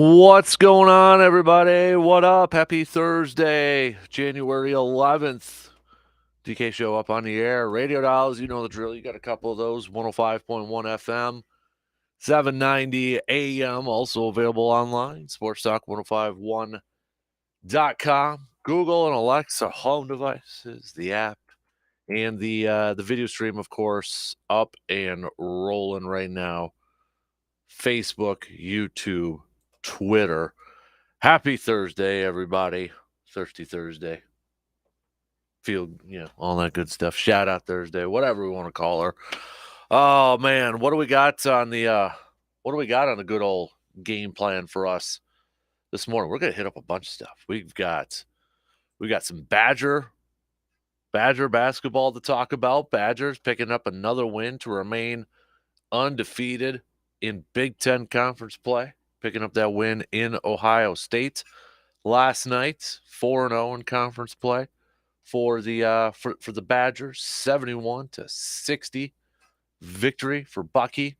What's going on, everybody? What up? Happy Thursday, January 11th. DK Show up on the air. Radio dials, you know the drill. You got a couple of those. 105.1 FM, 790 AM. Also available online. SportsTalk1051.com. Google and Alexa home devices, the app, and the video stream, of course, up and rolling right now. Facebook, YouTube, Twitter. Happy Thursday, everybody. Thirsty Thursday. Feel, all that good stuff. Shout out Thursday, whatever we want to call her. Oh man, what do we got on the good old game plan for us this morning? We're gonna hit up a bunch of stuff. We got some Badger basketball to talk about. Badgers picking up another win to remain undefeated in Big Ten conference play, picking up that win in Ohio State last night, 4-0 in conference play for the Badgers, 71-60 victory for Bucky.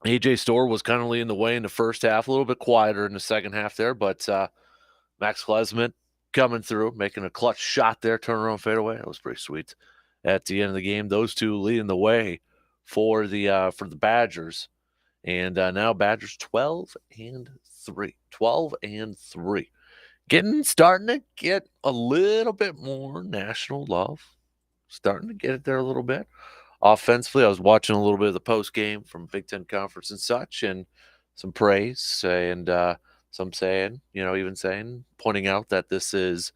AJ Storr was kind of leading the way in the first half, a little bit quieter in the second half there, but Max Klesmit coming through, making a clutch shot there, turnaround fadeaway. That was pretty sweet at the end of the game. Those two leading the way for the Badgers. And now Badgers 12-3. 12-3. Starting to get a little bit more national love. Starting to get it there a little bit. Offensively, I was watching a little bit of the post game from Big Ten Conference and such, and some praise, and some saying, pointing out that this is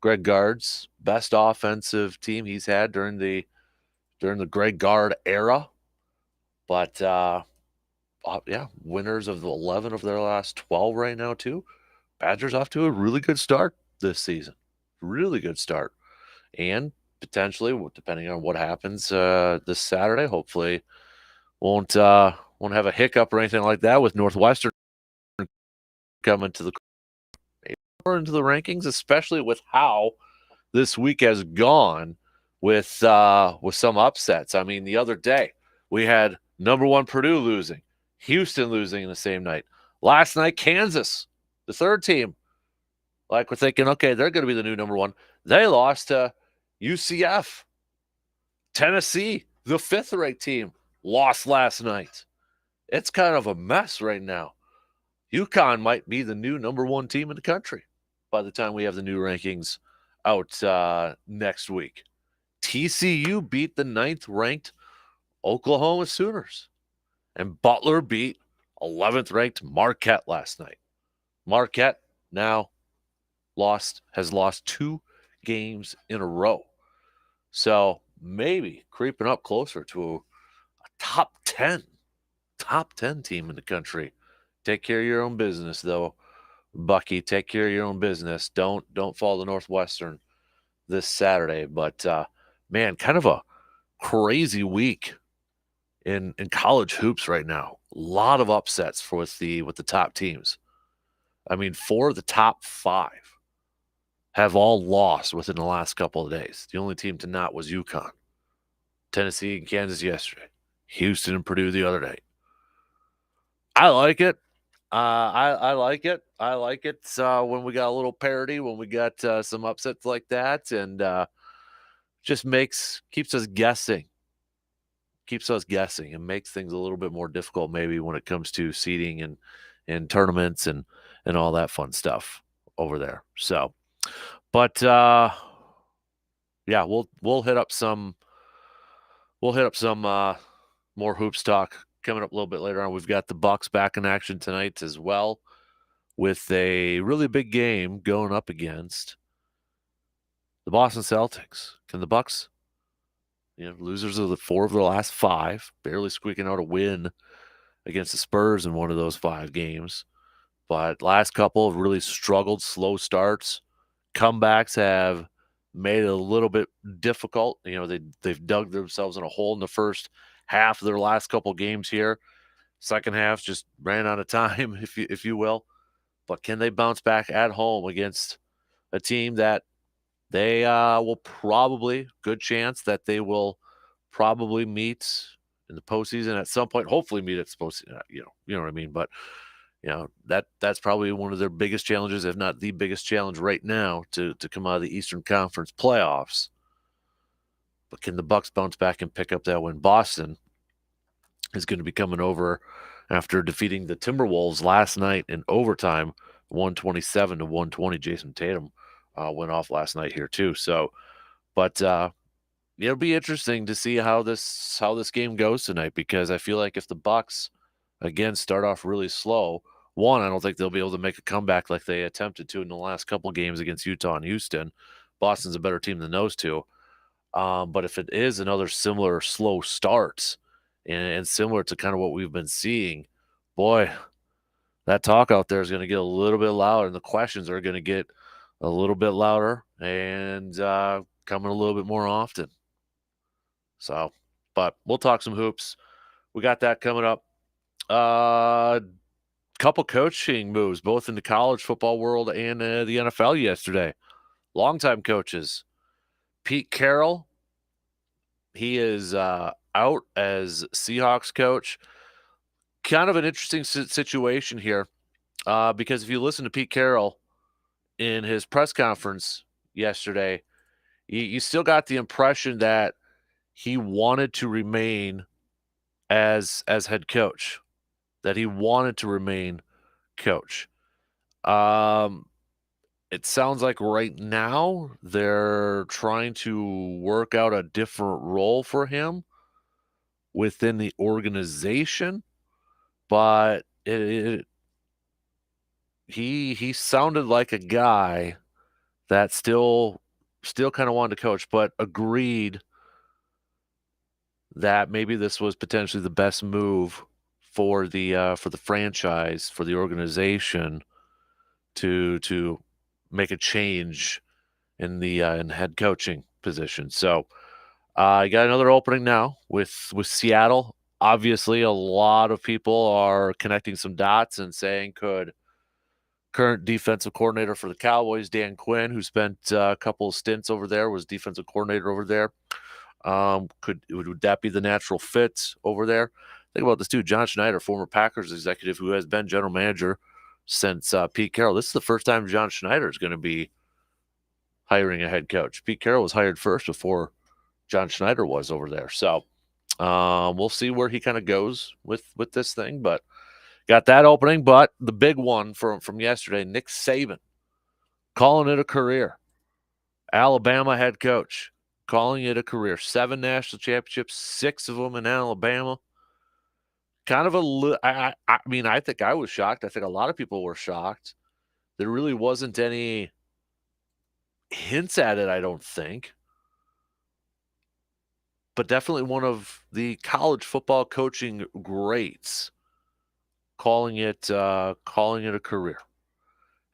Greg Gard's best offensive team he's had during the Greg Gard era. But winners of 11 of their last 12 right now too. Badgers off to a really good start this season. Really good start. And potentially, depending on what happens this Saturday, hopefully won't have a hiccup or anything like that with Northwestern coming to the rankings, especially with how this week has gone with some upsets. I mean, the other day we had number 1 Purdue losing, Houston losing in the same night. Last night, Kansas, the third team, like we're thinking, okay, they're going to be the new number 1. They lost to UCF. Tennessee, the 5th-ranked team, lost last night. It's kind of a mess right now. UConn might be the new number 1 team in the country by the time we have the new rankings out next week. TCU beat the 9th-ranked Oklahoma Sooners. And Butler beat 11th-ranked Marquette last night. Marquette now has lost 2 games in a row. So maybe creeping up closer to a top 10 team in the country. Take care of your own business, though, Bucky. Take care of your own business. Don't fall to Northwestern this Saturday. But man, kind of a crazy week in college hoops right now. A lot of upsets with the top teams. I mean, 4 of the top 5 have all lost within the last couple of days. The only team to not was UConn. Tennessee and Kansas yesterday. Houston and Purdue the other day. I like it. I like it. I like it when we got a little parity, when we got some upsets like that, and just keeps us guessing. Keeps us guessing and makes things a little bit more difficult maybe when it comes to seeding and tournaments and all that fun stuff over there. So, but yeah, we'll hit up some more hoops talk coming up a little bit later on. We've got the Bucks back in action tonight as well, with a really big game going up against the Boston Celtics. Can the Bucks, losers of the 4 of their last 5, barely squeaking out a win against the Spurs in one of those 5 games, but last couple have really struggled, slow starts. Comebacks have made it a little bit difficult. They've dug themselves in a hole in the first half of their last couple games here. Second half just ran out of time, if you will. But can they bounce back at home against a team that they will probably, good chance that they will probably meet in the postseason at some point, hopefully meet at the postseason, you know what I mean? But, That's probably one of their biggest challenges, if not the biggest challenge right now, to come out of the Eastern Conference playoffs. But can the Bucks bounce back and pick up that win? Boston is going to be coming over after defeating the Timberwolves last night in overtime, 127 to 120. Jason Tatum went off last night here too. So, but it'll be interesting to see how this game goes tonight, because I feel like if the Bucks again start off really slow, one, I don't think they'll be able to make a comeback like they attempted to in the last couple games against Utah and Houston. Boston's a better team than those two. But if it is another similar slow start and similar to kind of what we've been seeing, boy, that talk out there is going to get a little bit louder, and the questions are going to get a little bit louder and coming a little bit more often. So, but we'll talk some hoops. We got that coming up. Couple coaching moves, both in the college football world and the NFL yesterday. Longtime coaches. Pete Carroll, he is out as Seahawks coach. Kind of an interesting situation here, because if you listen to Pete Carroll in his press conference yesterday, you still got the impression that he wanted to remain as head coach, that he wanted to remain coach. It sounds like right now they're trying to work out a different role for him within the organization, but he sounded like a guy that still kind of wanted to coach, but agreed that maybe this was potentially the best move for the franchise, for the organization to make a change in the in head coaching position. So you got another opening now with Seattle. Obviously, a lot of people are connecting some dots and saying, could current defensive coordinator for the Cowboys, Dan Quinn, who spent a couple of stints over there, was defensive coordinator over there, would that be the natural fit over there? Think about this too. John Schneider, former Packers executive who has been general manager since Pete Carroll. This is the first time John Schneider is going to be hiring a head coach. Pete Carroll was hired first before John Schneider was over there. So we'll see where he kind of goes with this thing, but got that opening. But the big one from yesterday, Nick Saban calling it a career. Alabama head coach calling it a career. 7 national championships, 6 of them in Alabama. Kind of I mean, I think I was shocked. I think a lot of people were shocked. There really wasn't any hints at it, I don't think. But definitely one of the college football coaching greats calling it a career.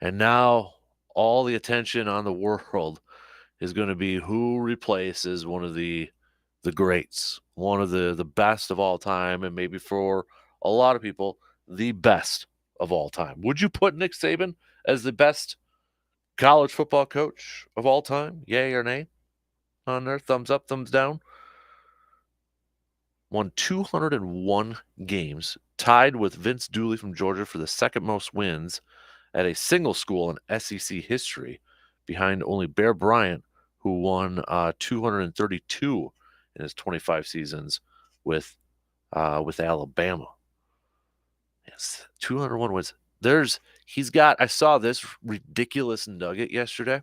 And now all the attention on the world is going to be who replaces one of the greats, one of the best of all time, and maybe for a lot of people, the best of all time. Would you put Nick Saban as the best college football coach of all time? Yay or nay? On there, thumbs up, thumbs down. Won 201 games, tied with Vince Dooley from Georgia for the second most wins at a single school in SEC history, behind only Bear Bryant, who won 232 in his 25 seasons with Alabama. Yes, 201 wins. I saw this ridiculous nugget yesterday.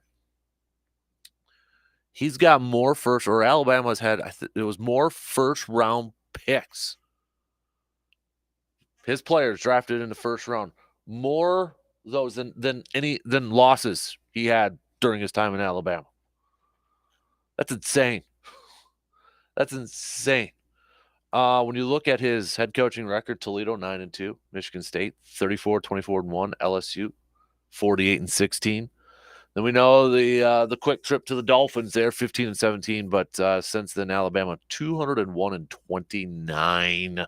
He's got more Alabama's had, it was more first round picks. His players drafted in the first round, more those than losses he had during his time in Alabama. That's insane. That's insane. When you look at his head coaching record, Toledo 9-2, Michigan State 34-24-1, LSU 48-16. Then we know the quick trip to the Dolphins there, 15-17, but since then Alabama 201-29.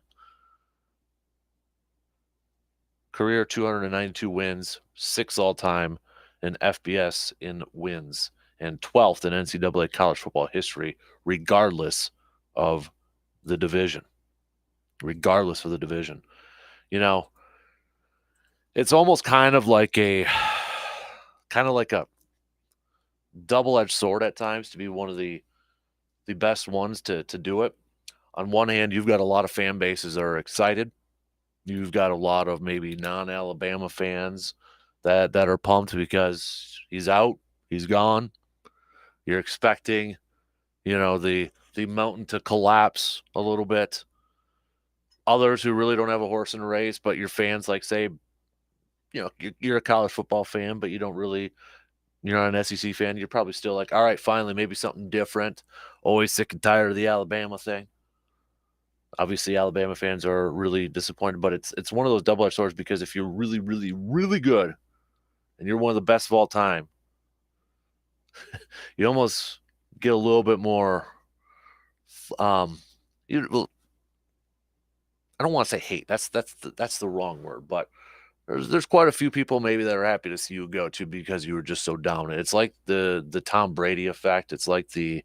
Career 292 wins, 6th all time in FBS in wins, and 12th in NCAA college football history, regardless of the division. You know, It's almost kind of like a double-edged sword at times to be one of the best ones to do it. On one hand, you've got a lot of fan bases that are excited. You've got a lot of maybe non-Alabama fans that are pumped because he's out, he's gone. You're expecting, the mountain to collapse a little bit. Others who really don't have a horse in the race, but your fans, like, say, you're a college football fan, but you're not an SEC fan. You're probably still like, all right, finally, maybe something different. Always sick and tired of the Alabama thing. Obviously, Alabama fans are really disappointed, but it's one of those double-edged swords because if you're really, really, really good and you're one of the best of all time, you almost get a little bit more. Well, I don't want to say hate. That's the wrong word, but there's quite a few people maybe that are happy to see you go to because you were just so down. It's like the Tom Brady effect. It's like a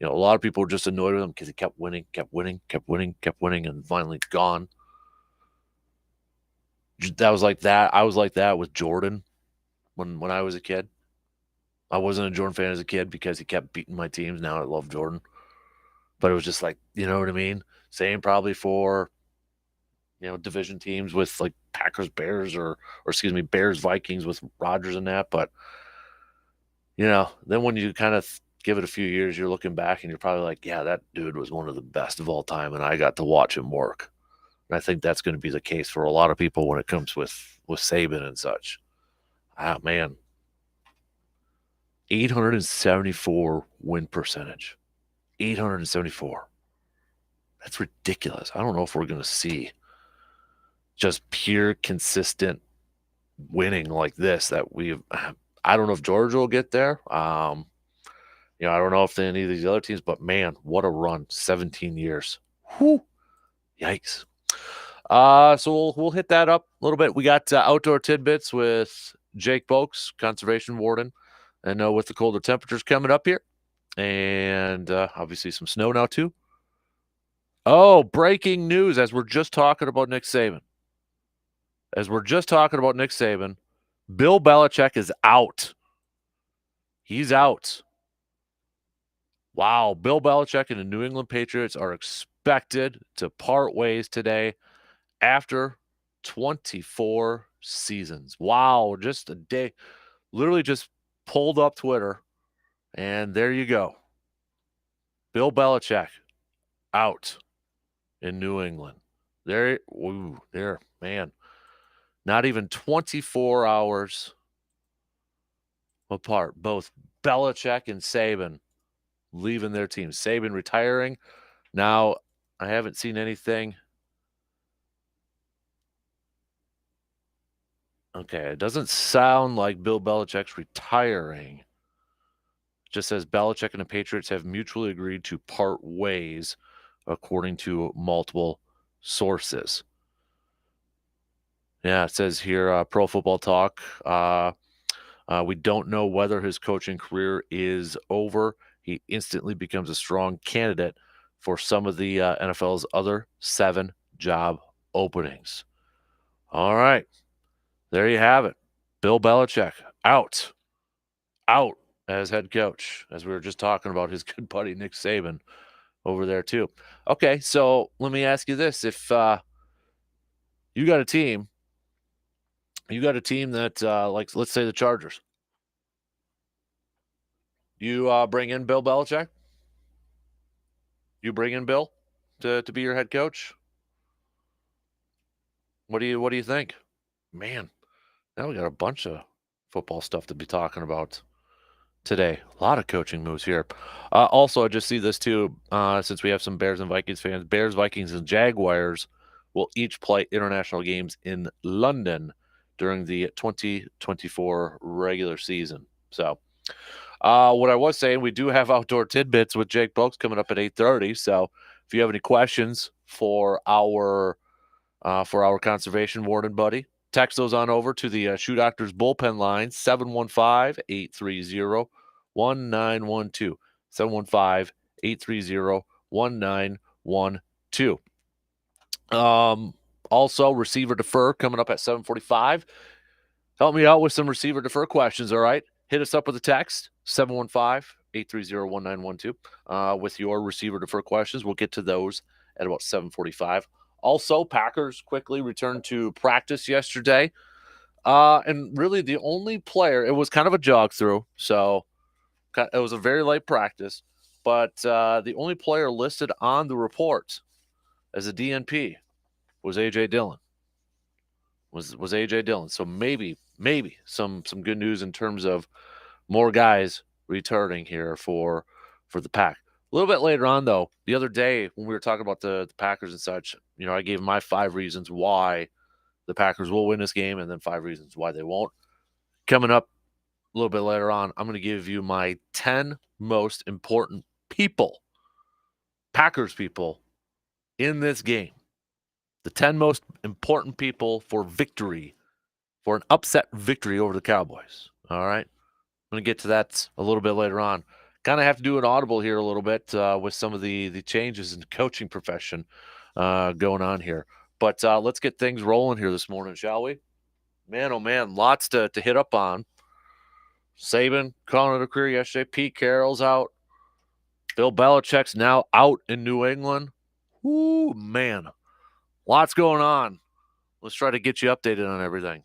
lot of people were just annoyed with him because he kept winning, kept winning, kept winning, kept winning, and finally gone. That was like that. I was like that with Jordan when I was a kid. I wasn't a Jordan fan as a kid because he kept beating my teams. Now I love Jordan, but it was just like, you know what I mean. Same probably for division teams with like Packers Bears or excuse me Bears Vikings with Rodgers and that. But then when you kind of give it a few years, you're looking back and you're probably like, yeah, that dude was one of the best of all time, and I got to watch him work. And I think that's going to be the case for a lot of people when it comes with Saban and such. Ah, man, 874 win percentage, 874. That's ridiculous. I don't know if we're going to see just pure consistent winning like this that we've. I don't know if Georgia will get there. I don't know if any of these other teams, but man, what a run! 17 years. Whew. Yikes. So we'll hit that up a little bit. We got outdoor tidbits with Jake Boakes, conservation warden, and with the colder temperatures coming up here, and obviously some snow now too. Oh, breaking news! As we're just talking about Nick Saban. Bill Belichick is out. He's out. Wow, Bill Belichick and the New England Patriots are expected to part ways today after 24 seasons. Wow, just a day. Literally just pulled up Twitter, and there you go. Bill Belichick out in New England. There, man. Not even 24 hours apart. Both Belichick and Saban leaving their team. Saban retiring. Now, I haven't seen anything. Okay, it doesn't sound like Bill Belichick's retiring. It just says Belichick and the Patriots have mutually agreed to part ways, according to multiple sources. Yeah, it says here, Pro Football Talk. We don't know whether his coaching career is over. He instantly becomes a strong candidate for some of the NFL's other 7 job openings. All right. There you have it. Bill Belichick out as head coach, as we were just talking about his good buddy Nick Saban over there too. Okay, so let me ask you this. If you got a team that, like, let's say the Chargers, you bring in Bill Belichick? You bring in Bill to be your head coach? What do you think? Man, now we got a bunch of football stuff to be talking about today. A lot of coaching moves here. Also, I just see this too, since we have some Bears and Vikings fans. Bears, Vikings, and Jaguars will each play international games in London during the 2024 regular season. So, what I was saying, we do have outdoor tidbits with Jake Boakes coming up at 8:30. So, if you have any questions for our conservation warden buddy, text those on over to the Shoe Doctors bullpen line, 715-830-1912. 715-830-1912. Also, receiver defer coming up at 7:45. Help me out with some receiver defer questions, all right? Hit us up with a text, 715-830-1912, with your receiver defer questions. We'll get to those at about 7:45. Also, Packers quickly returned to practice yesterday. And really the only player, it was kind of a jog through, so it was a very light practice, but the only player listed on the report as a DNP was AJ Dillon. Was AJ Dillon. So maybe some good news in terms of more guys returning here for the Pack. A little bit later on, though, the other day when we were talking about the Packers and such, I gave my 5 reasons why the Packers will win this game, and then 5 reasons why they won't. Coming up a little bit later on, I'm going to give you my 10 most important people, Packers people, in this game. The 10 most important people for victory, for an upset victory over the Cowboys. All right. I'm going to get to that a little bit later on. Kind of have to do an audible here a little bit with some of the changes in the coaching profession going on here. But let's get things rolling here this morning, shall we? Man, oh man, lots to hit up on. Saban calling it a career yesterday. Pete Carroll's out. Bill Belichick's now out in New England. Ooh, man. Lots going on. Let's try to get you updated on everything.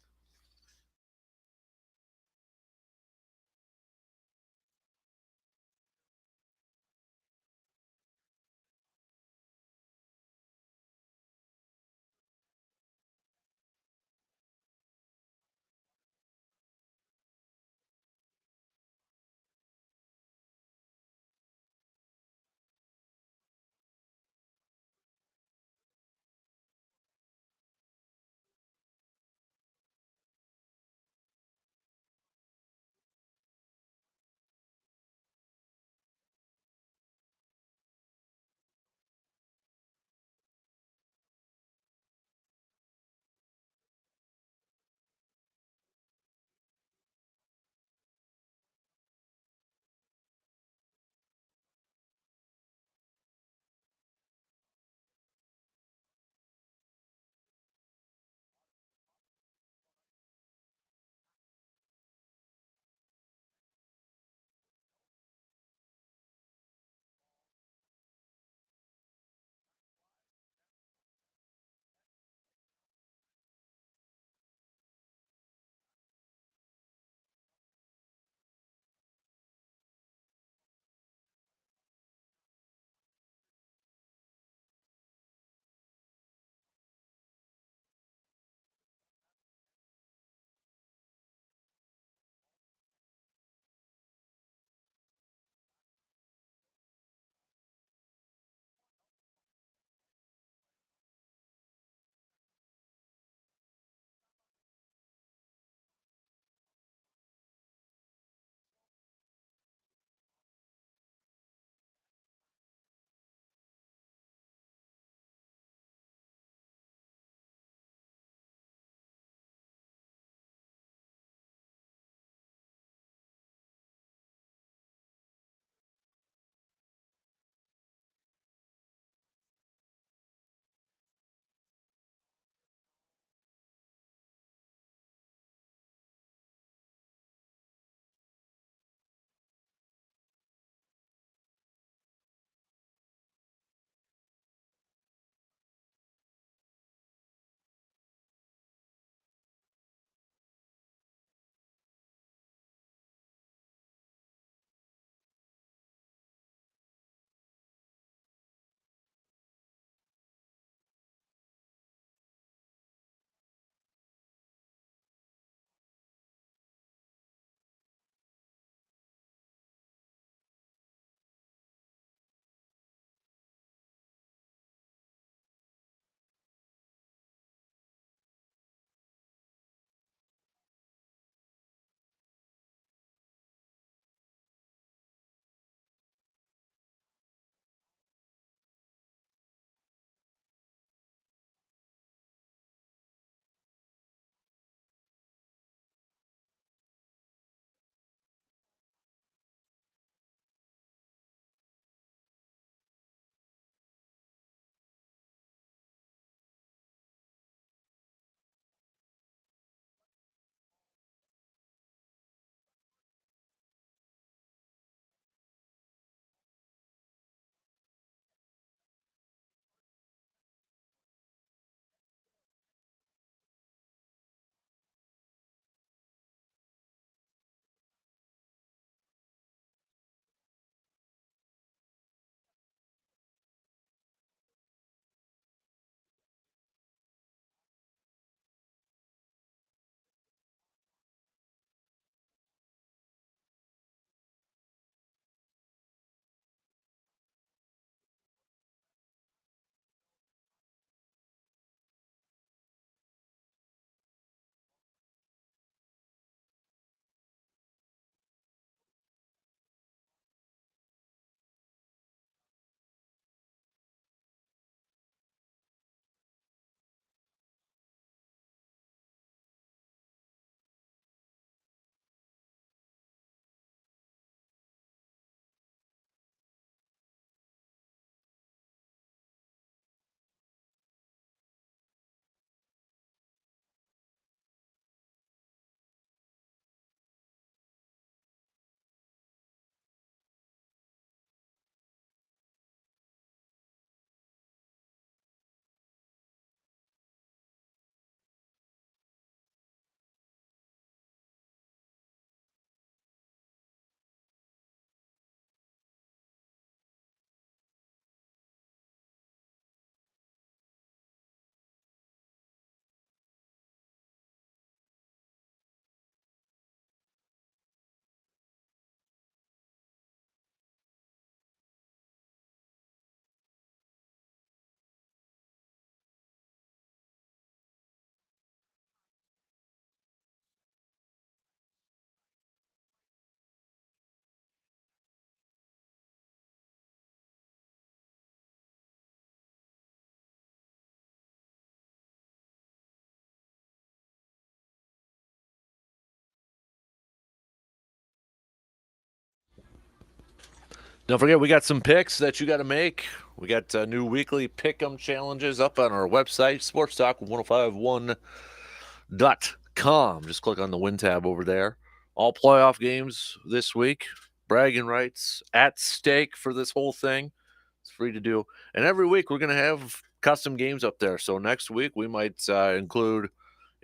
Don't forget, we got some picks that you got to make. We got new weekly pick'em challenges up on our website, sportstalk1051.com. Just click on the win tab over there. All playoff games this week. Bragging rights at stake for this whole thing. It's free to do. And every week we're going to have custom games up there. So next week we might include,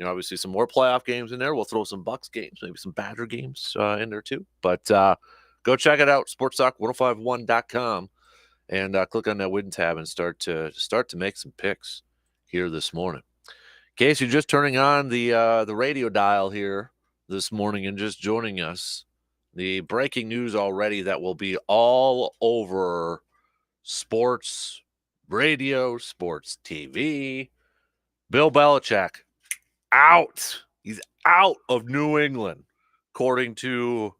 obviously some more playoff games in there. We'll throw some Bucks games, maybe some Badger games in there too. But go check it out, sportstalk1051.com, and click on that win tab and start to make some picks here this morning. In case you're just turning on the radio dial here this morning and just joining us, the breaking news already that will be all over sports radio, sports TV. Bill Belichick out. He's out of New England, according to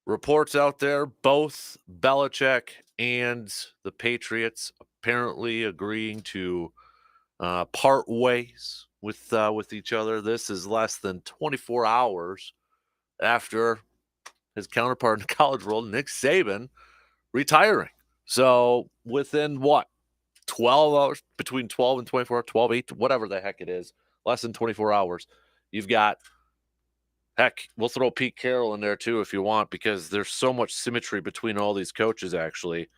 reports out there. Both Belichick and the Patriots apparently agreeing to part ways with each other. This is less than 24 hours after his counterpart in the college world, Nick Saban, retiring. So within 12 hours, between 12 and 24, 12, 8, whatever the heck it is, less than 24 hours, you've got, heck, we'll throw Pete Carroll in there too if you want, because there's so much symmetry between all these coaches, actually.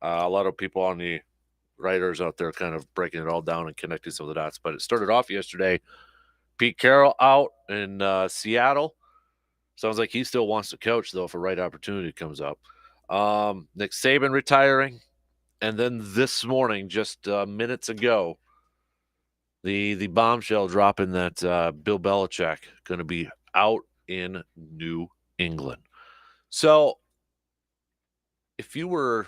A lot of people on the writers out there kind of breaking it all down and connecting some of the dots. But it started off yesterday. Pete Carroll out in Seattle. Sounds like he still wants to coach, though, if a right opportunity comes up. Nick Saban retiring. And then this morning, just minutes ago, the bombshell dropping that Bill Belichick going to be out in New England. So if you were,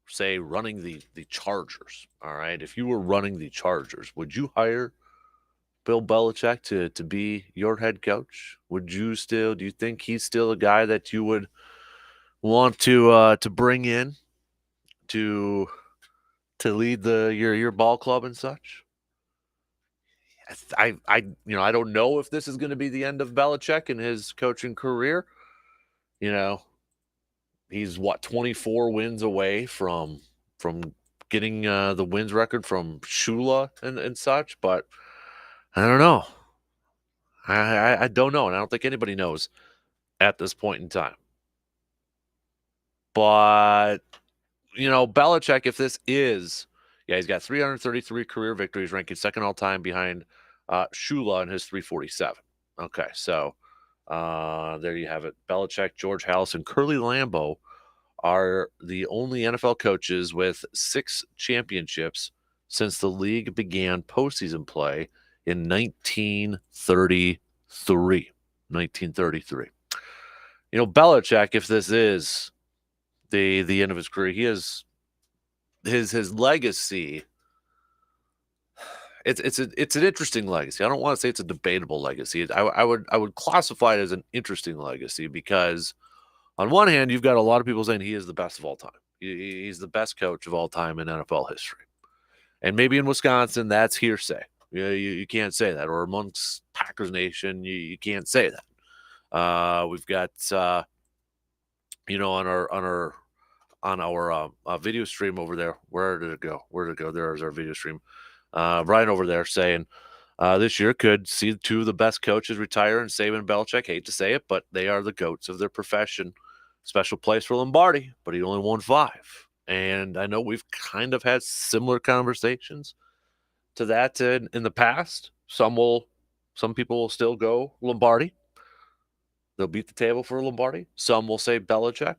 say, running the Chargers, all right, if you were running the Chargers, would you hire Bill Belichick to be your head coach? Do you think he's still a guy that you would want to bring in to lead your ball club and such? I don't know if this is going to be the end of Belichick and his coaching career. He's 24 wins away from getting the wins record from Shula and such, but I don't know. I don't know, and I don't think anybody knows at this point in time. But Belichick, if this is, he's got 333 career victories, ranking second all time behind Shula in his 347. Okay, so there you have it. Belichick, George Halas, and Curly Lambeau are the only NFL coaches with 6 championships since the league began postseason play in 1933. 1933. Belichick, if this is the end of his career, he is his legacy. It's an interesting legacy. I don't want to say it's a debatable legacy. I would classify it as an interesting legacy because on one hand, you've got a lot of people saying he is the best of all time. He's the best coach of all time in NFL history. And maybe in Wisconsin, that's hearsay. You can't say that. Or amongst Packers Nation, you can't say that. We've got, on our video stream over there. Where did it go? There's our video stream. Brian over there saying this year could see 2 of the best coaches retire, and Saban and Belichick, hate to say it, but they are the GOATs of their profession. Special place for Lombardi, but he only won 5. And I know we've kind of had similar conversations to that in the past. Some people will still go Lombardi. They'll beat the table for Lombardi. Some will say Belichick.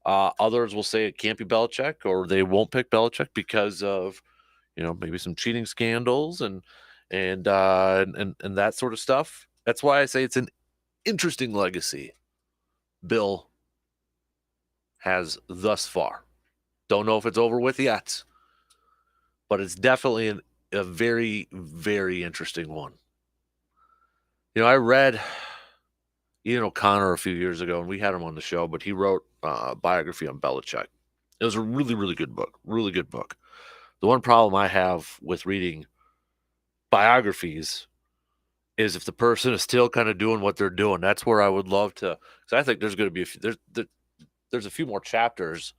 Others will say it can't be Belichick, or they won't pick Belichick because of, maybe some cheating scandals and that sort of stuff. That's why I say it's an interesting legacy Bill has thus far. Don't know if it's over with yet, but it's definitely a very, very interesting one. I read Ian O'Connor a few years ago, and we had him on the show, but he wrote a biography on Belichick. It was a really, really good book. Really good book. The one problem I have with reading biographies is if the person is still kind of doing what they're doing. That's where I would love to, because I think there's going to be there's a few more chapters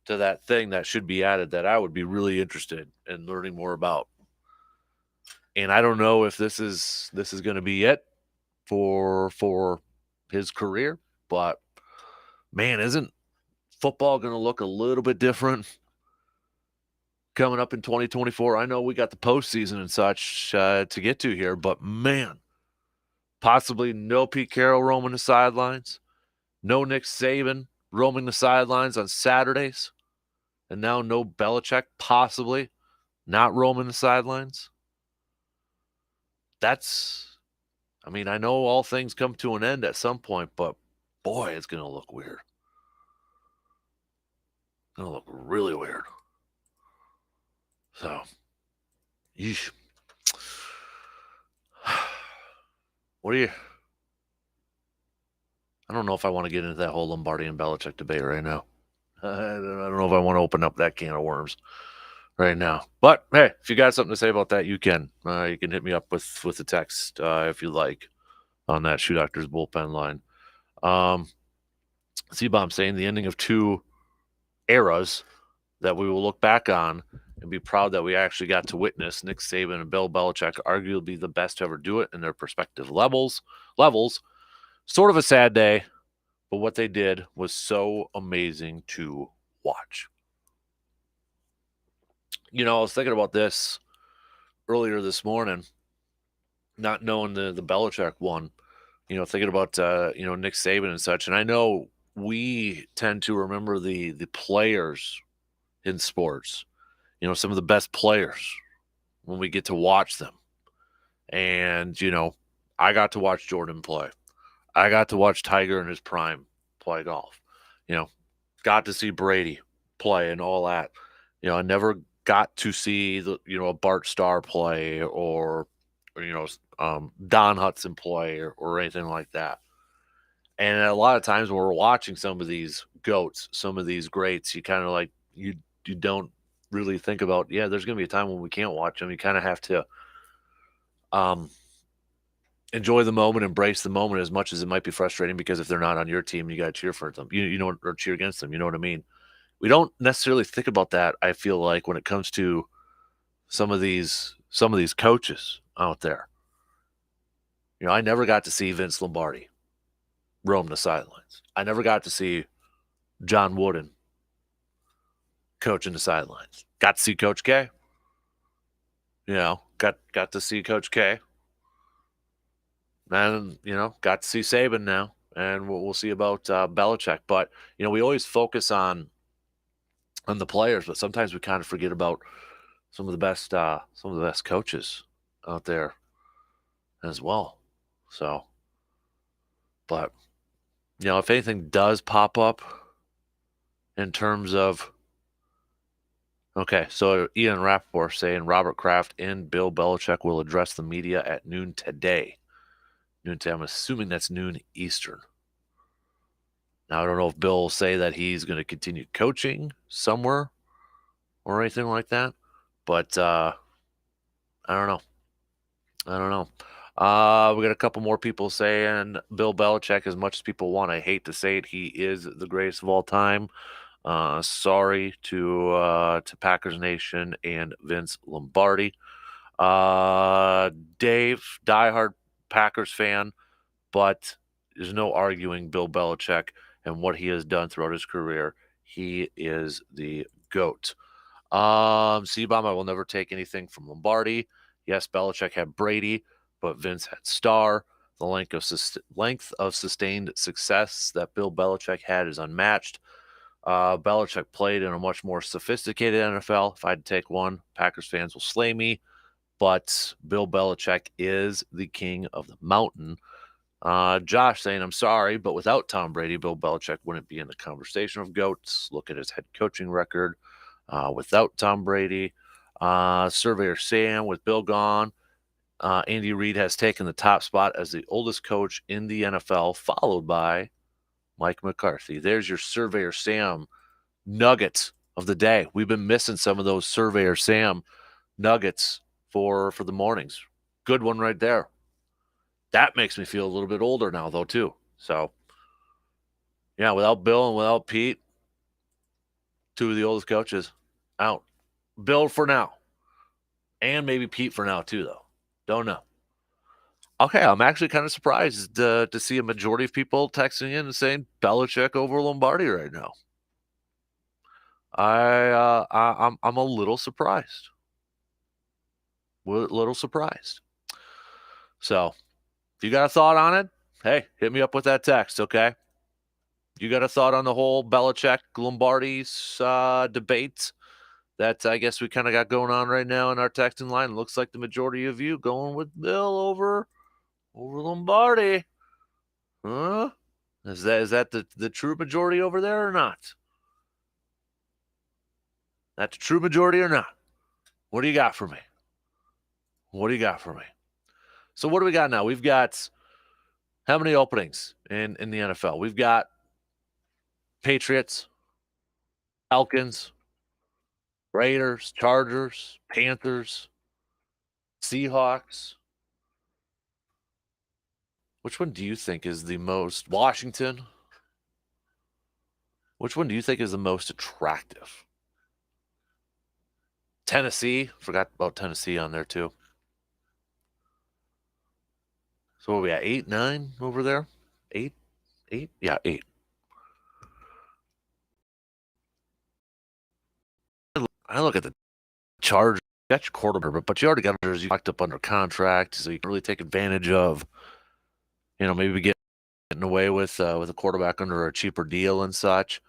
to that thing that should be added that I would be really interested in learning more about. And I don't know if this is going to be it for his career, but man, isn't football going to look a little bit different coming up in 2024? I know we got the postseason and such to get to here, but man, possibly no Pete Carroll roaming the sidelines, no Nick Saban roaming the sidelines on Saturdays, and now no Belichick possibly not roaming the sidelines. I mean, I know all things come to an end at some point, but boy, it's going to look weird. It's going to look really weird. So, yeesh. What do you... I don't know if I want to get into that whole Lombardi and Belichick debate right now. I don't know if I want to open up that can of worms right now. But hey, if you got something to say about that, you can. You can hit me up with a text if you like on that Shoe Doctors bullpen line. C-Bomb saying the ending of two eras that we will look back on and be proud that we actually got to witness. Nick Saban and Bill Belichick, arguably the best to ever do it in their respective levels. Sort of a sad day, but what they did was so amazing to watch. You know, I was thinking about this earlier this morning, not knowing the Belichick one, you know, thinking about, Nick Saban and such. And I know we tend to remember the players in sports, you know, some of the best players when we get to watch them. And, you know, I got to watch Jordan play. I got to watch Tiger in his prime play golf. You know, got to see Brady play and all that. You know, I never got to see a Bart Starr play or Don Hudson play or anything like that. And a lot of times when we're watching some of these GOATs, some of these greats, you kind of like you don't really think about, there's going to be a time when we can't watch them. You kind of have to enjoy the moment, embrace the moment, as much as it might be frustrating, because if they're not on your team, you got to cheer for them, or cheer against them. You know what I mean? We don't necessarily think about that, I feel like, when it comes to some of these coaches out there. You know, I never got to see Vince Lombardi roam the sidelines. I never got to see John Wooden coaching the sidelines. Got to see Coach K. You know, got to see Coach K. And, got to see Saban now. And we'll see about Belichick. But, we always focus on the players, but sometimes we kind of forget about some of the best coaches out there as well. So, but, if anything does pop up in terms of, okay, so Ian Rappaport saying Robert Kraft and Bill Belichick will address the media at noon today. I'm assuming that's noon Eastern. Now, I don't know if Bill will say that he's going to continue coaching somewhere or anything like that, but I don't know. We got a couple more people saying Bill Belichick, as much as people want, I hate to say it, he is the greatest of all time. Sorry to Packers Nation and Vince Lombardi. Dave, diehard Packers fan, but there's no arguing Bill Belichick and what he has done throughout his career. He is the GOAT. C-Bomb, I will never take anything from Lombardi. Yes, Belichick had Brady, but Vince had Starr. The length of sustained success that Bill Belichick had is unmatched. Belichick played in a much more sophisticated NFL. If I had to take one, Packers fans will slay me. But Bill Belichick is the king of the mountain. Josh saying, I'm sorry, but without Tom Brady, Bill Belichick wouldn't be in the conversation of GOATs. Look at his head coaching record without Tom Brady. Surveyor Sam, with Bill gone, Andy Reid has taken the top spot as the oldest coach in the NFL, followed by Mike McCarthy. There's your Surveyor Sam nuggets of the day. We've been missing some of those Surveyor Sam nuggets for the mornings. Good one right there. That makes me feel a little bit older now, though, too. So, yeah, without Bill and without Pete, Two of the oldest coaches out. Bill for now. And maybe Pete for now, too, though. Don't know. Okay, I'm actually kind of surprised to see a majority of people texting in and saying Belichick over Lombardi right now. I'm a little surprised. Little surprised. So, if you got a thought on it, hey, hit me up with that text, okay? You got a thought on the whole Belichick Lombardi's debate that I guess we kind of got going on right now in our texting line? Looks like the majority of you going with Bill over Lombardi. Huh? Is that the true majority over there or not? That the true majority or not? What do you got for me? What do you got for me? So what do we got now? We've got how many openings in the NFL? We've got Patriots, Falcons, Raiders, Chargers, Panthers, Seahawks. Which one do you think is the most Washington? Which one do you think is the most attractive? Tennessee. Forgot about Tennessee on there too. So what are we at? 8, 9 over there? 8? 8? Yeah, 8. I look at the Chargers. You got your quarterback, but you already got you locked up under contract, so you can really take advantage of, maybe getting away with a quarterback under a cheaper deal and such.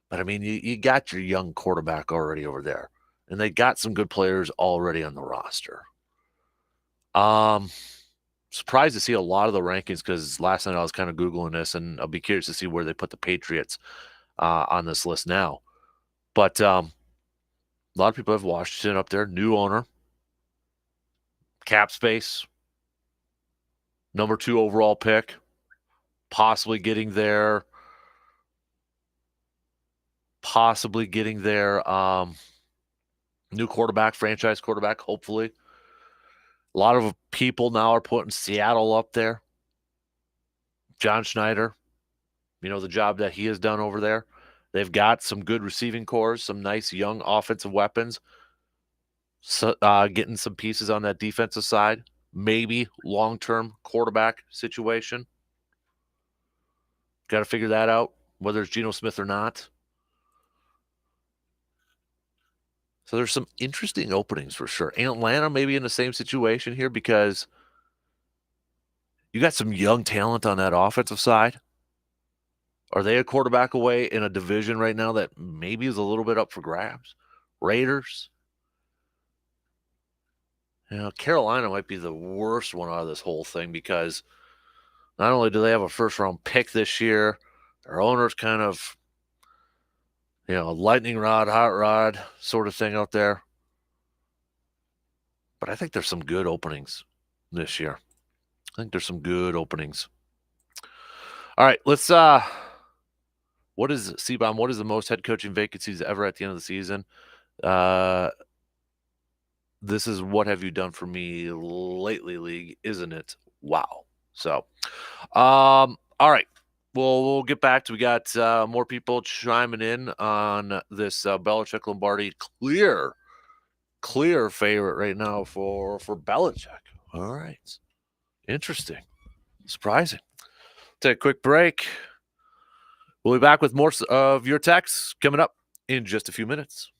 But I mean, you got your young quarterback already over there, and they got some good players already on the roster. Um, Surprised to see a lot of the rankings because last night I was kind of googling this, and I'll be curious to see where they put the Patriots on this list now. But a lot of people have Washington up there, new owner, cap space, number 2 overall pick, possibly getting their new quarterback, franchise quarterback, hopefully. A lot of people now are putting Seattle up there. John Schneider, the job that he has done over there. They've got some good receiving cores, some nice young offensive weapons. So, getting some pieces on that defensive side. Maybe long-term quarterback situation. Got to figure that out, whether it's Geno Smith or not. So there's some interesting openings for sure. Atlanta maybe in the same situation here because you got some young talent on that offensive side. Are they a quarterback away in a division right now that maybe is a little bit up for grabs? Raiders. Carolina might be the worst one out of this whole thing because not only do they have a first-round pick this year, their owner's kind of, lightning rod, hot rod sort of thing out there. But I think there's some good openings this year. I think there's some good openings. All right, let's what is C-Bomb? What is the most head coaching vacancies ever at the end of the season? This is what have you done for me lately, league, isn't it? Wow. So, all right. Well, we'll get back to we got more people chiming in on this Belichick Lombardi clear favorite right now for Belichick. All right. Interesting. Surprising. Take a quick break. We'll be back with more of your texts coming up in just a few minutes.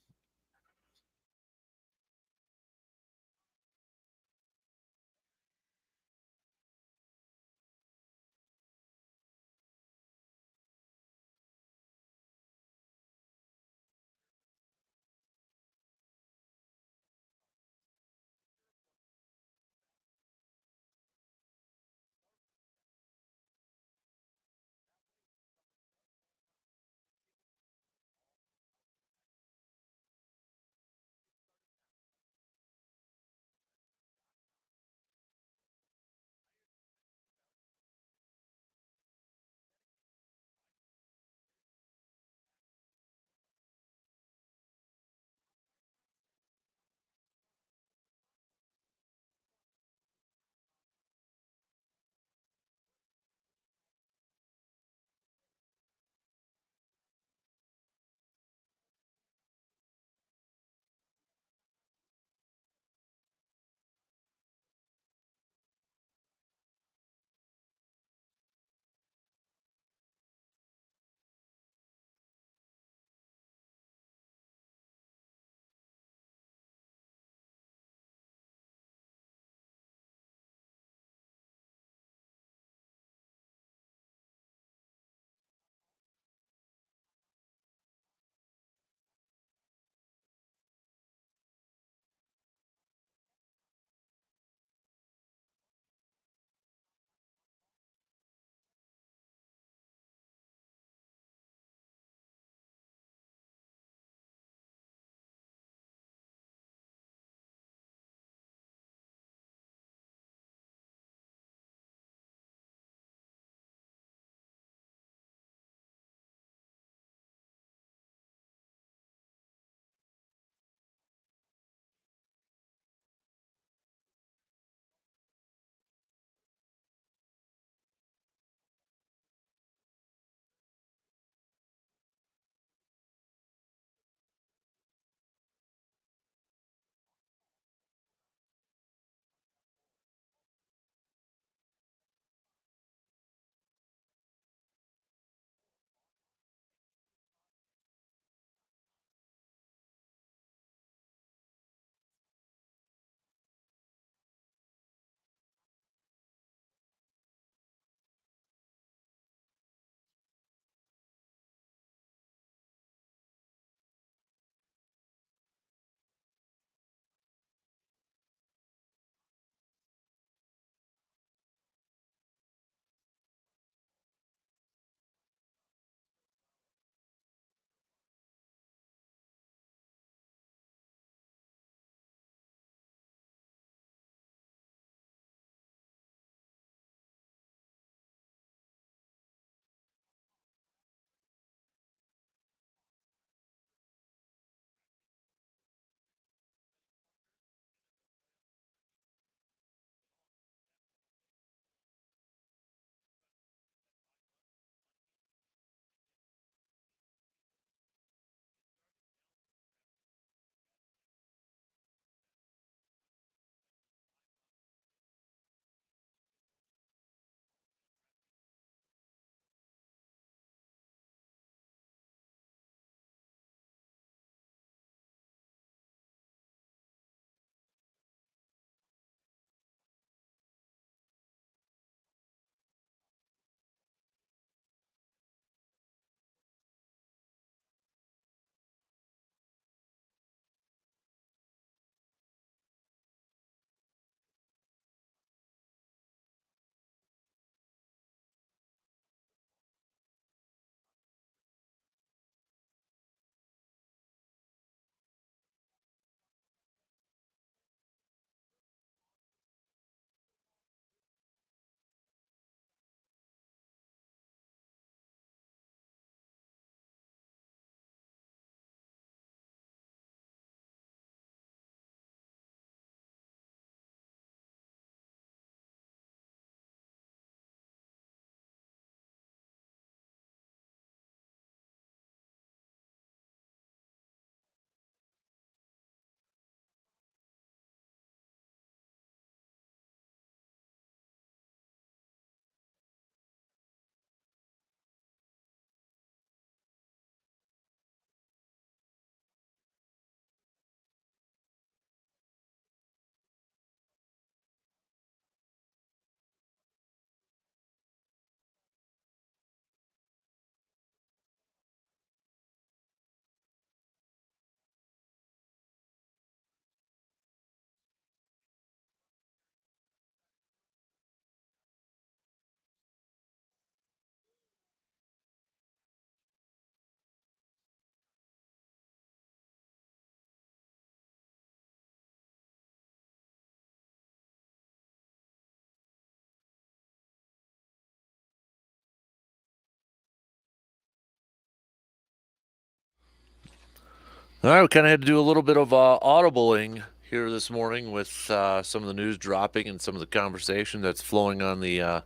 All right, we kind of had to do a little bit of audibling here this morning with some of the news dropping and some of the conversation that's flowing on the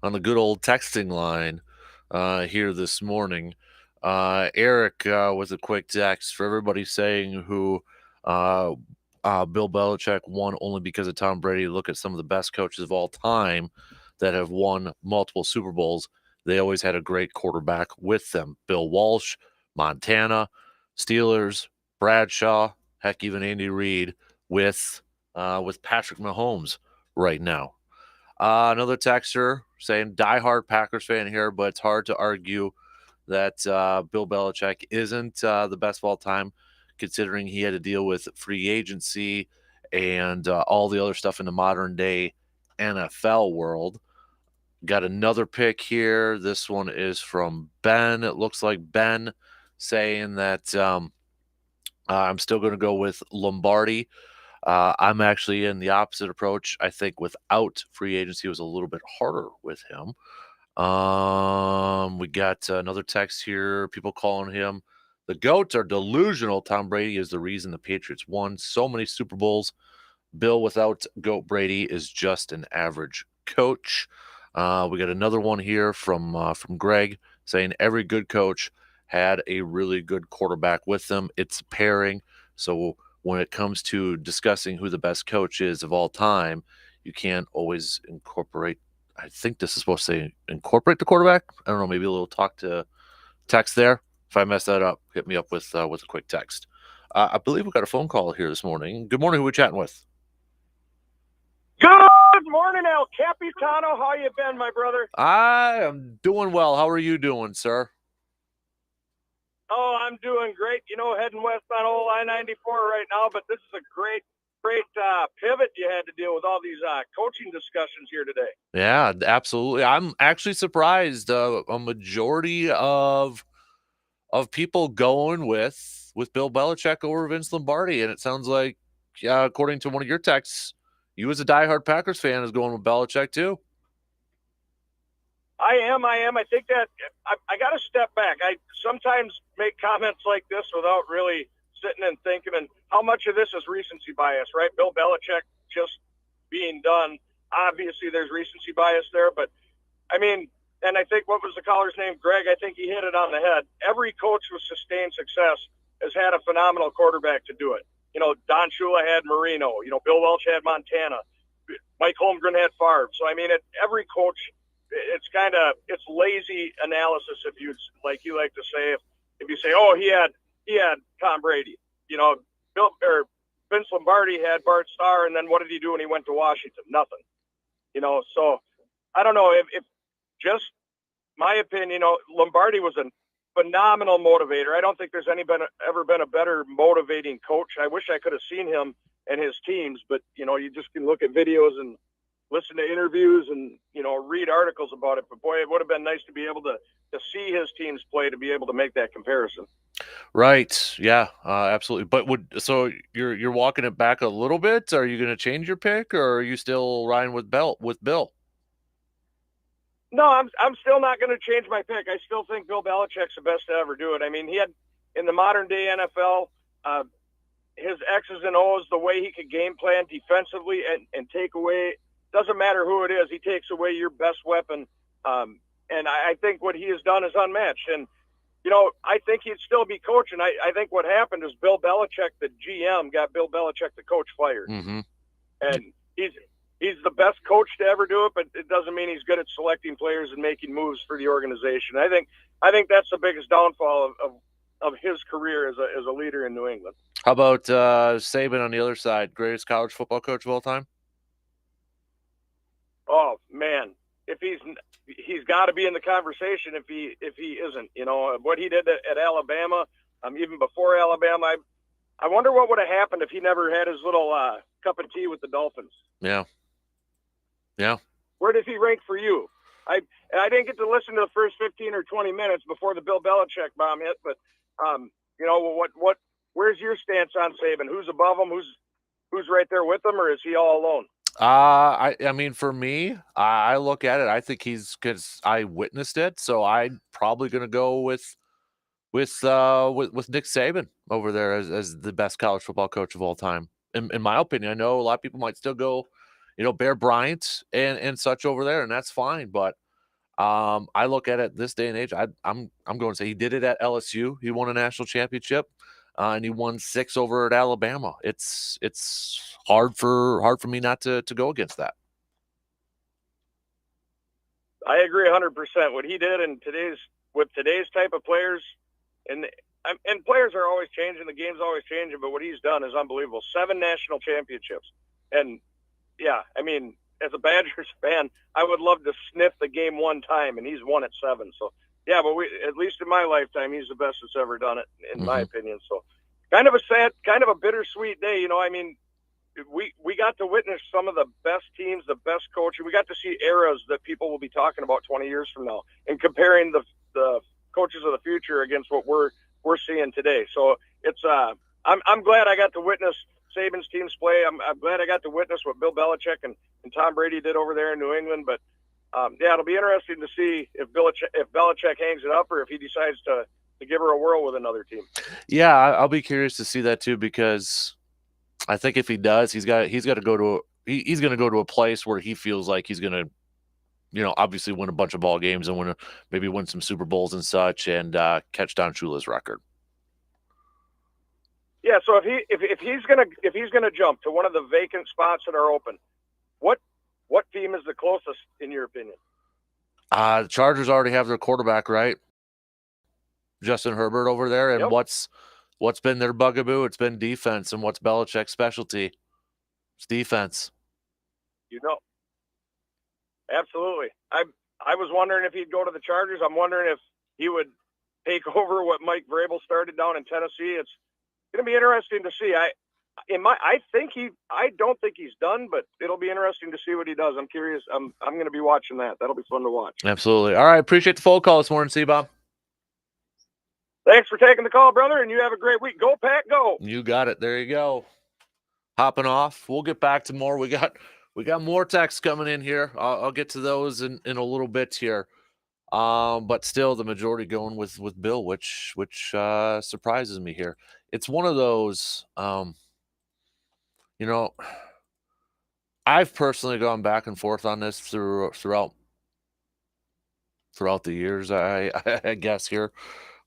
good old texting line here this morning. Eric with a quick text for everybody saying who uh, Bill Belichick won only because of Tom Brady. Look at some of the best coaches of all time that have won multiple Super Bowls. They always had a great quarterback with them. Bill Walsh, Montana, Steelers, Bradshaw, heck, even Andy Reid with Patrick Mahomes right now. Another texter saying diehard Packers fan here, but it's hard to argue that Bill Belichick isn't the best of all time, considering he had to deal with free agency and all the other stuff in the modern day NFL world. Got another pick here. This one is from Ben. It looks like Ben saying that I'm still going to go with Lombardi. I'm actually in the opposite approach. I think without free agency, it was a little bit harder with him. We got another text here. People calling him the GOATs are delusional. Tom Brady is the reason the Patriots won so many Super Bowls. Bill without GOAT Brady is just an average coach. We got another one here from Greg saying every good coach had a really good quarterback with them. It's pairing. So when it comes to discussing who the best coach is of all time, you can't always incorporate. I think this is supposed to say incorporate the quarterback. I don't know, maybe a little talk to text there. If I mess that up, hit me up with a quick text. I believe we got a phone call here this morning. Good morning. Who are we chatting with? Good morning, El Capitano. How you been, my brother? I am doing well. How are you doing, sir? Oh, I'm doing great. You know, heading west on old I-94 right now, but this is a great pivot you had to deal with all these coaching discussions here today. Yeah, absolutely. I'm actually surprised. A majority of people going with Bill Belichick over Vince Lombardi, and it sounds like, yeah, according to one of your texts, you as a diehard Packers fan is going with Belichick too. I am. I think that I got to step back. I sometimes make comments like this without really sitting and thinking, and how much of this is recency bias, right? Bill Belichick just being done. Obviously, there's recency bias there, but I mean, and I think what was the caller's name? Greg. I think he hit it on the head. Every coach with sustained success has had a phenomenal quarterback to do it. You know, Don Shula had Marino. You know, Bill Welch had Montana. Mike Holmgren had Favre. So I mean, every coach, it's lazy analysis if you like to say if you say, oh, he had Tom Brady. You know, Vince Lombardi had Bart Starr, and then what did he do when he went to Washington? Nothing. You know, so I don't know if just my opinion. You know, Lombardi was a phenomenal motivator. I don't think there's ever been a better motivating coach. I wish I could have seen him and his teams, but you know, you just can look at videos and listen to interviews and, you know, read articles about it. But boy, it would have been nice to be able to see his teams play, to be able to make that comparison. Right. Yeah, absolutely. But so you're walking it back a little bit? Are you going to change your pick, or are you still riding with Bill? No, I'm still not going to change my pick. I still think Bill Belichick's the best to ever do it. I mean, he had in the modern day NFL, his X's and O's, the way he could game plan defensively and take away. Doesn't matter who it is, he takes away your best weapon. And I think what he has done is unmatched. And, you know, I think he'd still be coaching. I think what happened is Bill Belichick, the GM, got Bill Belichick, the coach, fired. Mm-hmm. And he's the best coach to ever do it, but it doesn't mean he's good at selecting players and making moves for the organization. I think that's the biggest downfall of his career as a leader in New England. How about Saban on the other side, greatest college football coach of all time? Oh man, if he's got to be in the conversation. If he isn't, you know what he did at Alabama, even before Alabama, I wonder what would have happened if he never had his little cup of tea with the Dolphins. Yeah. Where does he rank for you? I didn't get to listen to the first 15 or 20 minutes before the Bill Belichick bomb hit, but you know what? Where's your stance on Saban? Who's above him? Who's right there with him, or is he all alone? I mean, for me, I look at it. I think he's because I witnessed it, so I'm probably going to go with with Nick Saban over there as the best college football coach of all time. In my opinion, I know a lot of people might still go, Bear Bryant and such over there, and that's fine. But I look at it this day and age. I'm going to say he did it at LSU. He won a national championship, and he won 6 over at Alabama. It's hard for me not to go against that. I agree 100%. What he did with today's type of players, and players are always changing, the game's always changing, but what he's done is unbelievable. 7 national championships. And yeah, I mean, as a Badgers fan, I would love to sniff the game one time, and he's won at 7. So yeah, but at least in my lifetime, he's the best that's ever done it, in my opinion. So kind of a sad, kind of a bittersweet day, I mean, we got to witness some of the best teams, the best coaching. We got to see eras that people will be talking about 20 years from now, and comparing the coaches of the future against what we're seeing today. So it's I'm glad I got to witness Saban's teams play. I'm glad I got to witness what Bill Belichick and Tom Brady did over there in New England. But yeah, it'll be interesting to see if Belichick hangs it up, or if he decides to give her a whirl with another team. Yeah, I'll be curious to see that too, because I think if he does, he's got to go to he's going to go to a place where he feels like he's going to, obviously win a bunch of ball games and maybe win some Super Bowls and such, and catch Don Shula's record. Yeah, so if he's gonna jump to one of the vacant spots that are open, what team is the closest in your opinion? The Chargers already have their quarterback, right? Justin Herbert over there, and Yep. What's been their bugaboo? It's been defense. And what's Belichick's specialty? It's defense. Absolutely. I was wondering if he'd go to the Chargers. I'm wondering if he would take over what Mike Vrabel started down in Tennessee. It's going to be interesting to see. I don't think he's done, but it'll be interesting to see what he does. I'm curious. I'm going to be watching that. That'll be fun to watch. Absolutely. All right. Appreciate the phone call this morning, C-Bob. Thanks for taking the call, brother, and you have a great week. Go, Pack, go. You got it. There you go. Hopping off. We'll get back to more. We got more texts coming in here. I'll get to those in a little bit here. But still, the majority going with Bill, which surprises me here. It's one of those, I've personally gone back and forth on this throughout the years, I guess here,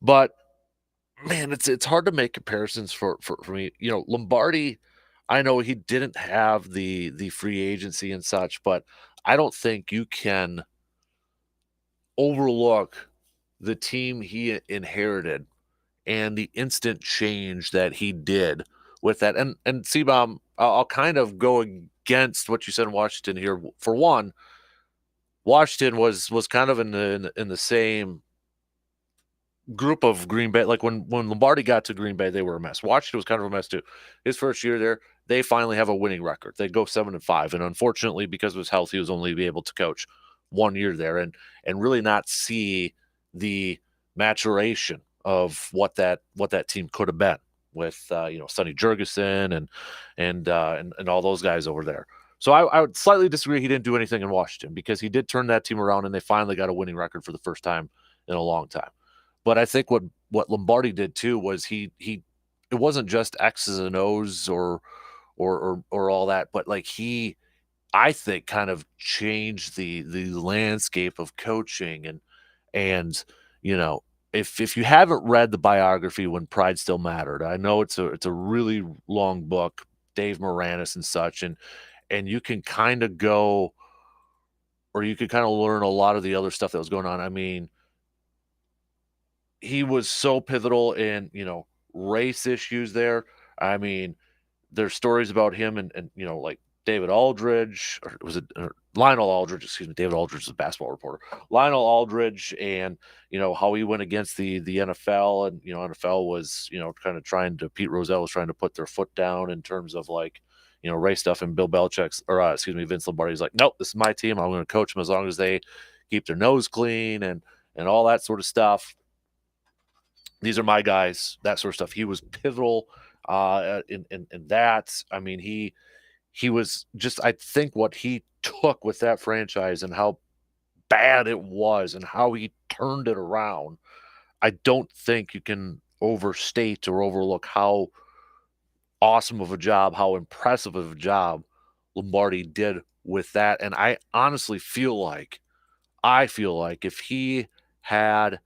but man, it's hard to make comparisons for me. Lombardi, I know he didn't have the free agency and such, but I don't think you can overlook the team he inherited and the instant change that he did with that. And C-Bomb, I'll kind of go against what you said in Washington here. For one, Washington was kind of in the same group of Green Bay. Like when Lombardi got to Green Bay, they were a mess. Washington was kind of a mess too. His first year there, they finally have a winning record. They go 7-5, and unfortunately, because of his health, he was only able to coach 1 year there, and really not see the maturation of what that team could have been with Sonny Jurgensen and all those guys over there. So I would slightly disagree. He didn't do anything in Washington, because he did turn that team around, and they finally got a winning record for the first time in a long time. But I think what Lombardi did too was it wasn't just X's and O's or all that, but like I think kind of changed the landscape of coaching. And if you haven't read the biography, When Pride Still Mattered, I know it's a really long book, Dave Moranis and such, and you can kind of go, or you could kind of learn a lot of the other stuff that was going on. I mean, he was so pivotal in, race issues there. I mean, there's stories about him and like David Aldridge, or was it Lionel Aldridge? Excuse me. David Aldridge is a basketball reporter. Lionel Aldridge, and how he went against the NFL, and NFL was kind of Pete Rozelle was trying to put their foot down in terms of like race stuff, and Bill Belichick's Vince Lombardi's like, nope, this is my team. I'm going to coach them as long as they keep their nose clean and all that sort of stuff. These are my guys, that sort of stuff. He was pivotal in that. I mean, he was just, I think what he took with that franchise and how bad it was and how he turned it around. I don't think you can overstate or overlook how awesome of a job, how impressive of a job Lombardi did with that. And I feel like if he had,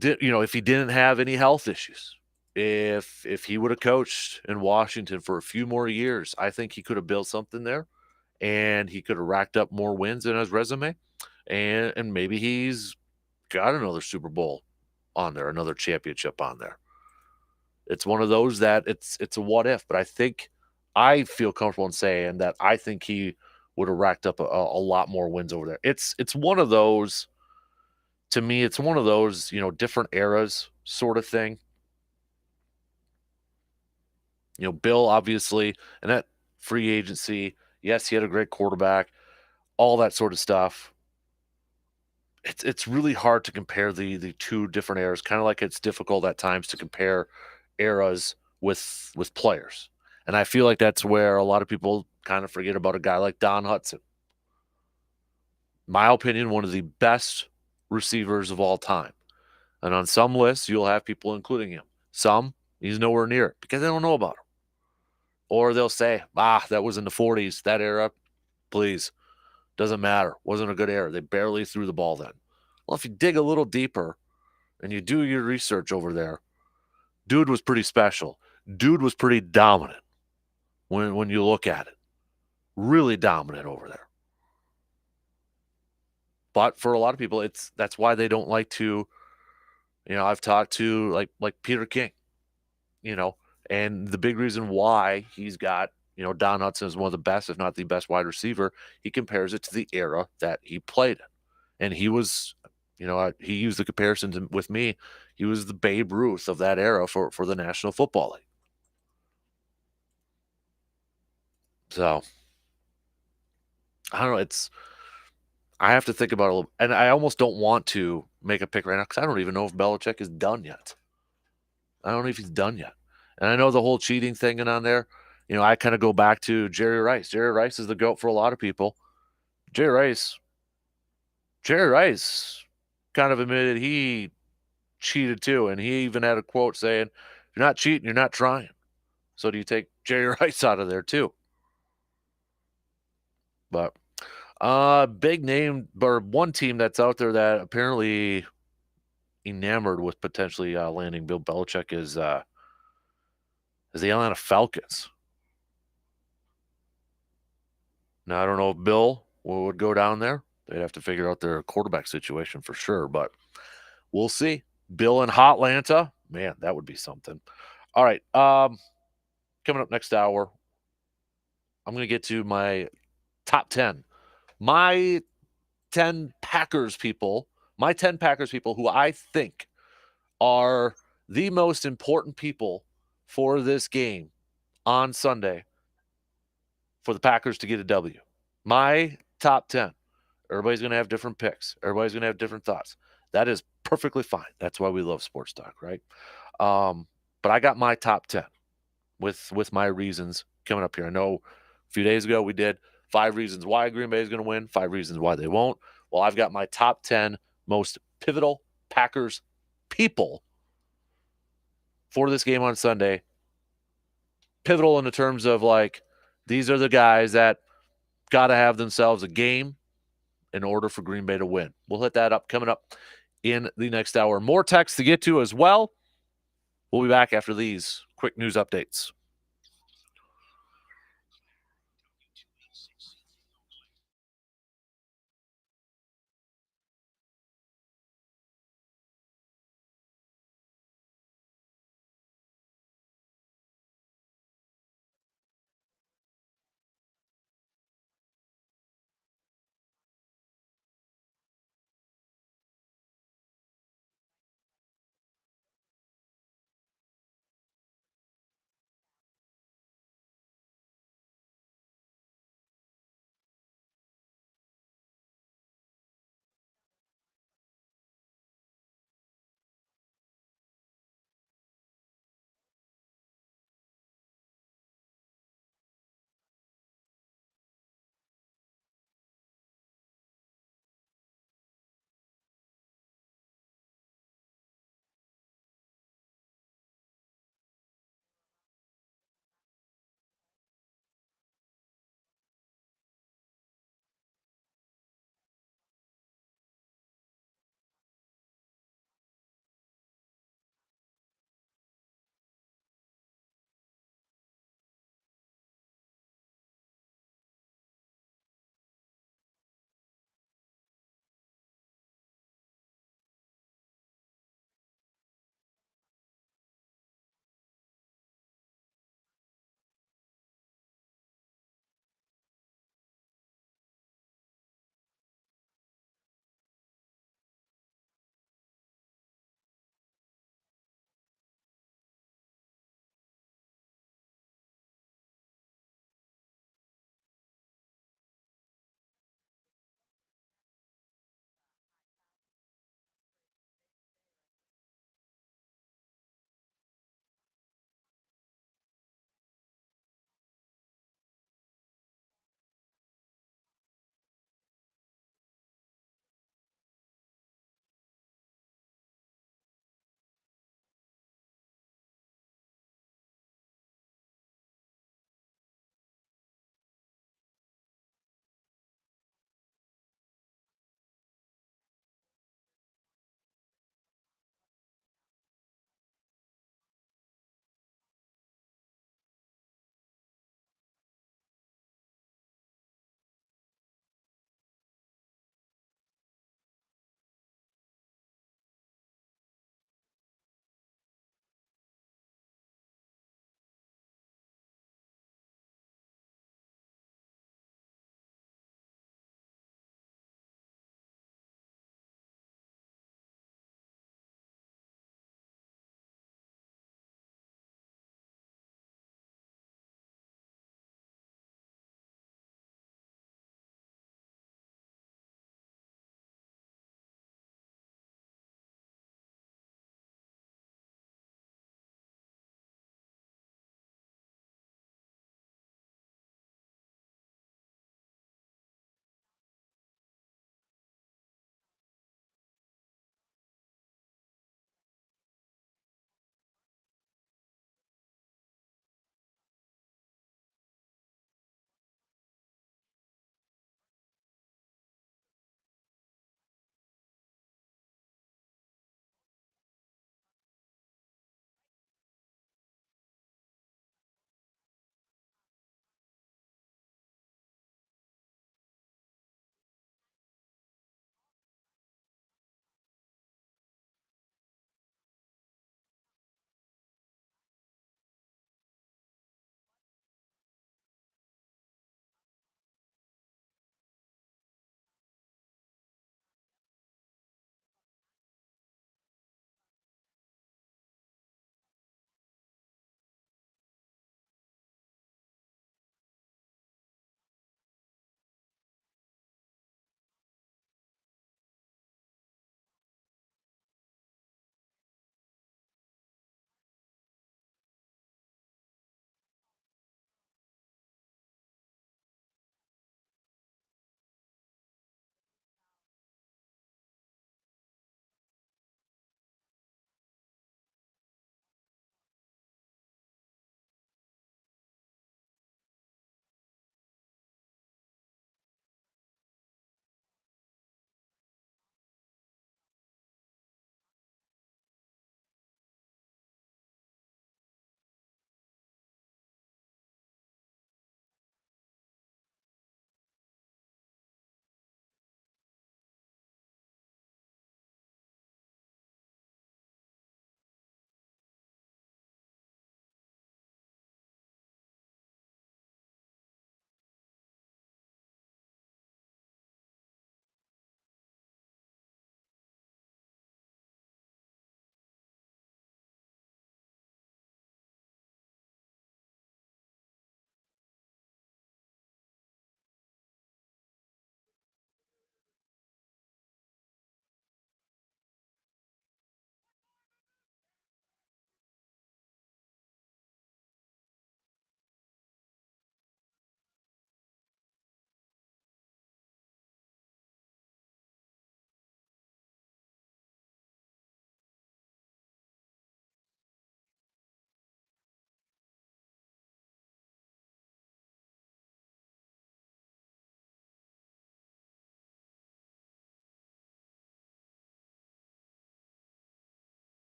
if he didn't have any health issues, if he would have coached in Washington for a few more years, I think he could have built something there, and he could have racked up more wins in his resume, and maybe he's got another Super Bowl on there, another championship on there. It's one of those that it's a what if, but I feel comfortable in saying that I think he would have racked up a lot more wins over there. It's one of those, to me, it's one of those, different eras sort of thing. Bill, obviously, and that free agency, yes, he had a great quarterback, all that sort of stuff. It's really hard to compare the two different eras, kind of like it's difficult at times to compare eras with players. And I feel like that's where a lot of people kind of forget about a guy like Don Hudson. My opinion, one of the best receivers of all time. And on some lists, you'll have people including him. Some, he's nowhere near it because they don't know about him. Or they'll say, that was in the 40s, that era. Please, doesn't matter. Wasn't a good era. They barely threw the ball then. Well, if you dig a little deeper and you do your research over there, dude was pretty special. Dude was pretty dominant when you look at it. Really dominant over there. But for a lot of people, that's why they don't like to, I've talked to like Peter King, you know, and the big reason why he's got, Don Hudson is one of the best, if not the best wide receiver. He compares it to the era that he played in. And he was, he used the comparison with me. He was the Babe Ruth of that era for the National Football League. So I don't know. I have to think about it a little, and I almost don't want to make a pick right now because I don't even know if Belichick is done yet. I don't know if he's done yet. And I know the whole cheating thing and on there, I kind of go back to Jerry Rice. Jerry Rice is the GOAT for a lot of people. Jerry Rice, Jerry Rice kind of admitted he cheated too. And he even had a quote saying, "If you're not cheating, you're not trying." So do you take Jerry Rice out of there too? But big name, or one team that's out there that apparently enamored with potentially landing Bill Belichick is the Atlanta Falcons. Now I don't know if Bill would go down there. They'd have to figure out their quarterback situation for sure, but we'll see. Bill in Hotlanta, man, that would be something. All right, coming up next hour, I'm going to get to my top 10. My 10 Packers people, my 10 Packers people who I think are the most important people for this game on Sunday for the Packers to get a W. My top 10. Everybody's going to have different picks. Everybody's going to have different thoughts. That is perfectly fine. That's why we love sports talk, right? But I got my top 10 with my reasons coming up here. I know a few days ago we did 5 reasons why Green Bay is going to win, 5 reasons why they won't. Well, I've got my top 10 most pivotal Packers people for this game on Sunday. Pivotal in the terms of like, these are the guys that got to have themselves a game in order for Green Bay to win. We'll hit that up coming up in the next hour. More text to get to as well. We'll be back after these quick news updates.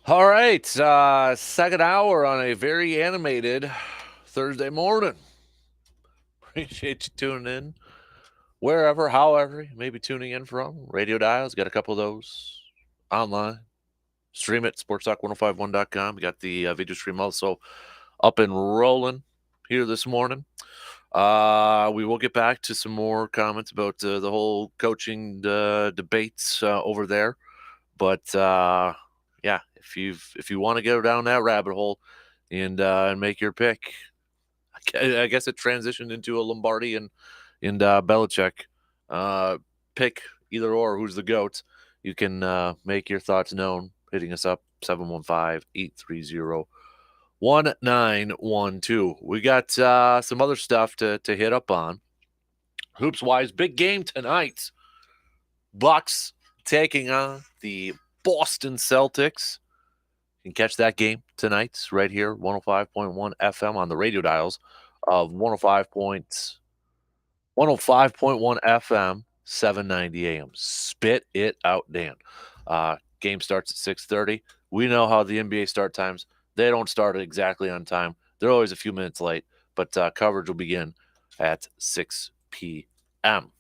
All right, second hour on a very animated Thursday morning. Appreciate you tuning in. Wherever, however, you may be tuning in from. Radio dials, got a couple of those online. Stream it, sportstalk1051.com. We got the video stream also up and rolling here this morning. We will get back to some more comments about the whole coaching debates over there. But yeah, if you want to go down that rabbit hole and make your pick, I guess it transitioned into a Lombardi and Belichick pick either or who's the GOAT. You can make your thoughts known hitting us up 715-830-1912. We got some other stuff to hit up on. Hoops wise, big game tonight. Bucks taking on the Boston Celtics. You can catch that game tonight right here, 105.1 FM on the radio dials of 105.1 FM, 790 AM. Spit it out, Dan. Game starts at 6:30. We know how the NBA start times. They don't start exactly on time. They're always a few minutes late, but coverage will begin at 6 p.m.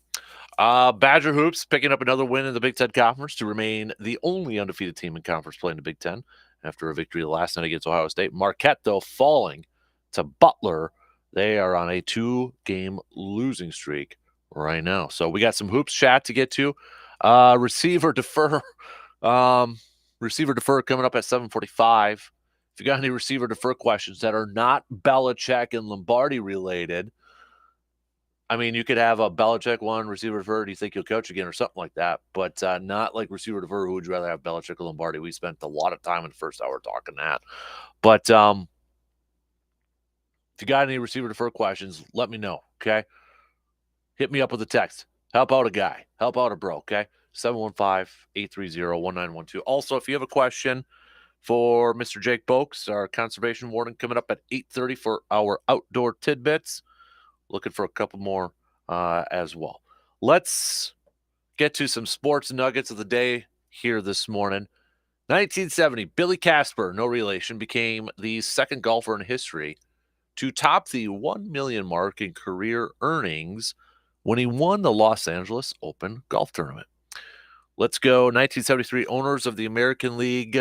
Badger Hoops picking up another win in the Big Ten Conference to remain the only undefeated team in conference play in the Big Ten after a victory last night against Ohio State. Marquette, though, falling to Butler. They are on a 2-game losing streak right now. So we got some hoops chat to get to. Receiver defer coming up at 7:45. If you got any receiver defer questions that are not Belichick and Lombardi related, I mean, you could have a Belichick one, receiver defer, do you think you'll coach again or something like that, but not like receiver defer, who would you rather have, Belichick or Lombardi? We spent a lot of time in the first hour talking that. But if you got any receiver defer questions, let me know, okay? Hit me up with a text. Help out a guy. Help out a bro, okay? 715-830-1912. Also, if you have a question for Mr. Jake Boakes, our conservation warden, coming up at 8:30 for our outdoor tidbits. Looking for a couple more as well. Let's get to some sports nuggets of the day here this morning. 1970, Billy Casper, no relation, became the second golfer in history to top the 1 million mark in career earnings when he won the Los Angeles Open golf tournament. Let's go. 1973, owners of American League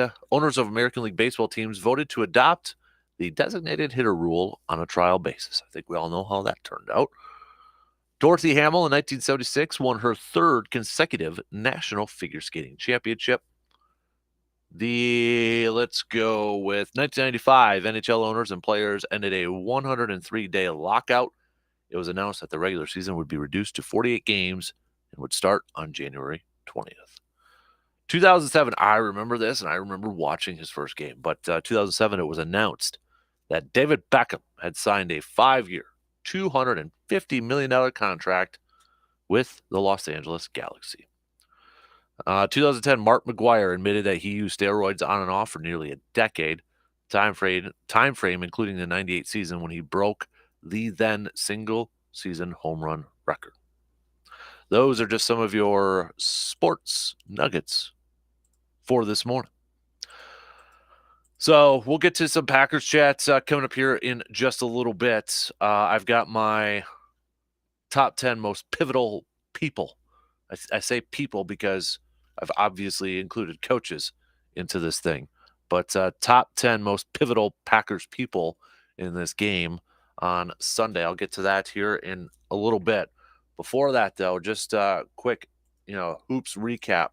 baseball teams voted to adopt the designated hitter rule on a trial basis. I think we all know how that turned out. Dorothy Hamill in 1976 won her third consecutive National Figure Skating Championship. Let's go with 1995, NHL owners and players ended a 103-day lockout. It was announced that the regular season would be reduced to 48 games and would start on January 20th. 2007, I remember this, and I remember watching his first game, but 2007, it was announced that David Beckham had signed a 5-year, $250 million contract with the Los Angeles Galaxy. 2010, Mark McGuire admitted that he used steroids on and off for nearly a decade, time frame including the 98 season when he broke the then single-season home run record. Those are just some of your sports nuggets for this morning. So we'll get to some Packers chats coming up here in just a little bit. I've got my top 10 most pivotal people. I say people because I've obviously included coaches into this thing. But top 10 most pivotal Packers people in this game on Sunday. I'll get to that here in a little bit. Before that, though, just quick, hoops recap,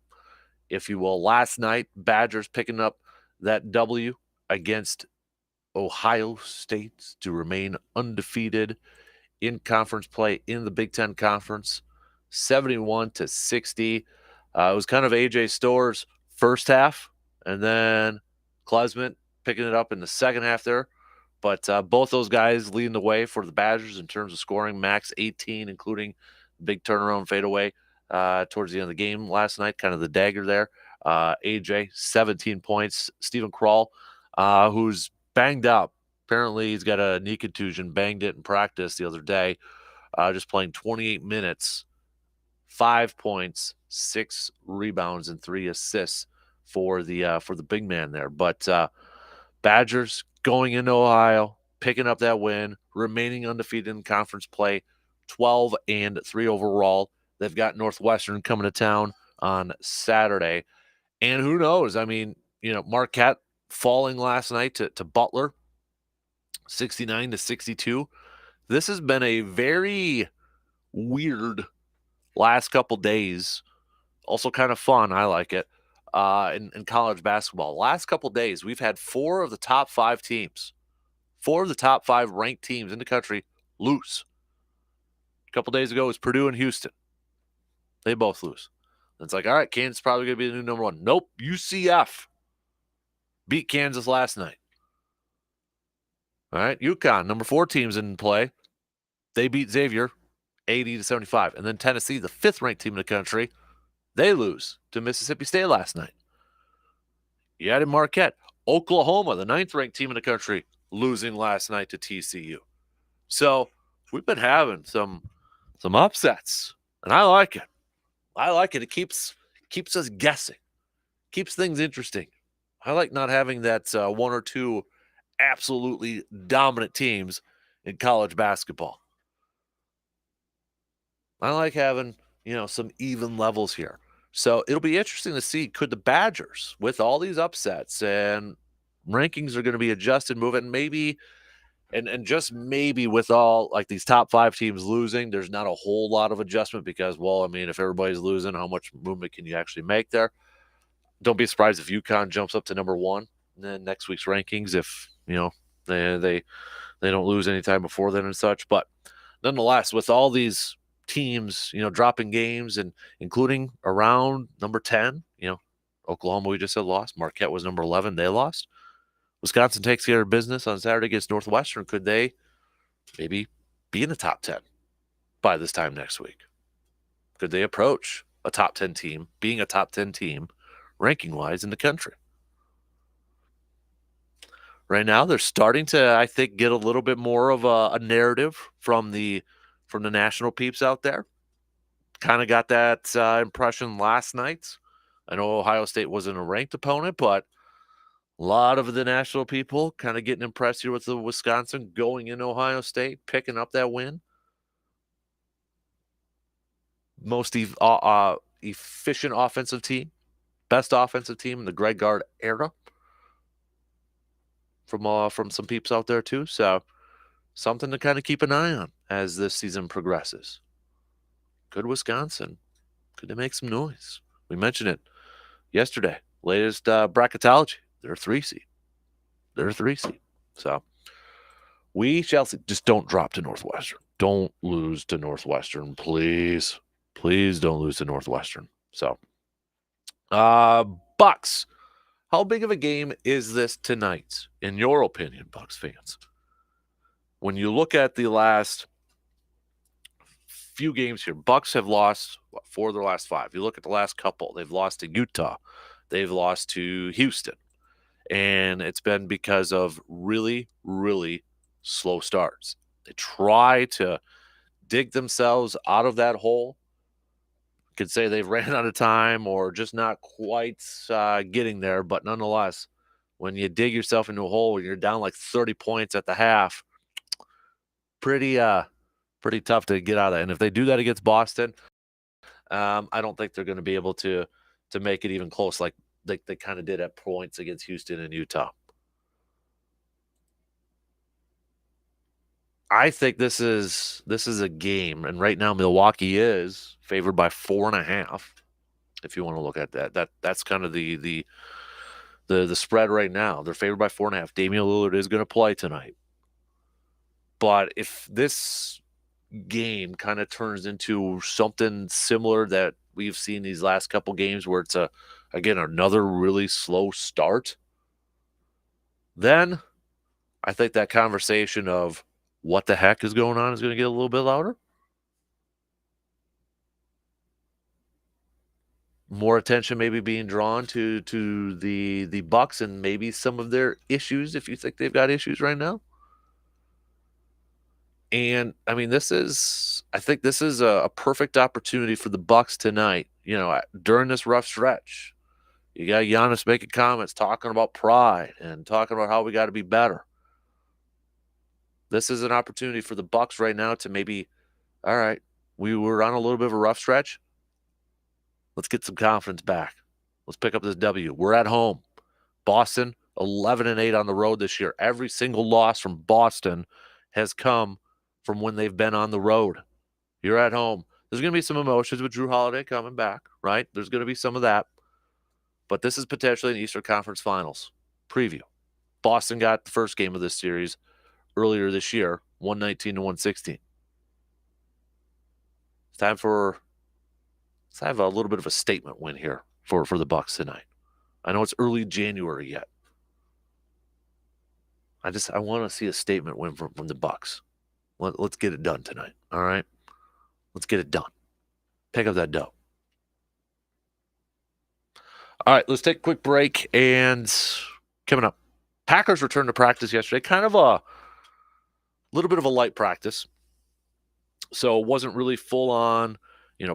if you will. Last night, Badgers picking up that W against Ohio State to remain undefeated in conference play in the Big Ten Conference, 71-60. It was kind of AJ Storr's first half, and then Klesmit picking it up in the second half there. But both those guys leading the way for the Badgers in terms of scoring. Max 18, including big turnaround fadeaway towards the end of the game last night, kind of the dagger there. AJ, 17 points. Stephen Krall, who's banged up. Apparently, he's got a knee contusion, banged it in practice the other day, just playing 28 minutes, 5 points, 6 rebounds, and 3 assists for the big man there. But Badgers going into Ohio, picking up that win, remaining undefeated in conference play, 12-3 overall. They've got Northwestern coming to town on Saturday. And who knows? I mean, Marquette falling last night to Butler, 69-62. This has been a very weird last couple days. Also kind of fun. I like it. In college basketball. Last couple days, we've had 4 of the top 5 teams, 4 of the top 5 ranked teams in the country lose. A couple days ago, it was Purdue and Houston. They both lose. It's like, all right, Kansas is probably going to be the new number 1. Nope, UCF beat Kansas last night. All right, UConn, number 4 teams in play. They beat Xavier 80-75. And then Tennessee, the 5th ranked team in the country, they lose to Mississippi State last night. You added Marquette. Oklahoma, the 9th ranked team in the country, losing last night to TCU. So we've been having some upsets, and I like it. I like it. It keeps us guessing, keeps things interesting. I like not having that 1 or 2 absolutely dominant teams in college basketball. I like having, some even levels here. So it'll be interesting to see, could the Badgers, with all these upsets and rankings are going to be adjusted, moving maybe, and just maybe with all like these top 5 teams losing, there's not a whole lot of adjustment because, well, I mean, if everybody's losing, how much movement can you actually make there? Don't be surprised if UConn jumps up to number 1 in next week's rankings if, they don't lose any time before then and such. But nonetheless, with all these teams, dropping games and including around number 10, Oklahoma, we just said lost. Marquette was number 11. They lost. Wisconsin takes care of business on Saturday against Northwestern. Could they maybe be in the top 10 by this time next week? Could they approach a top 10 team, being a top 10 team ranking-wise in the country? Right now, they're starting to, I think, get a little bit more of a narrative from the national peeps out there. Kind of got that impression last night. I know Ohio State wasn't a ranked opponent, but a lot of the national people kind of getting impressed here with the Wisconsin going in Ohio State, picking up that win. Most efficient offensive team, best offensive team in the Greg Gard era from some peeps out there too. So something to kind of keep an eye on as this season progresses. Could Wisconsin, could they make some noise? We mentioned it yesterday. Latest bracketology. They're a 3 seed. So we shall see. Just don't drop to Northwestern. Don't lose to Northwestern, please. Please don't lose to Northwestern. So, Bucks. How big of a game is this tonight, in your opinion, Bucks fans? When you look at the last few games here, Bucks have lost 4 of their last 5. You look at the last couple, they've lost to Utah. They've lost to Houston. And it's been because of really, really slow starts. They try to dig themselves out of that hole. Could say they've ran out of time or just not quite getting there. But nonetheless, when you dig yourself into a hole and you're down like 30 points at the half, pretty tough to get out of that. And if they do that against Boston, I don't think they're going to be able to make it even close like they kind of did at points against Houston and Utah. I think this is a game, and right now Milwaukee is favored by 4.5. If you want to look at that's kind of the spread right now. They're favored by 4.5. Damian Lillard is going to play tonight, but if this game kind of turns into something similar that we've seen these last couple games, where it's again another really slow start, then I think that conversation of what the heck is going on is going to get a little bit louder. More attention maybe being drawn to the Bucks and maybe some of their issues, if you think they've got issues right now. And I mean, I think this is a perfect opportunity for the Bucks tonight, during this rough stretch, You got Giannis making comments, talking about pride and talking about how we got to be better. This is an opportunity for the Bucks right now to maybe, all right, we were on a little bit of a rough stretch. Let's get some confidence back. Let's pick up this W. We're at home. Boston 11-8 on the road this year. Every single loss from Boston has come from when they've been on the road. You're at home. There's going to be some emotions with Drew Holiday coming back, right? There's going to be some of that. But this is potentially an Eastern Conference Finals preview. Boston got the first game of this series earlier this year, 119 to 116. It's time for let's have a little bit of a statement win here for the Bucks tonight. I know it's early January yet. I want to see a statement win from the Bucks. Let's get it done tonight. All right, let's get it done. Pick up that dough. All right, let's take a quick break. And coming up, Packers returned to practice yesterday. Kind of a little bit of a light practice, so it wasn't really full on,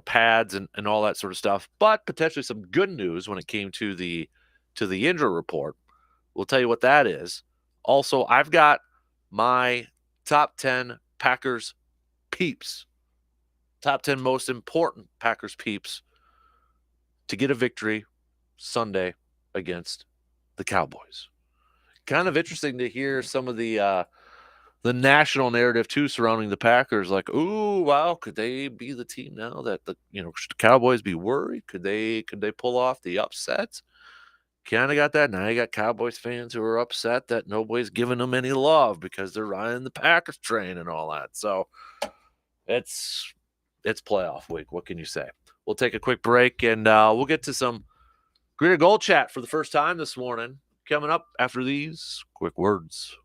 pads and all that sort of stuff. But potentially some good news when it came to the injury report. We'll tell you what that is. Also, I've got my top 10 Packers peeps, top 10 most important Packers peeps to get a victory Sunday against the Cowboys. Kind of interesting to hear some of the national narrative too surrounding the Packers. Like, ooh, wow, could they be the team now that should the Cowboys be worried? Could they pull off the upset? Kind of got that. Now you got Cowboys fans who are upset that nobody's giving them any love because they're riding the Packers train and all that. So it's playoff week. What can you say? We'll take a quick break and we'll get to some Greener Gold chat for the first time this morning. Coming up after these quick words.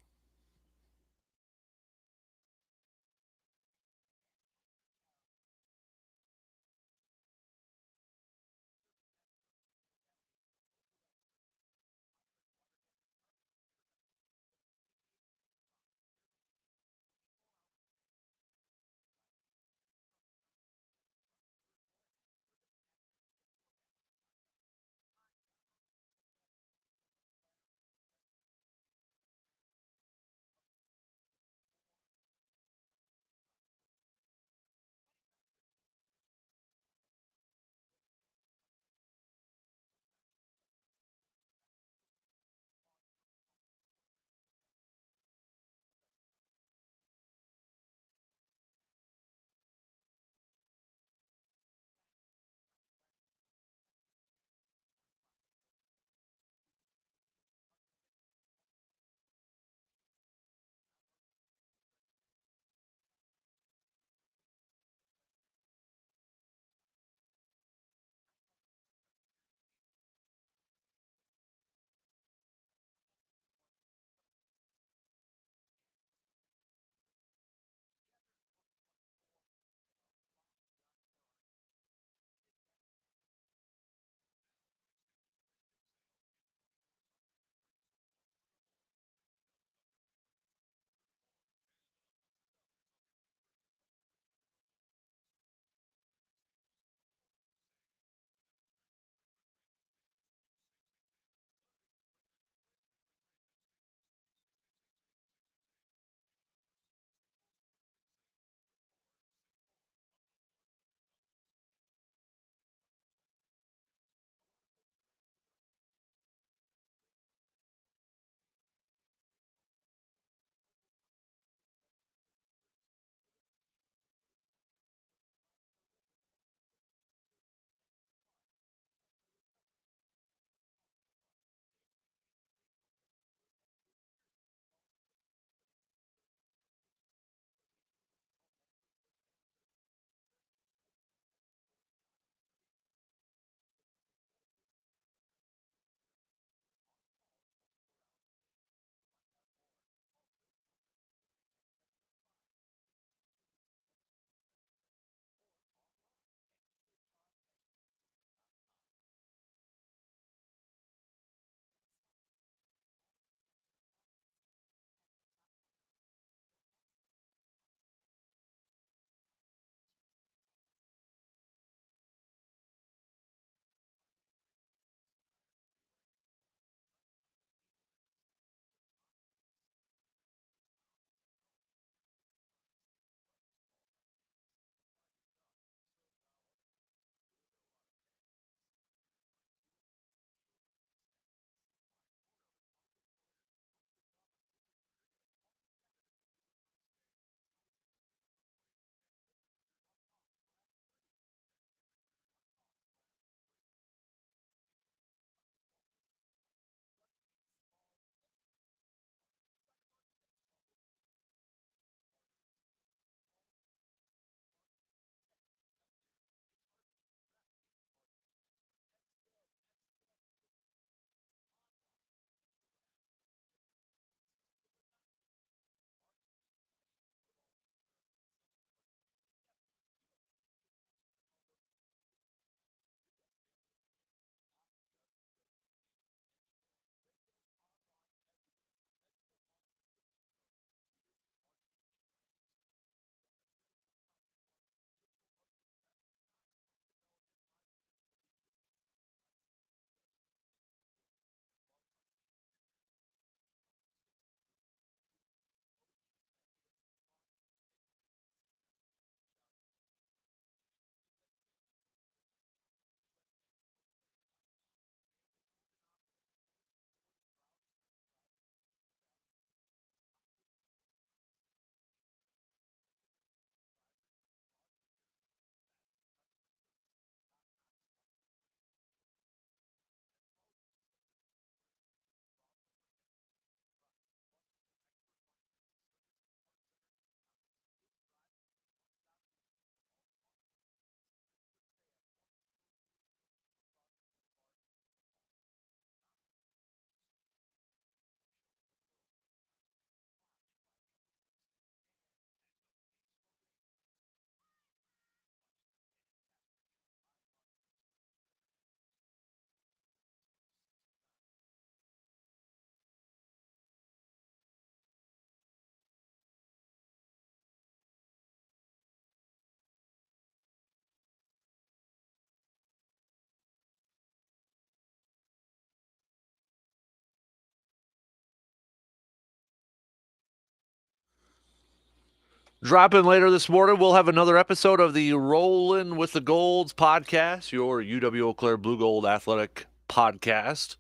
Dropping later this morning, we'll have another episode of the Rollin' with the Golds podcast, your UW Eau Claire Blue Gold athletic podcast.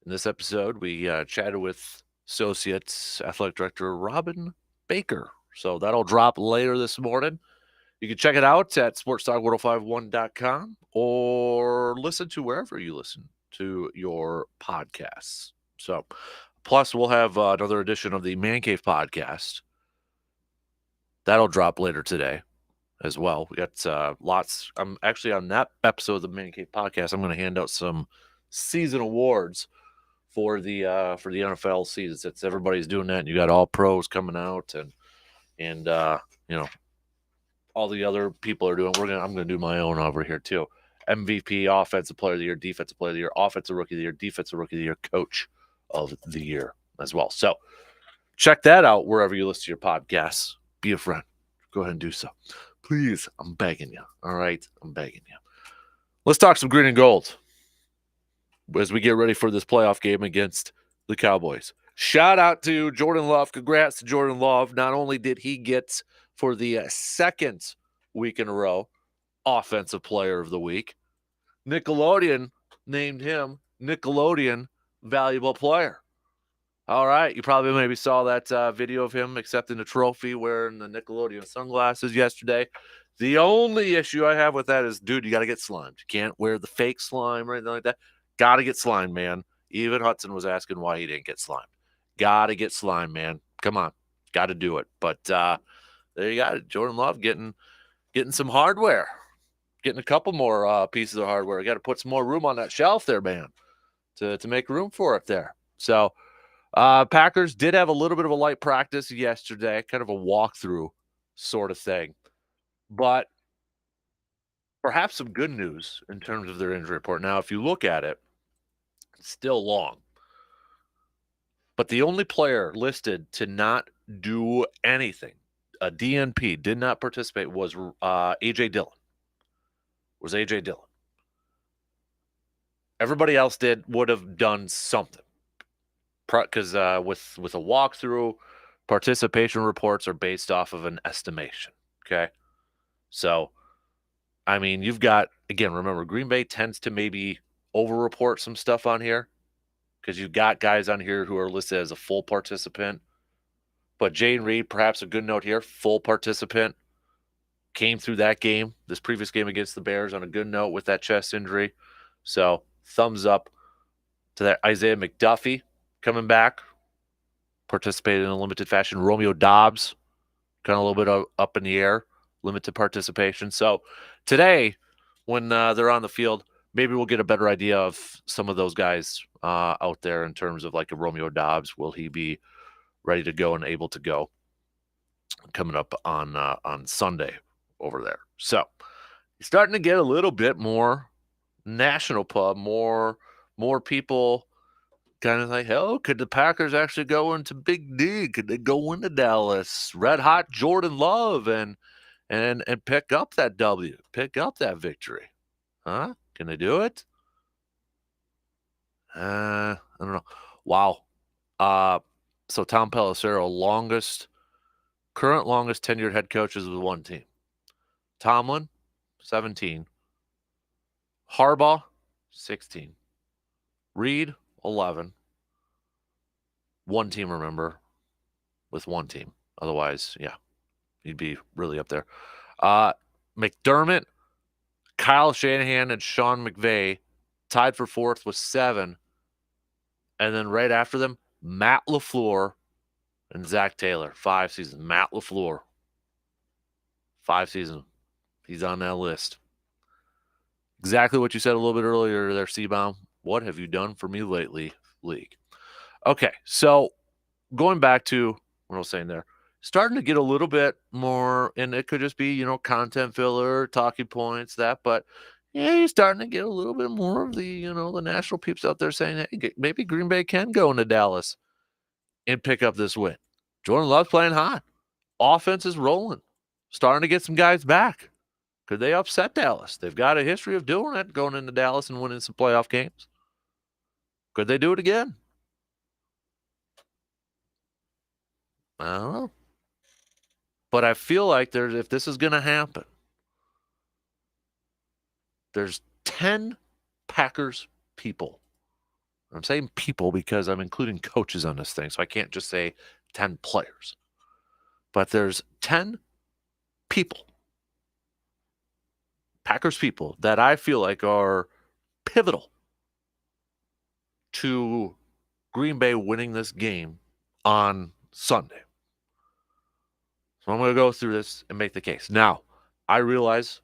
In this episode, we chatted with Associate Athletic Director Robin Baker. So that'll drop later this morning. You can check it out at sportstalk1051.com or listen to wherever you listen to your podcasts. So, plus we'll have another edition of the Man Cave podcast. That'll drop later today as well. We got lots. I'm actually on that episode of the Man Cave podcast. I'm going to hand out some season awards for the NFL season. Since everybody's doing that, and you got all pros coming out, and you know, all the other people are doing. I'm gonna do my own over here too. MVP, Offensive Player of the Year, Defensive Player of the Year, Offensive Rookie of the Year, Defensive Rookie of the Year, Coach of the Year as well. So check that out wherever you listen to your podcasts. Be a friend. Go ahead and do so. Please, I'm begging you. All right? I'm begging you. Let's talk some green and gold as we get ready for this playoff game against the Cowboys. Shout out to Jordan Love. Congrats to Jordan Love. Not only did he get, for the second week in a row, Offensive Player of the Week, Nickelodeon named him Nickelodeon Valuable Player. All right. You probably maybe saw that video of him accepting the trophy wearing the Nickelodeon sunglasses yesterday. The only issue I have with that is, dude, you got to get slimed. You can't wear the fake slime or anything like that. Got to get slimed, man. Even Hudson was asking why he didn't get slimed. Got to get slimed, man. Come on. Got to do it. But there you got it. Jordan Love getting some hardware. Getting a couple more pieces of hardware. Got to put some more room on that shelf there, man, to make room for it there. So Packers did have a little bit of a light practice yesterday, kind of a walkthrough sort of thing. But perhaps some good news in terms of their injury report. Now, if you look at it, it's still long. But the only player listed to not do anything, a DNP, did not participate, was A.J. Dillon. Everybody else would have done something. Because with a walkthrough, participation reports are based off of an estimation, okay? So, I mean, you've got, again, remember, Green Bay tends to maybe over-report some stuff on here because you've got guys on here who are listed as a full participant. But Jane Reed, perhaps a good note here, full participant, came through that game, this previous game against the Bears, on a good note with that chest injury. So, thumbs up to that. Isaiah McDuffie coming back, participated in a limited fashion. Romeo Dobbs, kind of a little bit up in the air, limited participation. So today, when they're on the field, maybe we'll get a better idea of some of those guys out there in terms of like a Romeo Dobbs. Will he be ready to go and able to go coming up on Sunday over there? So you're starting to get a little bit more national pub, more people kind of like, hell, could the Packers actually go into Big D? Could they go into Dallas? Red hot Jordan Love and pick up that W, pick up that victory. Huh? Can they do it? I don't know. Wow. So Tom Pelissero, current longest tenured head coaches with one team. Tomlin, 17. Harbaugh, 16. Reed, 11. One team, remember, with one team. Otherwise, yeah, he'd be really up there. McDermott, Kyle Shanahan, and Sean McVay tied for fourth with 7. And then right after them, Matt LaFleur and Zach Taylor, 5 seasons. Matt LaFleur, 5 seasons. He's on that list. Exactly what you said a little bit earlier there, C-Bomb. What have you done for me lately, league? Okay, so going back to what I was saying there, starting to get a little bit more, and it could just be, content filler, talking points, that, but yeah, you're starting to get a little bit more of the, the national peeps out there saying, hey, maybe Green Bay can go into Dallas and pick up this win. Jordan Love's playing hot. Offense is rolling. Starting to get some guys back. Could they upset Dallas? They've got a history of doing it, going into Dallas and winning some playoff games. Could they do it again? I don't know. But I feel like if this is going to happen, there's 10 Packers people. I'm saying people because I'm including coaches on this thing, so I can't just say 10 players. But there's 10 people, Packers people, that I feel like are pivotal to Green Bay winning this game on Sunday. So I'm going to go through this and make the case. Now, I realize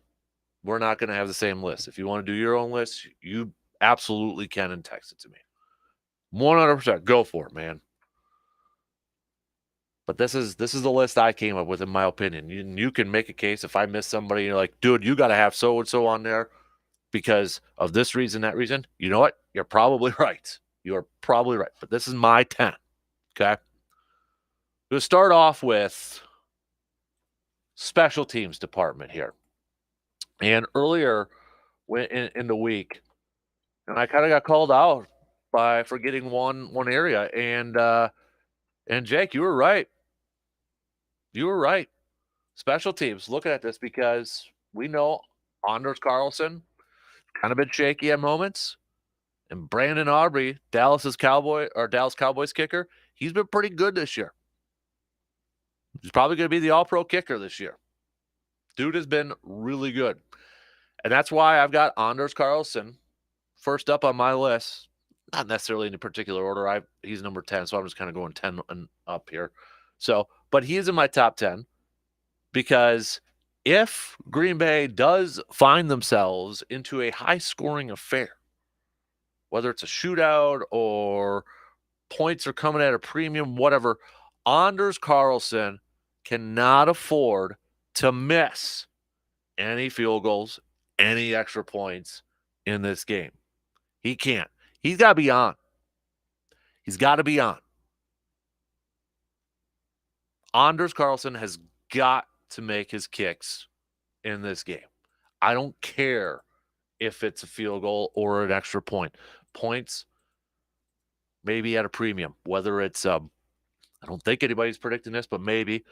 we're not going to have the same list. If you want to do your own list, you absolutely can and text it to me. 100%. Go for it, man. But this is the list I came up with, in my opinion. You can make a case. If I miss somebody, you're like, dude, you got to have so-and-so on there because of this reason, that reason. You know what? You're probably right. You're probably right. But this is my 10. Okay? We'll start off with special teams department here. And earlier in the week, and I kind of got called out by forgetting one area. And Jake, you were right. You were right. Special teams, looking at this, because we know Anders Carlson kind of been shaky at moments. And Brandon Aubrey, Dallas Cowboys kicker, he's been pretty good this year. He's probably going to be the all-pro kicker this year. Dude has been really good. And that's why I've got Anders Carlson first up on my list. Not necessarily in a particular order. He's number 10, so I'm just kind of going 10 and up here. But he is in my top 10 because if Green Bay does find themselves into a high-scoring affair, whether it's a shootout or points are coming at a premium, whatever, Anders Carlson cannot afford to miss any field goals, any extra points in this game. He can't. He's got to be on. He's got to be on. Anders Carlson has got to make his kicks in this game. I don't care if it's a field goal or an extra point. Points maybe at a premium, whether it's I don't think anybody's predicting this, but maybe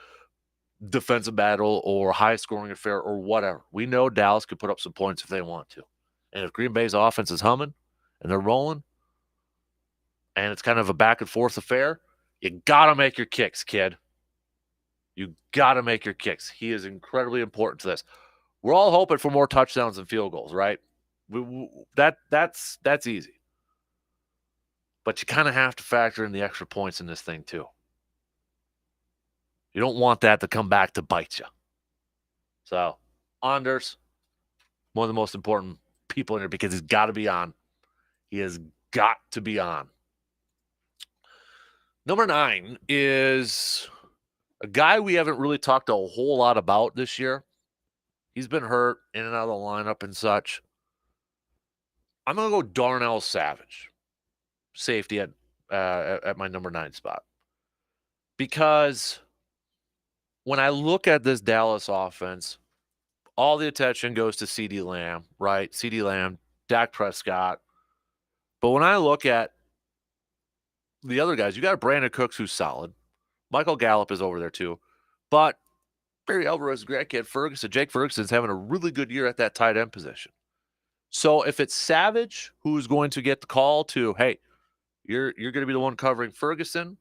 defensive battle or high scoring affair or whatever. We know Dallas could put up some points if they want to. And if Green Bay's offense is humming and they're rolling and it's kind of a back and forth affair, you got to make your kicks, kid. You got to make your kicks. He is incredibly important to this. We're all hoping for more touchdowns and field goals, right? That's easy. But you kind of have to factor in the extra points in this thing too. You don't want that to come back to bite you. So, Anders, one of the most important people in here because he's got to be on. He has got to be on. Number 9 is a guy we haven't really talked a whole lot about this year. He's been hurt in and out of the lineup and such. I'm going to go Darnell Savage, safety at my number 9 spot. Because when I look at this Dallas offense, all the attention goes to CeeDee Lamb, right? CeeDee Lamb, Dak Prescott. But when I look at the other guys, you got Brandon Cooks, who's solid. Michael Gallup is over there too. But Barry Alvarez, great kid. Jake Ferguson's having a really good year at that tight end position. So if it's Savage who's going to get the call to, hey, you're going to be the one covering Ferguson,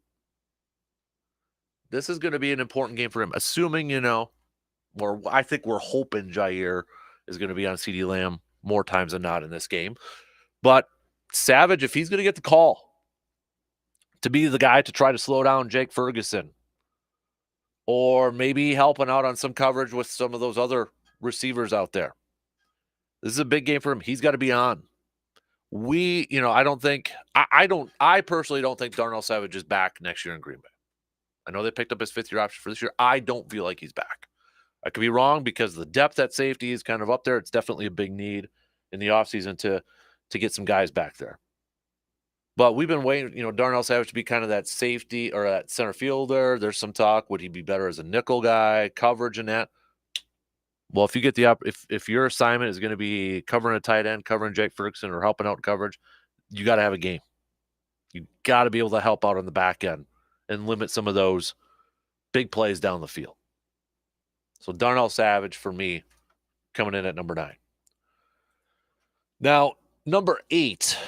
this is going to be an important game for him. Assuming, or I think we're hoping Jair is going to be on CeeDee Lamb more times than not in this game. But Savage, if he's going to get the call to be the guy to try to slow down Jake Ferguson, or maybe helping out on some coverage with some of those other receivers out there, this is a big game for him. He's got to be on. I personally don't think Darnell Savage is back next year in Green Bay. I know they picked up his 5th-year option for this year. I don't feel like he's back. I could be wrong because the depth at safety is kind of up there. It's definitely a big need in the offseason to get some guys back there. But we've been waiting, Darnell Savage to be kind of that safety or that center fielder. There's some talk. Would he be better as a nickel guy, coverage and that? Well, if you get if your assignment is going to be covering a tight end, covering Jake Ferguson, or helping out in coverage, you got to have a game. You got to be able to help out on the back end and limit some of those big plays down the field. So Darnell Savage for me coming in at number 9. Now, number 8,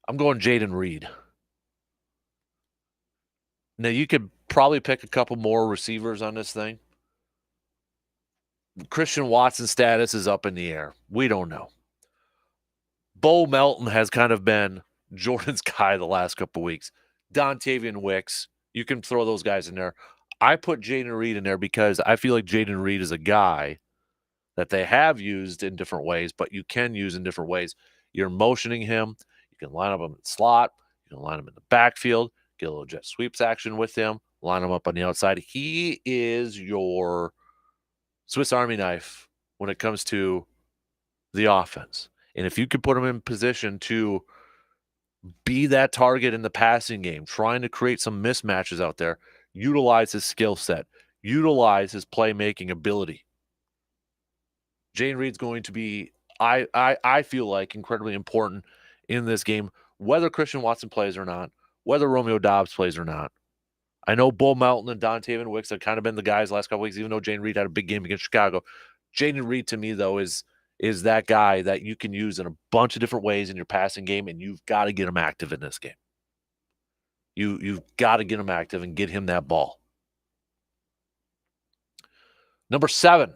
I'm going Jaden Reed. Now, you could probably pick a couple more receivers on this thing. Christian Watson's status is up in the air. We don't know. Bo Melton has kind of been Jordan's guy the last couple weeks. Dontavian Wicks, you can throw those guys in there. I put Jaden Reed in there because I feel like Jaden Reed is a guy that they have used in different ways, but you can use in different ways. You're motioning him. You can line up him in the slot. You can line him in the backfield, get a little jet sweeps action with him, line him up on the outside. He is your Swiss Army knife when it comes to the offense. And if you could put him in position to be that target in the passing game, trying to create some mismatches out there, utilize his skill set, utilize his playmaking ability. Jaden Reed's going to be, I feel like, incredibly important in this game, whether Christian Watson plays or not, whether Romeo Doubs plays or not. I know Bo Melton and Dontavian Wicks have kind of been the guys the last couple weeks, even though Jaden Reed had a big game against Chicago. Jaden Reed, to me, though, is that guy that you can use in a bunch of different ways in your passing game, and you've got to get him active in this game. You've got to get him active and get him that ball. Number 7,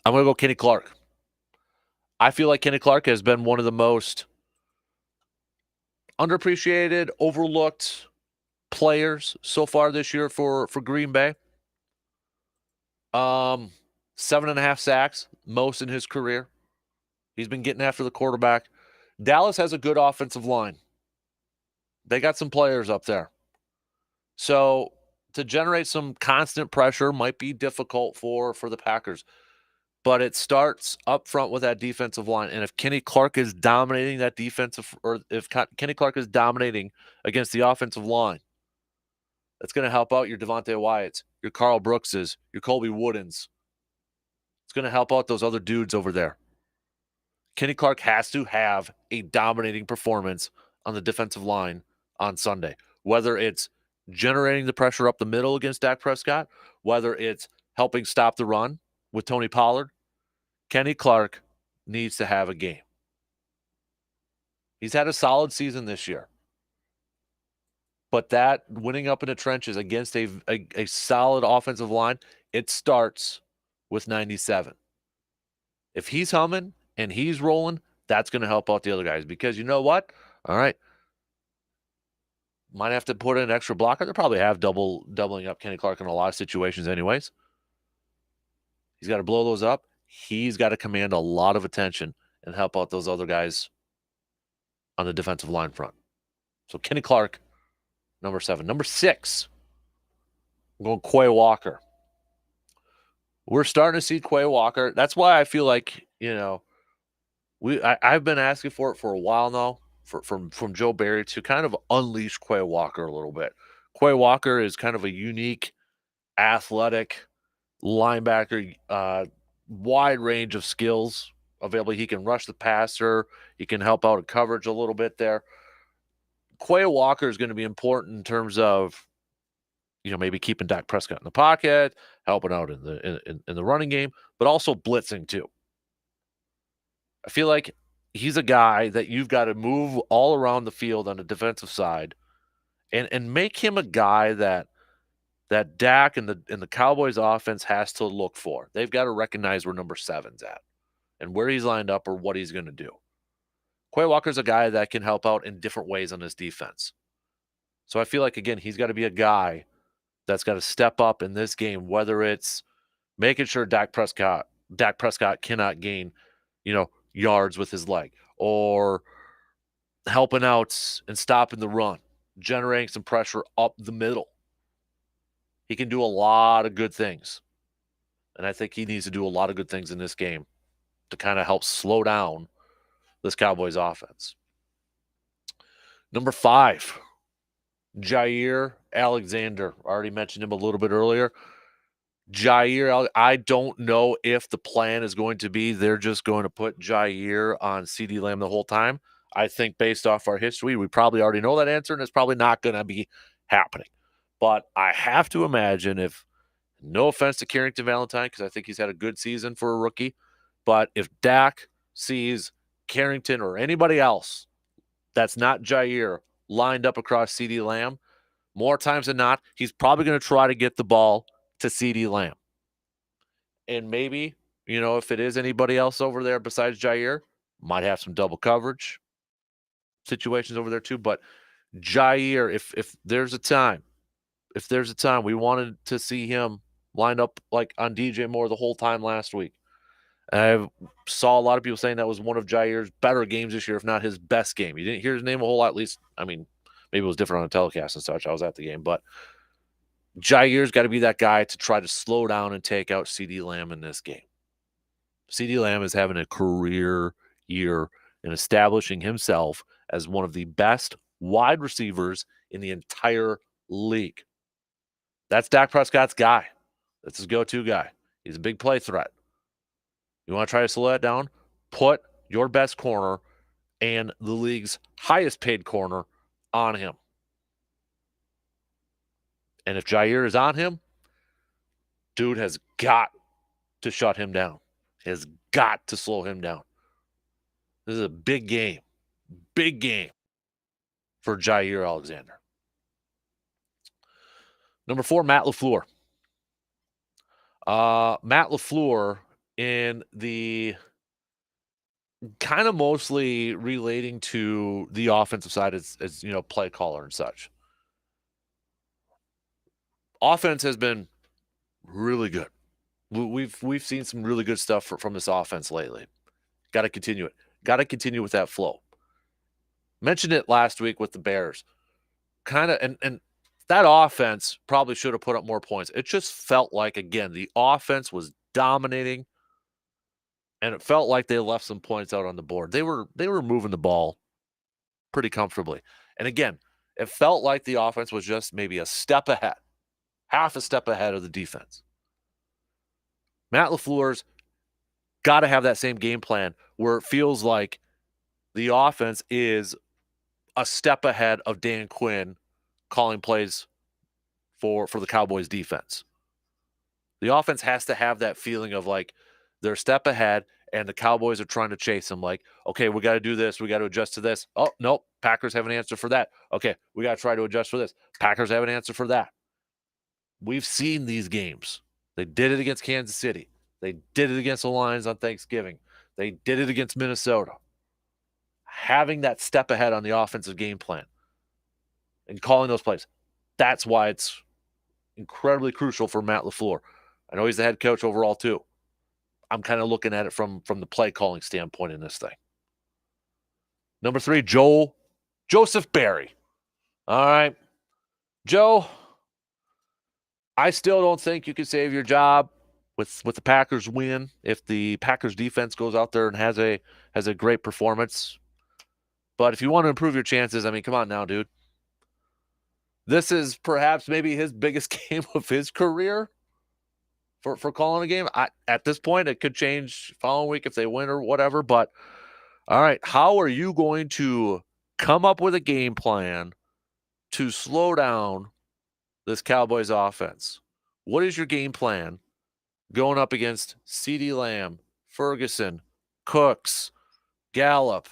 I'm going to go Kenny Clark. I feel like Kenny Clark has been one of the most underappreciated, overlooked players so far this year for Green Bay. 7.5 sacks, most in his career. He's been getting after the quarterback. Dallas has a good offensive line. They got some players up there. So to generate some constant pressure might be difficult for the Packers. But it starts up front with that defensive line. And if Kenny Clark is dominating that defensive, or if Kenny Clark is dominating against the offensive line, that's going to help out your Devontae Wyatts, your Carl Brookses, your Colby Woodens. It's going to help out those other dudes over there. Kenny Clark has to have a dominating performance on the defensive line on Sunday, whether it's generating the pressure up the middle against Dak Prescott, whether it's helping stop the run with Tony Pollard. Kenny Clark needs to have a game. He's had a solid season this year. But that winning up in the trenches against a solid offensive line, it starts with 97. If he's humming and he's rolling, that's going to help out the other guys. Because you know what? All right. Might have to put in an extra blocker. They probably have doubling up Kenny Clark in a lot of situations anyways. He's got to blow those up. He's got to command a lot of attention and help out those other guys on the defensive line front. So Kenny Clark, number 7. Number 6, I'm going Quay Walker. We're starting to see Quay Walker. That's why I feel like, I've been asking for it for a while now, from Joe Barry to kind of unleash Quay Walker a little bit. Quay Walker is kind of a unique, athletic linebacker, wide range of skills available. He can rush the passer. He can help out in coverage a little bit there. Quay Walker is going to be important in terms of, maybe keeping Dak Prescott in the pocket, helping out in the running game, but also blitzing too. I feel like he's a guy that you've got to move all around the field on the defensive side and make him a guy that Dak and the Cowboys offense has to look for. They've got to recognize where number 7's at and where he's lined up or what he's going to do. Quay Walker's a guy that can help out in different ways on this defense. So I feel like, again, he's got to be a guy that's got to step up in this game, whether it's making sure Dak Prescott cannot gain, yards with his leg, or helping out and stopping the run, generating some pressure up the middle. He can do a lot of good things. And I think he needs to do a lot of good things in this game to kind of help slow down this Cowboys offense. Number 5, Jair Alexander. I already mentioned him a little bit earlier. I don't know if the plan is going to be they're just going to put Jair on CeeDee Lamb the whole time. I think based off our history, we probably already know that answer, and it's probably not going to be happening. But I have to imagine if No offense to Carrington Valentine, because I think he's had a good season for a rookie. But if Dak sees Carrington or anybody else that's not Jair lined up across CeeDee Lamb, more times than not, he's probably going to try to get the ball to CeeDee Lamb. And maybe, if it is anybody else over there besides Jair, might have some double coverage situations over there too. But Jair, if there's a time we wanted to see him lined up like on DJ Moore the whole time last week. I saw a lot of people saying that was one of Jair's better games this year, if not his best game. You didn't hear his name a whole lot, at least. I mean, maybe it was different on a telecast and such. I was at the game, but Jair's got to be that guy to try to slow down and take out CeeDee Lamb in this game. CeeDee Lamb is having a career year in establishing himself as one of the best wide receivers in the entire league. That's Dak Prescott's guy. That's his go-to guy. He's a big play threat. You want to try to slow that down? Put your best corner and the league's highest paid corner on him. And if Jair is on him, dude has got to shut him down. Has got to slow him down. This is a big game. Big game for Jair Alexander. Number 4, Matt LaFleur. Matt LaFleur in the kind of mostly relating to the offensive side as play caller and such. Offense has been really good. We've seen some really good stuff from this offense lately. Got to continue it. Got to continue with that flow. Mentioned it last week with the Bears. Kind of, and that offense probably should have put up more points. It just felt like, again, the offense was dominating, and it felt like they left some points out on the board. They were moving the ball pretty comfortably. And again, it felt like the offense was just maybe a step ahead, half a step ahead of the defense. Matt LaFleur's got to have that same game plan where it feels like the offense is a step ahead of Dan Quinn calling plays for the Cowboys defense. The offense has to have that feeling of like they're a step ahead and the Cowboys are trying to chase them. Like, okay, we got to do this. We got to adjust to this. Oh, nope. Packers have an answer for that. Okay, we got to try to adjust for this. Packers have an answer for that. We've seen these games. They did it against Kansas City. They did it against the Lions on Thanksgiving. They did it against Minnesota. Having that step ahead on the offensive game plan and calling those plays, that's why it's incredibly crucial for Matt LaFleur. I know he's the head coach overall too. I'm kind of looking at it from the play calling standpoint in this thing. Number 3, Joseph Barry. All right. Joe, I still don't think you can save your job with the Packers win if the Packers defense goes out there and has a great performance. But if you want to improve your chances, I mean, come on now, dude. This is perhaps maybe his biggest game of his career for calling a game. At this point, it could change following week if they win or whatever. But, all right, how are you going to come up with a game plan to slow down this Cowboys offense? What is your game plan going up against CeeDee Lamb, Ferguson, Cooks, Gallup,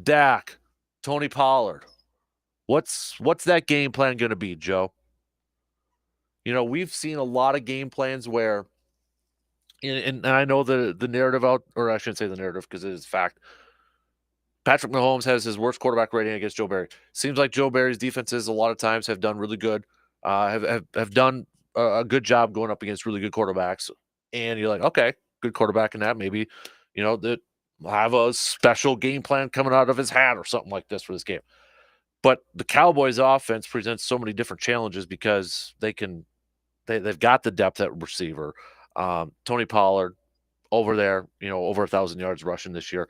Dak, Tony Pollard? What's that game plan going to be, Joe? We've seen a lot of game plans where, and I know the narrative out, or I shouldn't say the narrative because it is fact. Patrick Mahomes has his worst quarterback rating against Joe Barry. Seems like Joe Barry's defenses a lot of times have done really good, have done a good job going up against really good quarterbacks. And you're like, okay, good quarterback in that. Maybe, that have a special game plan coming out of his hat or something like this for this game. But the Cowboys offense presents so many different challenges because they've got the depth at receiver. Tony Pollard over there, over 1,000 yards rushing this year.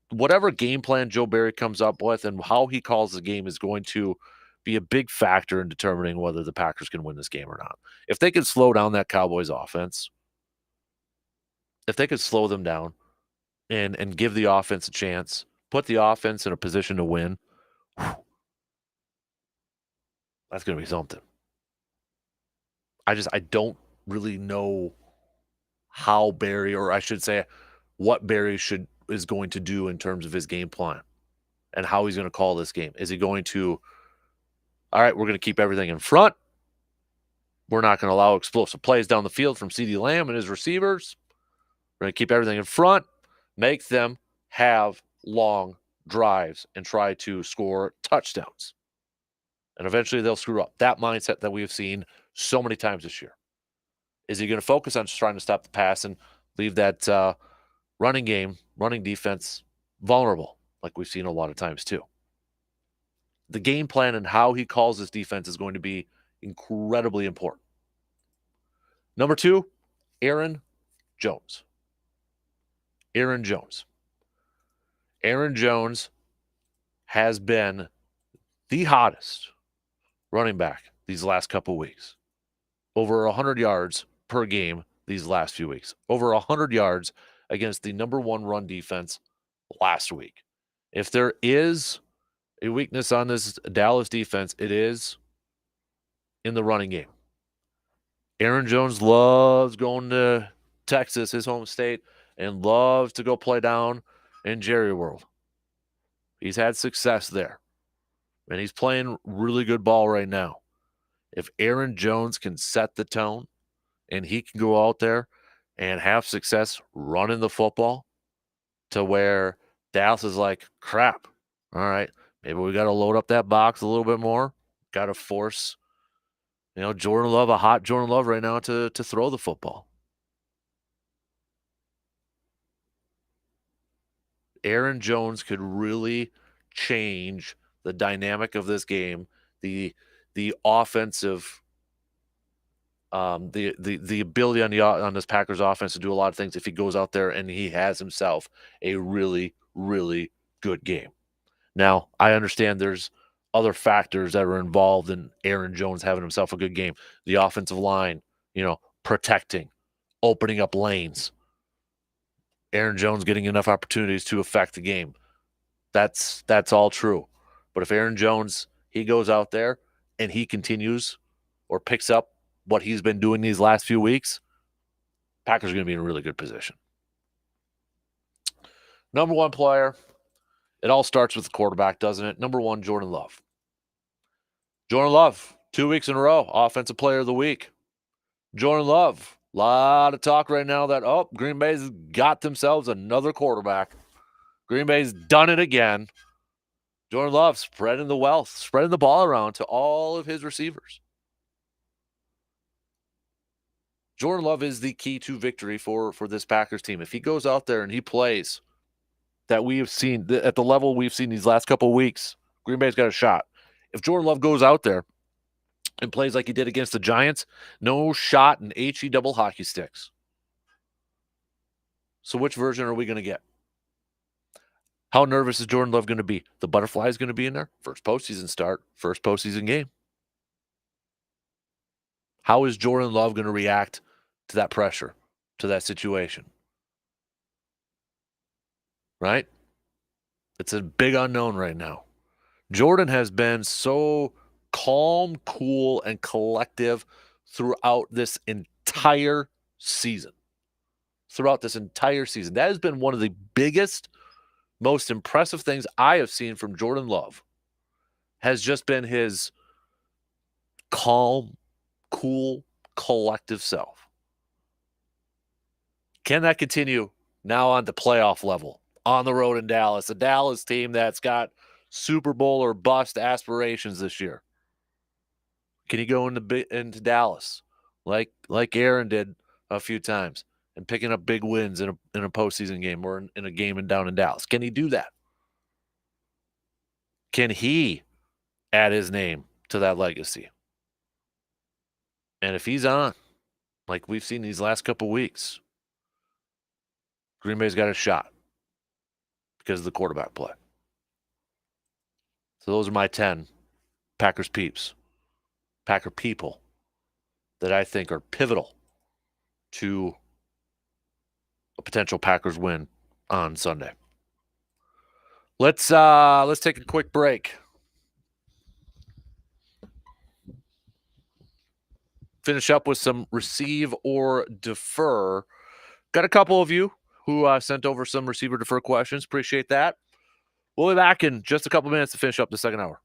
Whatever game plan Joe Barry comes up with and how he calls the game is going to be a big factor in determining whether the Packers can win this game or not. If they can slow down that Cowboys offense, if they could slow them down and give the offense a chance, put the offense in a position to win, that's going to be something. I don't really know how Barry, or I should say, what Barry is going to do in terms of his game plan and how he's going to call this game. Is he going to, all right, we're going to keep everything in front. We're not going to allow explosive plays down the field from CeeDee Lamb and his receivers. We're going to keep everything in front, make them have long drives and try to score touchdowns. And eventually they'll screw up. That mindset that we have seen so many times this year. Is he going to focus on just trying to stop the pass and leave that running defense vulnerable, like we've seen a lot of times too? The game plan and how he calls his defense is going to be incredibly important. Number 2, Aaron Jones. Aaron Jones. Aaron Jones has been the hottest running back these last couple weeks. Over 100 yards per game these last few weeks. Over 100 yards against the number 1 run defense last week. If there is a weakness on this Dallas defense, it is in the running game. Aaron Jones loves going to Texas, his home state, and loves to go play down in Jerry World. He's had success there, and he's playing really good ball right now. If Aaron Jones can set the tone and he can go out there and have success running the football to where Dallas is like, crap, all right, maybe we got to load up that box a little bit more. Got to force, Jordan Love, a hot Jordan Love right now to throw the football. Aaron Jones could really change the dynamic of this game, the offensive, the ability on this Packers offense to do a lot of things if he goes out there and he has himself a really, really good game. Now, I understand there's other factors that are involved in Aaron Jones having himself a good game. The offensive line, protecting, opening up lanes. Aaron Jones getting enough opportunities to affect the game. That's all true. But if Aaron Jones, he goes out there and he continues or picks up what he's been doing these last few weeks, Packers are going to be in a really good position. Number 1 player, it all starts with the quarterback, doesn't it? Number 1, Jordan Love. Jordan Love, 2 weeks in a row, Offensive Player of the Week. Jordan Love, a lot of talk right now that, Green Bay's got themselves another quarterback. Green Bay's done it again. Jordan Love spreading the wealth, spreading the ball around to all of his receivers. Jordan Love is the key to victory for this Packers team. If he goes out there and he plays that we have seen at the level we've seen these last couple of weeks, Green Bay's got a shot. If Jordan Love goes out there and plays like he did against the Giants, no shot in HE double hockey sticks. So which version are we going to get? How nervous is Jordan Love going to be? The butterfly is going to be in there. First postseason start, first postseason game. How is Jordan Love going to react to that pressure, to that situation? Right? It's a big unknown right now. Jordan has been so calm, cool, and collective throughout this entire season. That has been one of the biggest, most impressive things I have seen from Jordan Love, has just been his calm, cool, collective self. Can that continue now on the playoff level, on the road in Dallas, a Dallas team that's got Super Bowl or bust aspirations this year? Can he go into Dallas like Aaron did a few times and picking up big wins in a postseason game or in a game down in Dallas? Can he do that? Can he add his name to that legacy? And if he's on, like we've seen these last couple weeks, Green Bay's got a shot because of the quarterback play. So those are my 10 Packers peeps, Packer people that I think are pivotal to a potential Packers win on Sunday. Let's take a quick break. finish up with some receive or defer. Got a couple of you who sent over some receiver defer questions. Appreciate that. We'll be back in just a couple minutes to finish up the second hour.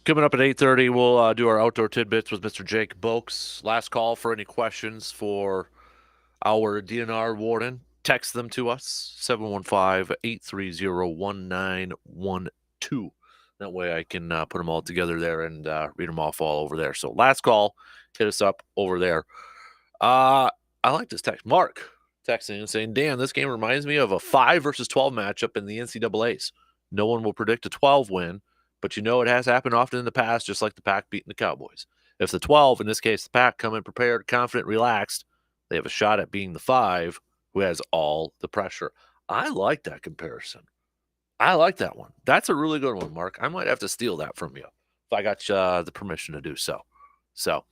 Coming up at 8:30, we'll do our outdoor tidbits with Mr. Jake Boakes. Last call for any questions for our DNR warden. Text them to us, 715-830-1912. That way I can put them all together there and read them off all over there. So last call, hit us up over there. I like this text. Mark texting and saying, Dan, this game reminds me of a 5 versus 12 matchup in the NCAAs. No one will predict a 12 win, but you know it has happened often in the past, just like the Pack beating the Cowboys. If the 12, in this case the Pack, come in prepared, confident, relaxed, they have a shot at being the 5 who has all the pressure. I like that comparison. I like that one. That's a really good one, Mark. I might have to steal that from you if I got the permission to do so. So,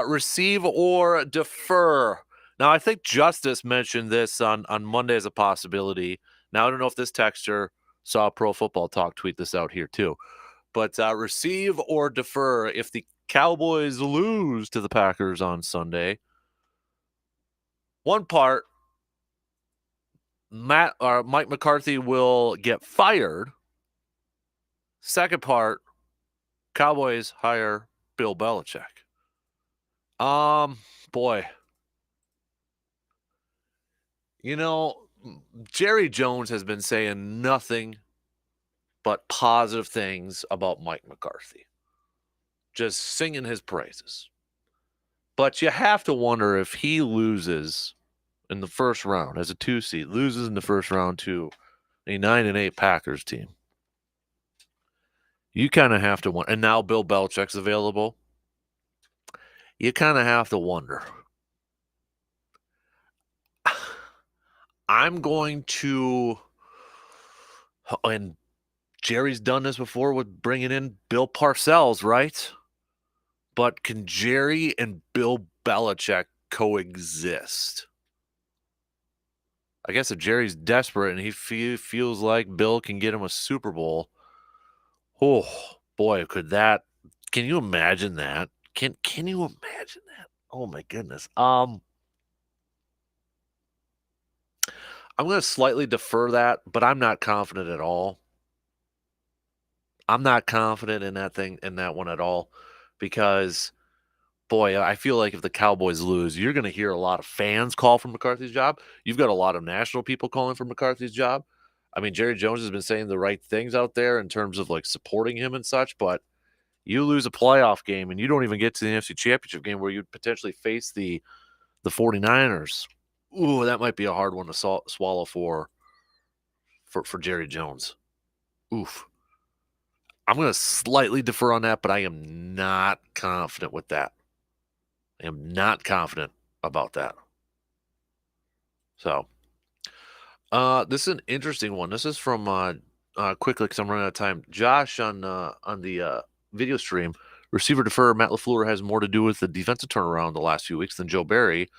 receive or defer. Now, I think Justice mentioned this on Monday as a possibility. Now, I don't know if this texter saw Pro Football Talk tweet this out here too. But receive or defer if the Cowboys lose to the Packers on Sunday. One part, Mike McCarthy will get fired. Second part, Cowboys hire Bill Belichick. Boy. You know, Jerry Jones has been saying nothing but positive things about Mike McCarthy. Just singing his praises. But you have to wonder if he loses in the first round as a 2 seed, loses in the first round to a 9-8 Packers team. You kind of have to wonder. And now Bill Belichick's available. You kind of have to wonder. I'm going to, and Jerry's done this before with bringing in Bill Parcells, right? But can Jerry and Bill Belichick coexist? I guess if Jerry's desperate and he feels like Bill can get him a Super Bowl, oh boy, could that? Can you imagine that? Can you imagine that? Oh my goodness. I'm going to slightly defer that, but I'm not confident at all. I'm not confident in that one at all, because boy, I feel like if the Cowboys lose, you're going to hear a lot of fans call for McCarthy's job. You've got a lot of national people calling for McCarthy's job. I mean, Jerry Jones has been saying the right things out there in terms of like supporting him and such, but you lose a playoff game and you don't even get to the NFC Championship game where you'd potentially face the 49ers. Ooh, that might be a hard one to swallow for Jerry Jones. Oof. I'm going to slightly defer on that, but I am not confident with that. I am not confident about that. So, this is an interesting one. This is from quickly because I'm running out of time. Josh on the video stream. Receiver defer. Matt LaFleur has more to do with the defensive turnaround the last few weeks than Joe Barry.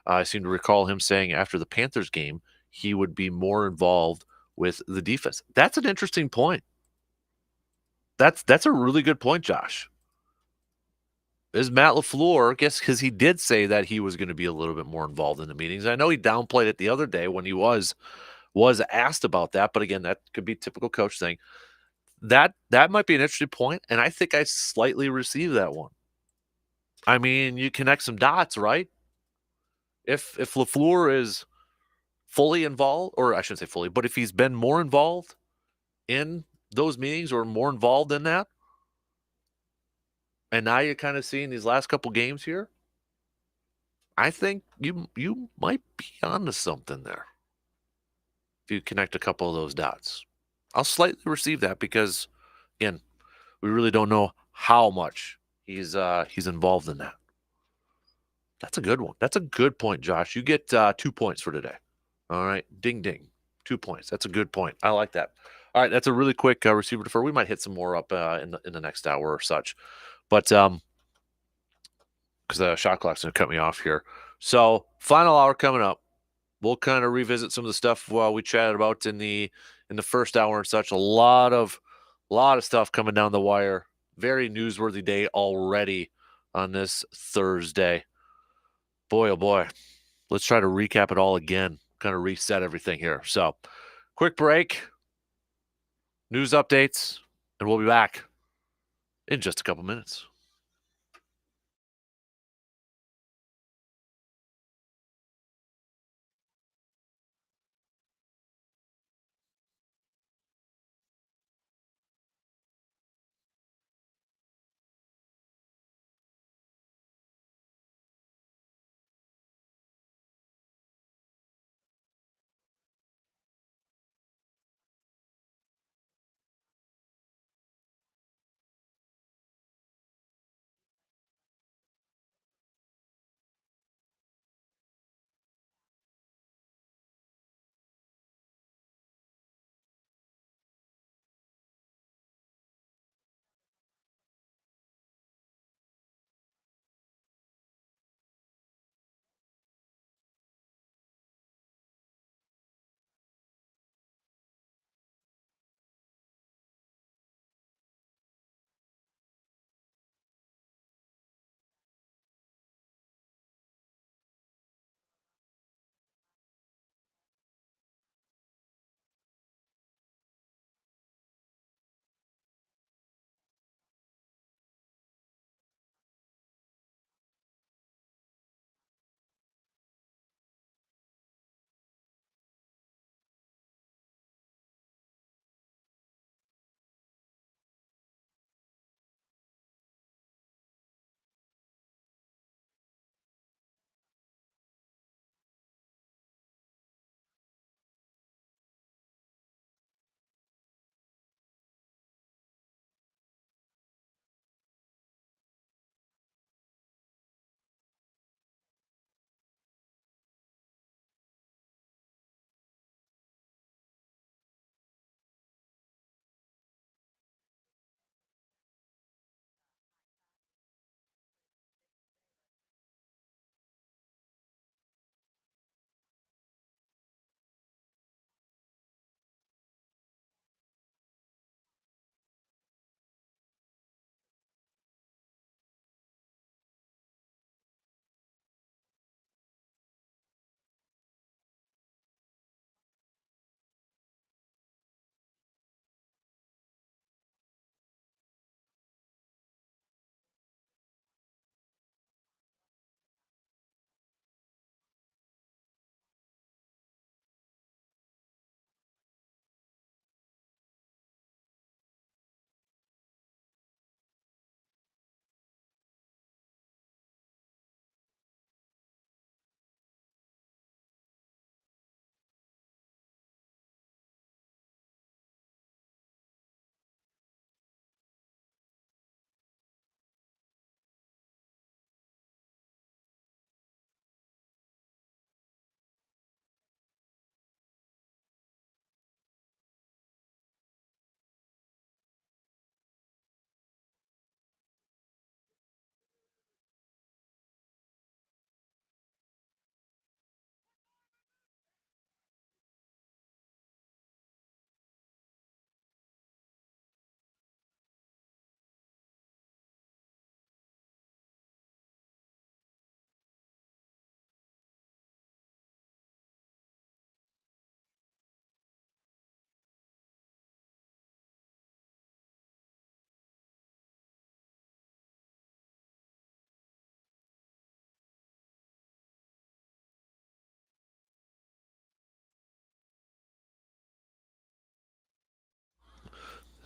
I seem to recall him saying after the Panthers game he would be more involved with the defense. That's an interesting point. That's a really good point, Josh. Is Matt LaFleur, I guess, because he did say that he was going to be a little bit more involved in the meetings. I know he downplayed it the other day when he was asked about that, but again, that could be typical coach thing. That might be an interesting point, and I think I slightly received that one. I mean, you connect some dots, right? If LaFleur is fully involved, or I shouldn't say fully, but if he's been more involved in those meetings or more involved in that, and now you're kind of seeing these last couple games here, I think you might be onto something there if you connect a couple of those dots. I'll slightly receive that because, again, we really don't know how much he's involved in that. That's a good one. That's a good point, Josh. You get 2 points for today. All right, ding ding, 2 points. That's a good point. I like that. All right, that's a really quick receiver defer. We might hit some more up in the next hour or such, but because the shot clock's gonna cut me off here. So final hour coming up. We'll kind of revisit some of the stuff we chatted about in the first hour and such. A lot of stuff coming down the wire. Very newsworthy day already on this Thursday. Boy, oh boy. Let's try to recap it all again. Kind of reset everything here. So, quick break. News updates, and we'll be back. in just a couple minutes.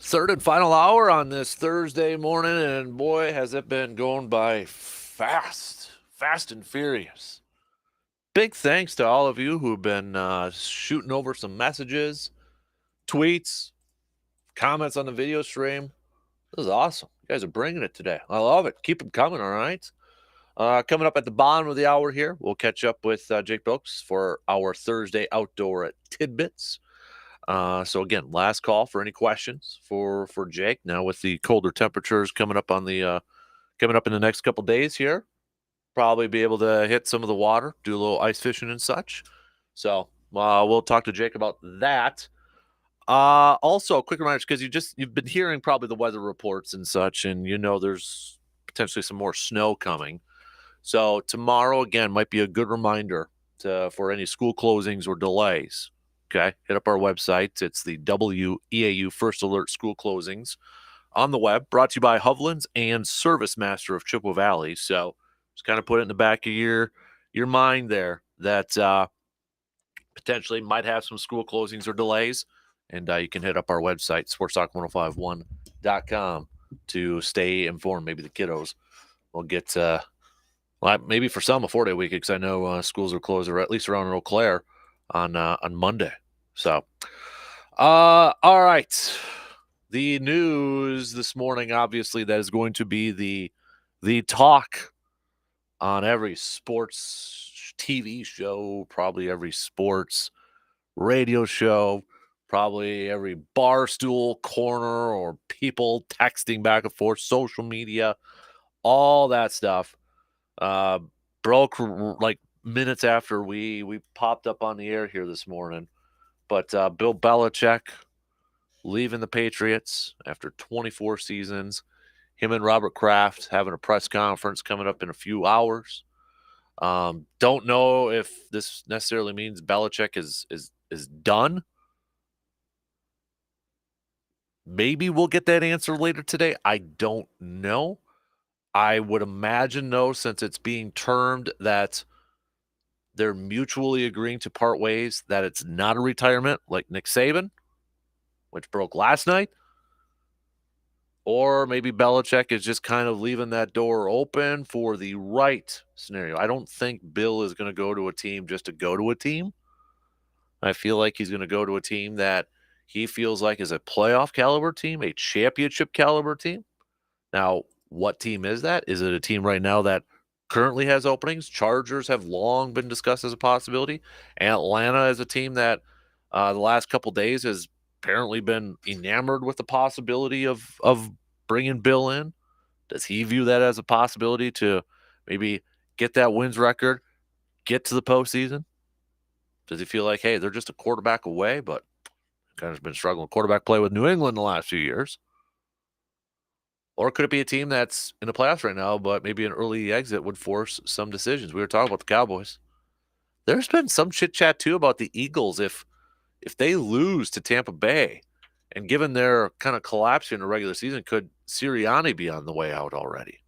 Third and final hour on this Thursday morning, and boy, has it been going by fast and furious. Big thanks to all of you who've been shooting over some messages, tweets, comments on the video stream. This is awesome. You guys are bringing it today. I love it. Keep them coming, all right? Coming up at the bottom of the hour here, we'll catch up with Jake Bilks for our Thursday outdoor at Tidbits. So again, last call for any questions for Jake. Now with the colder temperatures coming up on the coming up in the next couple days here, probably be able to hit some of the water, do a little ice fishing and such. So we'll talk to Jake about that. Also, quick reminder because you've been hearing probably the weather reports and such, and you know there's potentially some more snow coming. So tomorrow again might be a good reminder for any school closings or delays. Okay, hit up our website. It's the WEAU First Alert School Closings. on the web, brought to you by Hovland's and Service Master of Chippewa Valley. So just kind of put it in the back of your mind there that potentially might have some school closings or delays. And you can hit up our website, sportstalk1051.com, to stay informed. Maybe the kiddos will get, maybe for some, a 4-day week, because I know schools are closed, or at least around Eau Claire, on Monday. So, all right. The news this morning, obviously, that is going to be the talk on every sports TV show, probably every sports radio show, probably every bar stool corner, or people texting back and forth, social media, all that stuff. Broke like minutes after we popped up on the air here this morning. But Bill Belichick leaving the Patriots after 24 seasons. Him and Robert Kraft having a press conference coming up in a few hours. Don't know if this necessarily means Belichick is done. Maybe we'll get that answer later today. I don't know. I would imagine, though, since it's being termed that they're mutually agreeing to part ways, that it's not a retirement like Nick Saban, which broke last night. Or maybe Belichick is just kind of leaving that door open for the right scenario. I don't think Bill is going to go to a team just to go to a team. I feel like he's going to go to a team that he feels like is a playoff caliber team, a championship caliber team. Now, what team is that? Is it a team right now that currently has openings? Chargers have long been discussed as a possibility. Atlanta is a team that the last couple days has apparently been enamored with the possibility of bringing Bill in. Does he view that as a possibility to maybe get that wins record, get to the postseason? Does he feel like, hey, they're just a quarterback away, but kind of been struggling with quarterback play with New England the last few years? Or could it be a team that's in the playoffs right now, but maybe an early exit would force some decisions? We were talking about the Cowboys. There's been some chit chat too about the Eagles. If they lose to Tampa Bay, and given their kind of collapse in the regular season, could Sirianni be on the way out already?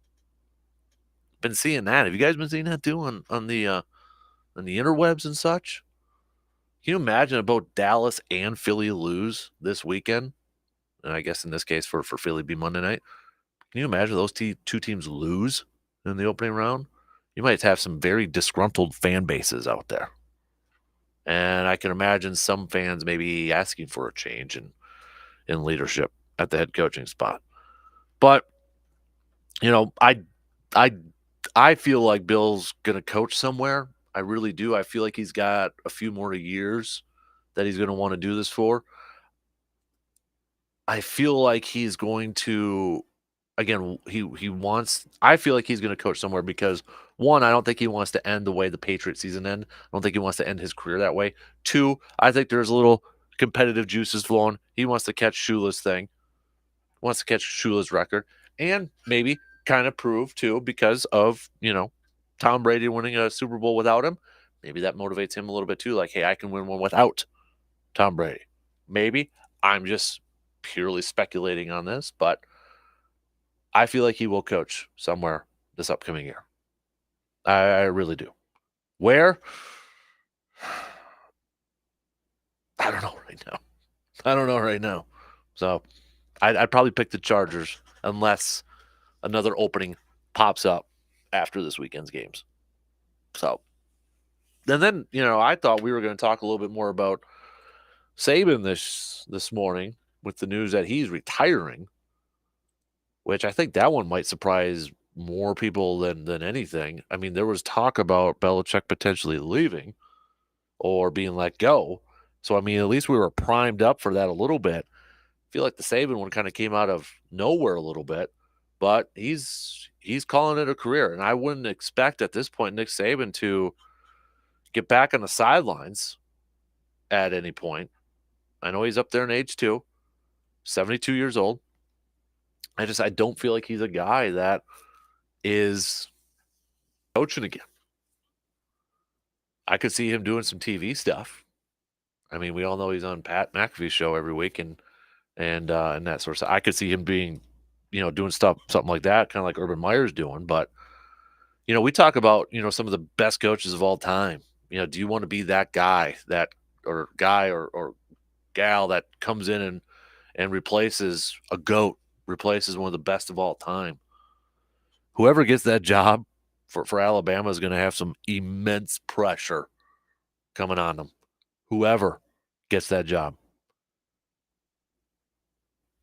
Been seeing that. Have you guys been seeing that too on the interwebs and such? Can you imagine about Dallas and Philly lose this weekend? And I guess in this case for Philly be Monday night. Can you imagine those two teams lose in the opening round? You might have some very disgruntled fan bases out there. And I can imagine some fans maybe asking for a change in leadership at the head coaching spot. But, I feel like Bill's going to coach somewhere. I really do. I feel like he's got a few more years that he's going to want to do this for. I feel like he's going to, again, I feel like he's going to coach somewhere because, one, I don't think he wants to end the way the Patriot season ended. I don't think he wants to end his career that way. Two, I think there's a little competitive juices flowing. He wants to catch Shula's thing, wants to catch Shula's record, and maybe kind of prove, too, because of, Tom Brady winning a Super Bowl without him. Maybe that motivates him a little bit, too. Like, hey, I can win one without Tom Brady. Maybe. I'm just purely speculating on this, but I feel like he will coach somewhere this upcoming year. I really do. Where? I don't know right now. So I'd probably pick the Chargers unless another opening pops up after this weekend's games. So, and then, I thought we were going to talk a little bit more about Saban this morning with the news that he's retiring, which I think that one might surprise more people than anything. I mean, there was talk about Belichick potentially leaving or being let go. So, I mean, at least we were primed up for that a little bit. I feel like the Saban one kind of came out of nowhere a little bit, but he's calling it a career. And I wouldn't expect at this point Nick Saban to get back on the sidelines at any point. I know he's up there in age too, 72 years old. I don't feel like he's a guy that is coaching again. I could see him doing some TV stuff. I mean, we all know he's on Pat McAfee's show every week and that sort of stuff. I could see him being doing something like that, kind of like Urban Meyer's doing. But, we talk about, some of the best coaches of all time. Do you want to be that guy, or gal that comes in and replaces a GOAT, replaces one of the best of all time? Whoever gets that job for Alabama is going to have some immense pressure coming on them. Whoever gets that job.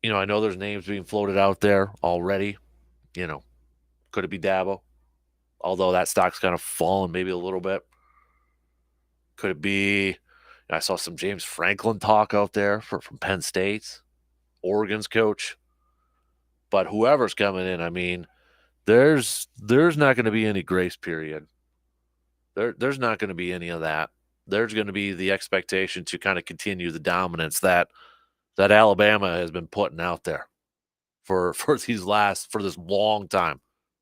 I know there's names being floated out there already. Could it be Dabo? Although that stock's kind of fallen maybe a little bit. Could it be? I saw some James Franklin talk out there from Penn State, Oregon's coach. But whoever's coming in, I mean, there's not going to be any grace period. There's not going to be any of that. There's going to be the expectation to kind of continue the dominance that Alabama has been putting out there for this long time,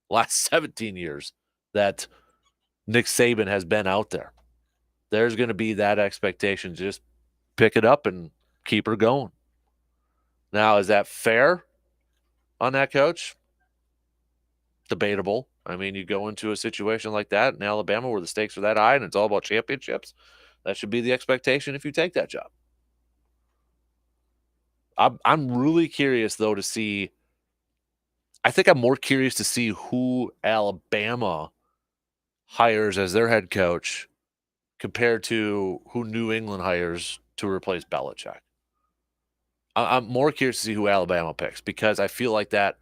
last 17 years that Nick Saban has been out there. There's going to be that expectation to just pick it up and keep her going. Now, is that fair on that coach? Debatable. I mean, you go into a situation like that in Alabama where the stakes are that high and it's all about championships. That should be the expectation if you take that job. I'm really curious, though, to see. I think I'm more curious to see who Alabama hires as their head coach compared to who New England hires to replace Belichick. I'm more curious to see who Alabama picks because I feel like that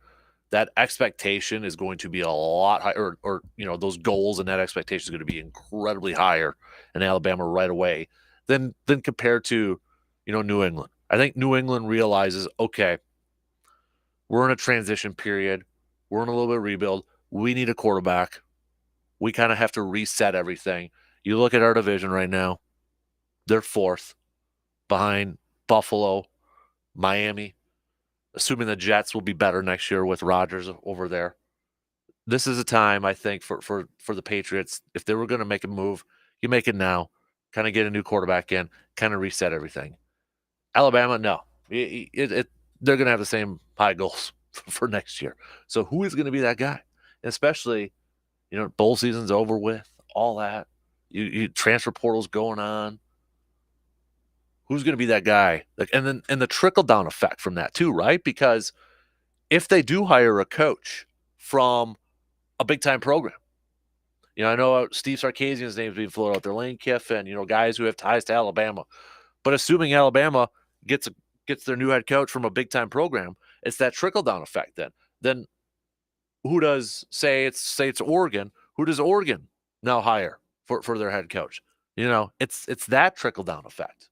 expectation is going to be a lot higher, or those goals and that expectation is going to be incredibly higher in Alabama right away than compared to New England. I think New England realizes, okay, we're in a transition period. We're in a little bit of rebuild. We need a quarterback. We kind of have to reset everything. You look at our division right now. They're fourth behind Buffalo, Miami, assuming the Jets will be better next year with Rodgers over there. This is a time, I think, for the Patriots. If they were going to make a move, you make it now. Kind of get a new quarterback in, kind of reset everything. Alabama, no. They're going to have the same high goals for next year. So who is going to be that guy? And especially, bowl season's over with, all that. You transfer portals going on. Who's going to be that guy? And the trickle-down effect from that too, right? Because if they do hire a coach from a big-time program, I know Steve Sarkisian's name is being floated out there, Lane Kiffin, guys who have ties to Alabama. But assuming Alabama gets their new head coach from a big-time program, it's that trickle-down effect then who does, say it's Oregon, who does Oregon now hire for their head coach? It's that trickle-down effect.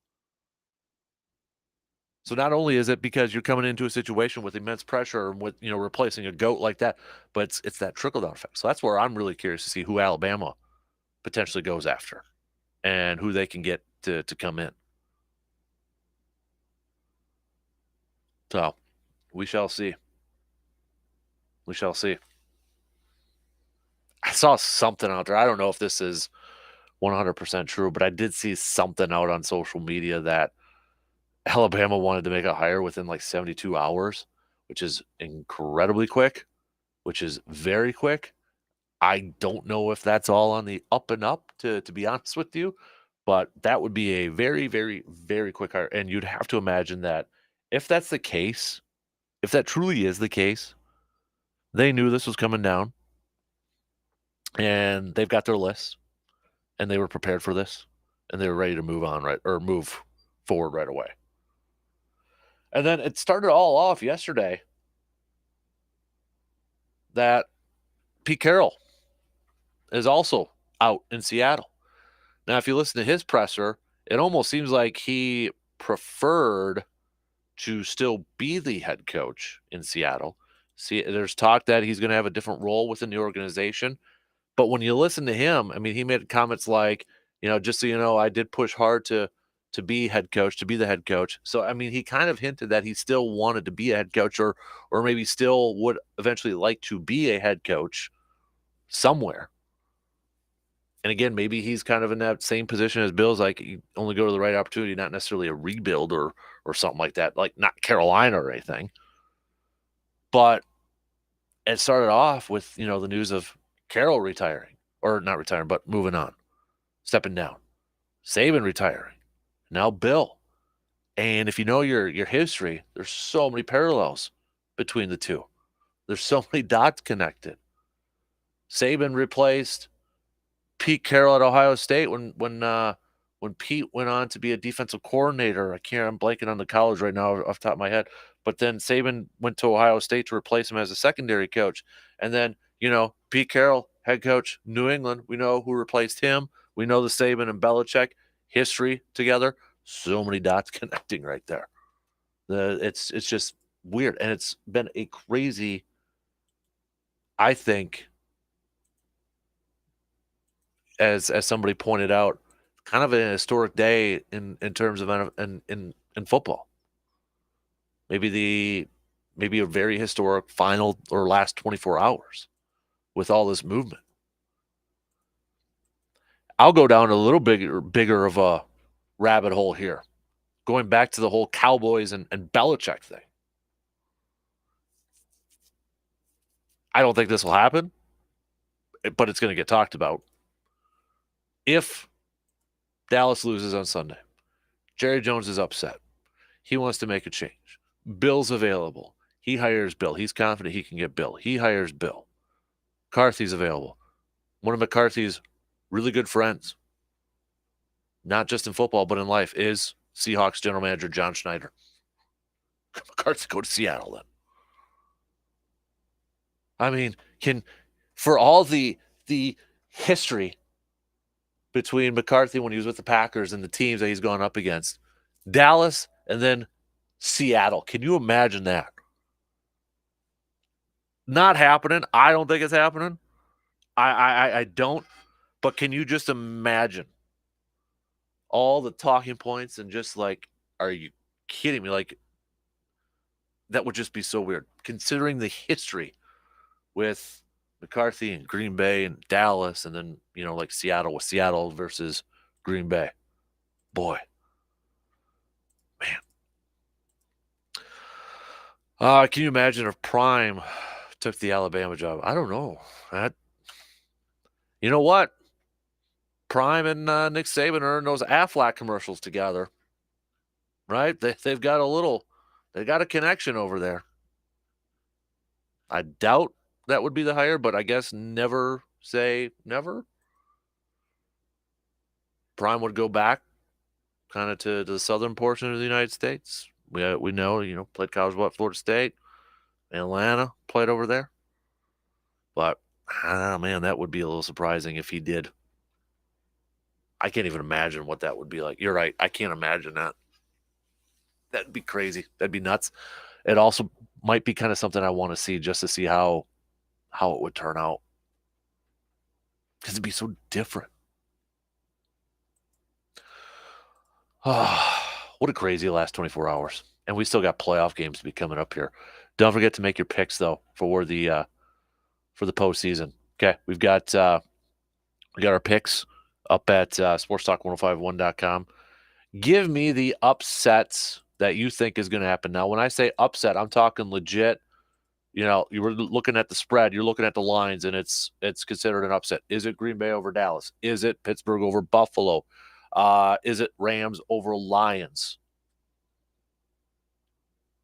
So not only is it because you're coming into a situation with immense pressure and with, replacing a GOAT like that, but it's that trickle-down effect. So that's where I'm really curious to see who Alabama potentially goes after and who they can get to come in. So we shall see. We shall see. I saw something out there. I don't know if this is 100% true, but I did see something out on social media that Alabama wanted to make a hire within like 72 hours, which is incredibly quick, which is very quick. I don't know if that's all on the up and up, to be honest with you, but that would be a very, very, very quick hire. And you'd have to imagine that if that's the case, if that truly is the case, they knew this was coming down and they've got their list and they were prepared for this and they were ready to move forward right away. And then it started all off yesterday that Pete Carroll is also out in Seattle. Now, if you listen to his presser, it almost seems like he preferred to still be the head coach in Seattle. See, there's talk that he's going to have a different role within the organization. But when you listen to him, I mean, he made comments like, just so you know, I did push hard to be head coach, to be the head coach. So, I mean, he kind of hinted that he still wanted to be a head coach or maybe still would eventually like to be a head coach somewhere. And again, maybe he's kind of in that same position as Bill's, like you only go to the right opportunity, not necessarily a rebuild or something like that, like not Carolina or anything. But it started off with, the news of Carroll retiring, or not retiring, but moving on, stepping down. Saban retiring. Now Bill. And if you know your history, there's so many parallels between the two. There's so many dots connected. Saban replaced Pete Carroll at Ohio State when Pete went on to be a defensive coordinator. I'm blanking on the college right now off the top of my head. But then Saban went to Ohio State to replace him as a secondary coach. And then, Pete Carroll, head coach, New England, we know who replaced him. We know the Saban and Belichick history together. So many dots connecting right there. It's just weird. And it's been a crazy, I think, as somebody pointed out, kind of an historic day in terms of in football. Maybe a very historic final or last 24 hours with all this movement. I'll go down a little bigger of a rabbit hole here, going back to the whole Cowboys and Belichick thing. I don't think this will happen, but it's going to get talked about. If Dallas loses on Sunday, Jerry Jones is upset. He wants to make a change. Bill's available. He hires Bill. He's confident he can get Bill. He hires Bill. McCarthy's available. One of McCarthy's really good friends, not just in football, but in life, is Seahawks general manager John Schneider. McCarthy go to Seattle then. I mean, for all the history between McCarthy when he was with the Packers and the teams that he's gone up against, Dallas and then Seattle. Can you imagine that? Not happening. I don't think it's happening. I don't. But can you just imagine all the talking points and just like, are you kidding me? Like, that would just be so weird. Considering the history with McCarthy and Green Bay and Dallas, and then, like Seattle with Seattle versus Green Bay. Boy. Man. Can you imagine if Prime took the Alabama job? I don't know. You know what? Prime and Nick Saban are in those Aflac commercials together, right? They've got a connection over there. I doubt that would be the hire, but I guess never say never. Prime would go back kind of to the southern portion of the United States. We know, played college ball at Florida State, Atlanta, played over there. But, man, that would be a little surprising if he did. I can't even imagine what that would be like. You're right. I can't imagine that. That'd be crazy. That'd be nuts. It also might be kind of something I want to see, just to see how it would turn out. Because it'd be so different. What a crazy last 24 hours. And we still got playoff games to be coming up here. Don't forget to make your picks, though, for the postseason. Okay, we got our picks up at sportstalk1051.com. Give me the upsets that you think is going to happen. Now, when I say upset, I'm talking legit. You were looking at the spread, you're looking at the lines, and it's considered an upset. Is it Green Bay over Dallas? Is it Pittsburgh over Buffalo? Is it Rams over Lions?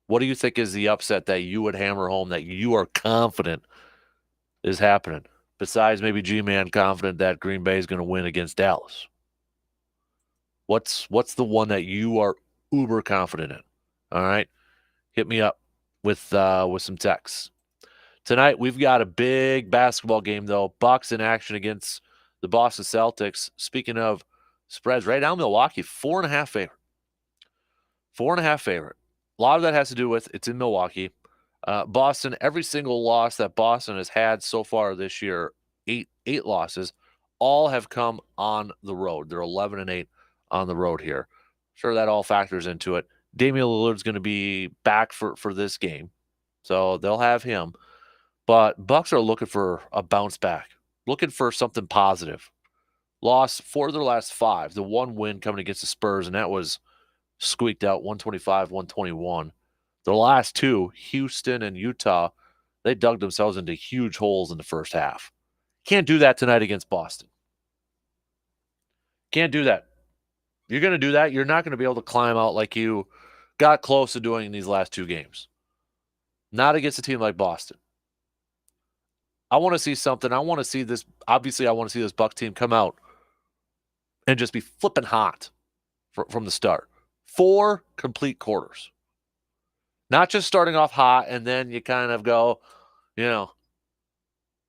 What do you think is the upset that you would hammer home that you are confident is happening? Besides maybe G-Man confident that Green Bay is going to win against Dallas. What's the one that you are uber confident in? All right, hit me up with some texts. Tonight we've got a big basketball game though. Bucks in action against the Boston Celtics. Speaking of spreads, right now Milwaukee 4.5 favorite. 4.5 favorite. A lot of that has to do with it's in Milwaukee. Boston, every single loss that Boston has had so far this year, eight losses, all have come on the road. They're 11-8 on the road here. Sure, that all factors into it. Damian Lillard's going to be back for this game, so they'll have him. But Bucks are looking for a bounce back, looking for something positive. Lost 4 of their last 5. The one win coming against the Spurs, and that was squeaked out 125-121. The last 2, Houston and Utah, They dug themselves into huge holes in the first half. Can't do that tonight against Boston. Can't do that. You're going to do that, you're not going to be able to climb out like you got close to doing in these last 2 games. Not against a team like Boston. I want to see something. I want to see this. Obviously, I want to see this Buck team come out and just be flipping hot from the start. 4 complete quarters. Not just starting off hot and then you kind of go,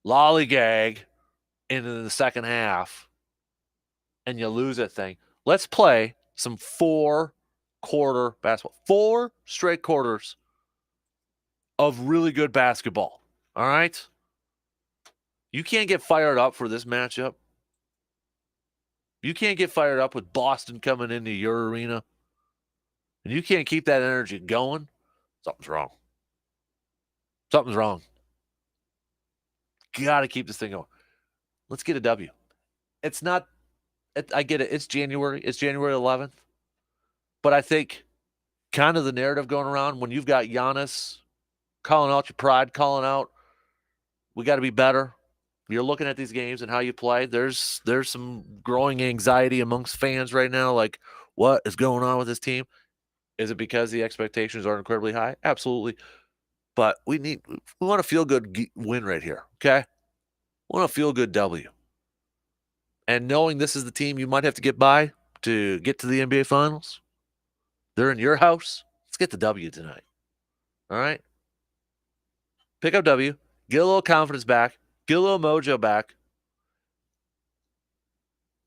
lollygag into the second half and you lose that thing. Let's play some 4-quarter basketball. 4 straight quarters of really good basketball. All right? You can't get fired up for this matchup. You can't get fired up with Boston coming into your arena. And you can't keep that energy going. Something's wrong. Something's wrong. Got to keep this thing going. Let's get a W. It's not, I get it. It's January. It's January 11th. But I think kind of the narrative going around when you've got Giannis calling out your pride, calling out, we got to be better. You're looking at these games and how you play. There's some growing anxiety amongst fans right now. Like, what is going on with this team? Is it because the expectations are incredibly high? Absolutely. But we want a feel-good win right here, okay? We want a feel-good W. And knowing this is the team you might have to get by to get to the NBA Finals, they're in your house. Let's get the W tonight. All right? Pick up W. Get a little confidence back. Get a little mojo back.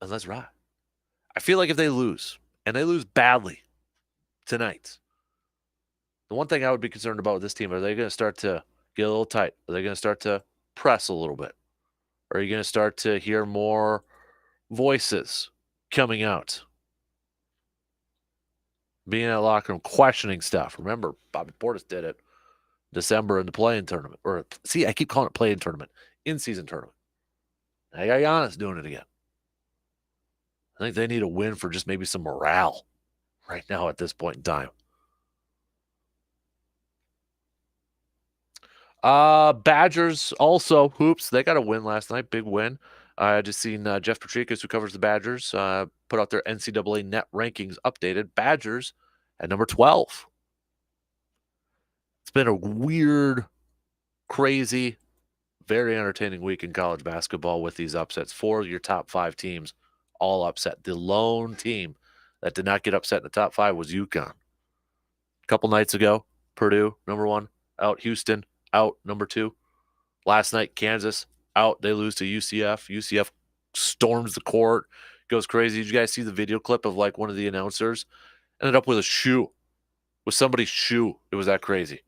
And let's ride. I feel like if they lose, and they lose badly tonight, the one thing I would be concerned about with this team, are they going to start to get a little tight? Are they going to start to press a little bit? Are you going to start to hear more voices coming out? Being in that locker room, questioning stuff. Remember, Bobby Portis did it December in the play-in tournament. I keep calling it play-in tournament. In-season tournament. Now you got Giannis doing it again. I think they need a win for just maybe some morale right now at this point in time. Badgers also, hoops. They got a win last night. Big win. I just seen Jeff Patricus, who covers the Badgers, put out their NCAA net rankings updated. Badgers at number 12. It's been a weird, crazy, very entertaining week in college basketball with these upsets. 4 of your top 5 teams all upset. The lone team that did not get upset in the top 5 was UConn. A couple nights ago, Purdue, number 1, out. Houston, out, number 2. Last night, Kansas, out. They lose to UCF. UCF storms the court, goes crazy. Did you guys see the video clip of like one of the announcers? Ended up with a shoe, with somebody's shoe. It was that crazy.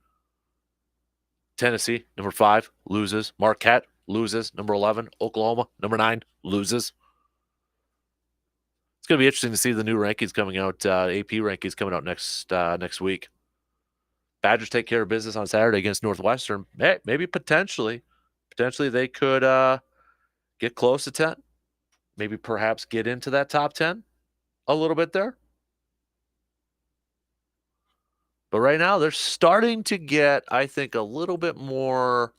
Tennessee, number 5, loses. Marquette loses. Number 11. Oklahoma, number 9, loses. It's going to be interesting to see the new rankings coming out, AP rankings coming out next week. Badgers take care of business on Saturday against Northwestern. Maybe potentially they could get close to 10. Maybe perhaps get into that top 10 a little bit there. But right now, they're starting to get, I think, a little bit more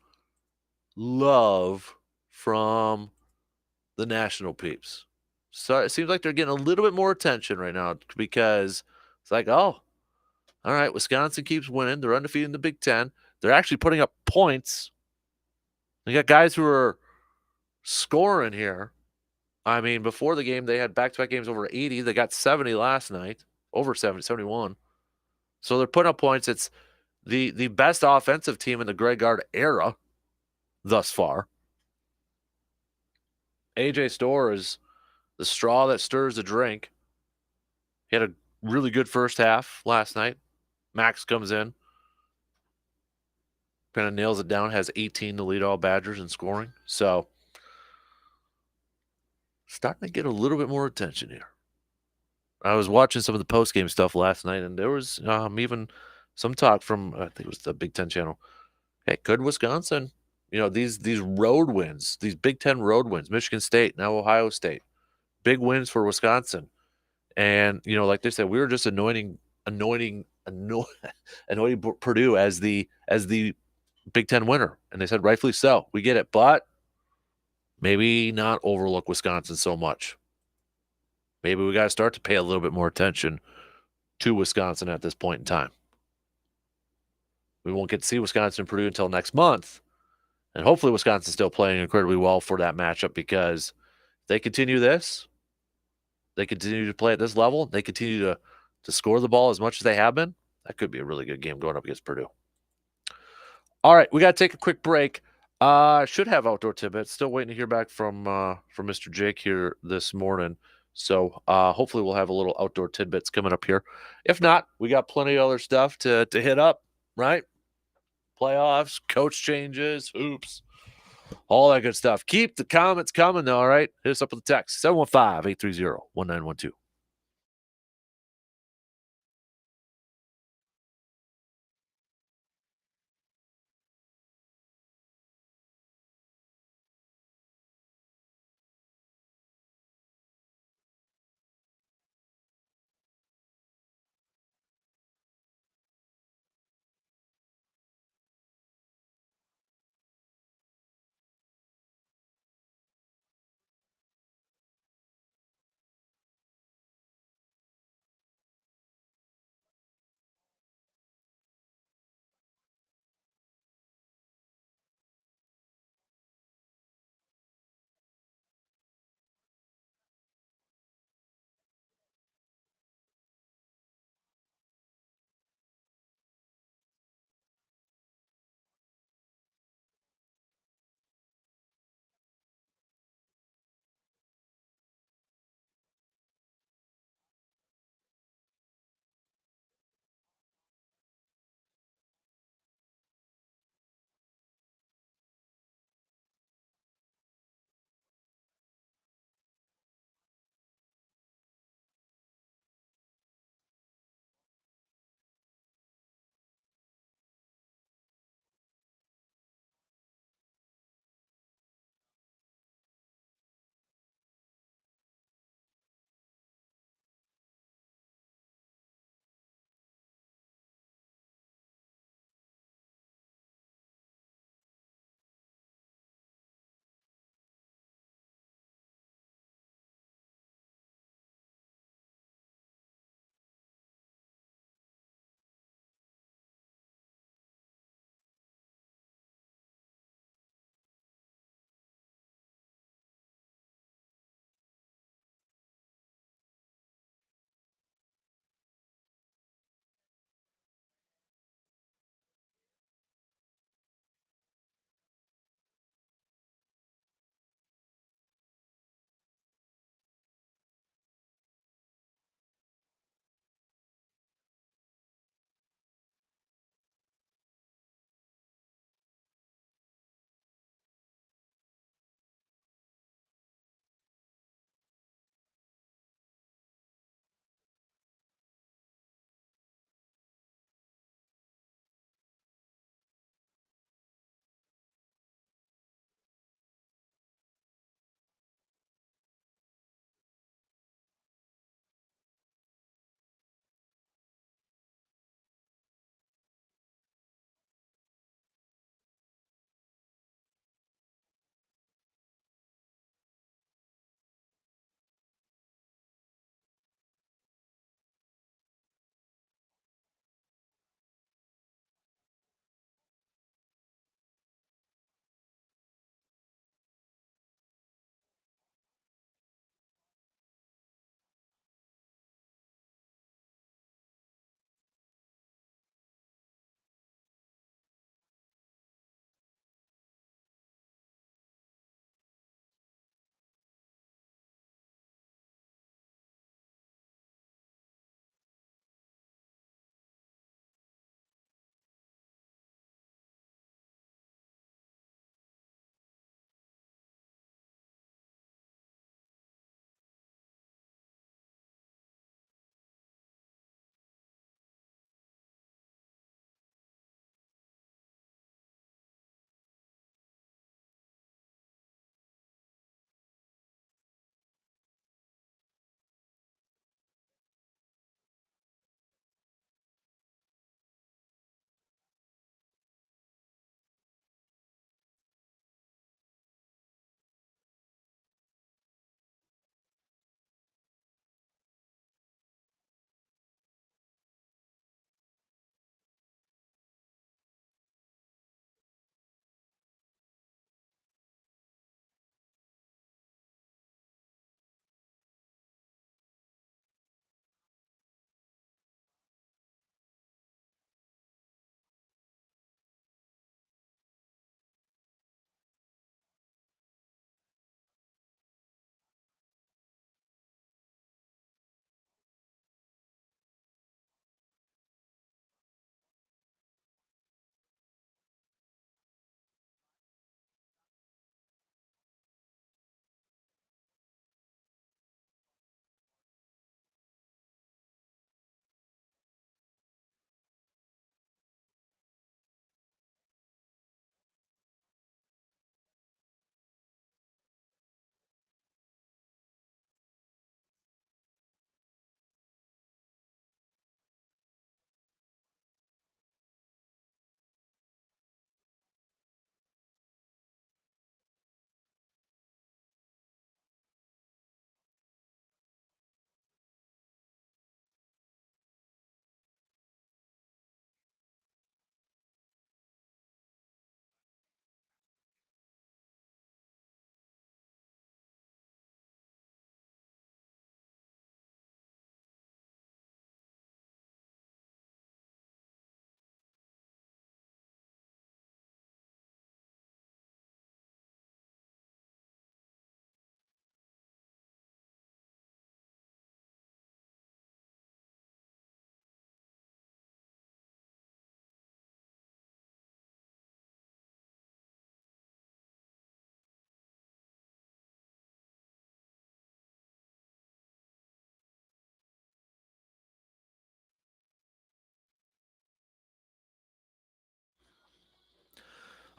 love from the national peeps. So it seems like they're getting a little bit more attention right now because it's like, oh, all right, Wisconsin keeps winning. They're undefeated in the Big Ten. They're actually putting up points. They got guys who are scoring here. I mean, before the game, they had back-to-back games over 80. They got 70 last night, over 70, 71. So they're putting up points. It's the best offensive team in the Greg Gard era thus far. AJ Storr is the straw that stirs the drink. He had a really good first half last night. Max comes in, kind of nails it down, has 18 to lead all Badgers in scoring. So starting to get a little bit more attention here. I was watching some of the post-game stuff last night, and there was even some talk from, I think it was the Big Ten channel. Hey, could Wisconsin, these road wins, these Big Ten road wins, Michigan State, now Ohio State, big wins for Wisconsin. And, like they said, we were just anointing Purdue as the Big Ten winner. And they said, rightfully so. We get it. But maybe not overlook Wisconsin so much. Maybe we got to start to pay a little bit more attention to Wisconsin at this point in time. We won't get to see Wisconsin and Purdue until next month. And hopefully Wisconsin's still playing incredibly well for that matchup, because if they continue this, they continue to play at this level, they continue to score the ball as much as they have been, that could be a really good game going up against Purdue. All right, we got to take a quick break. Should have outdoor tidbits. Still waiting to hear back from Mr. Jake here this morning. So hopefully we'll have a little outdoor tidbits coming up here. If not, we got plenty of other stuff to hit up, right? Playoffs, coach changes, hoops, all that good stuff. Keep the comments coming, though, all right? Hit us up with a text, 715-830-1912.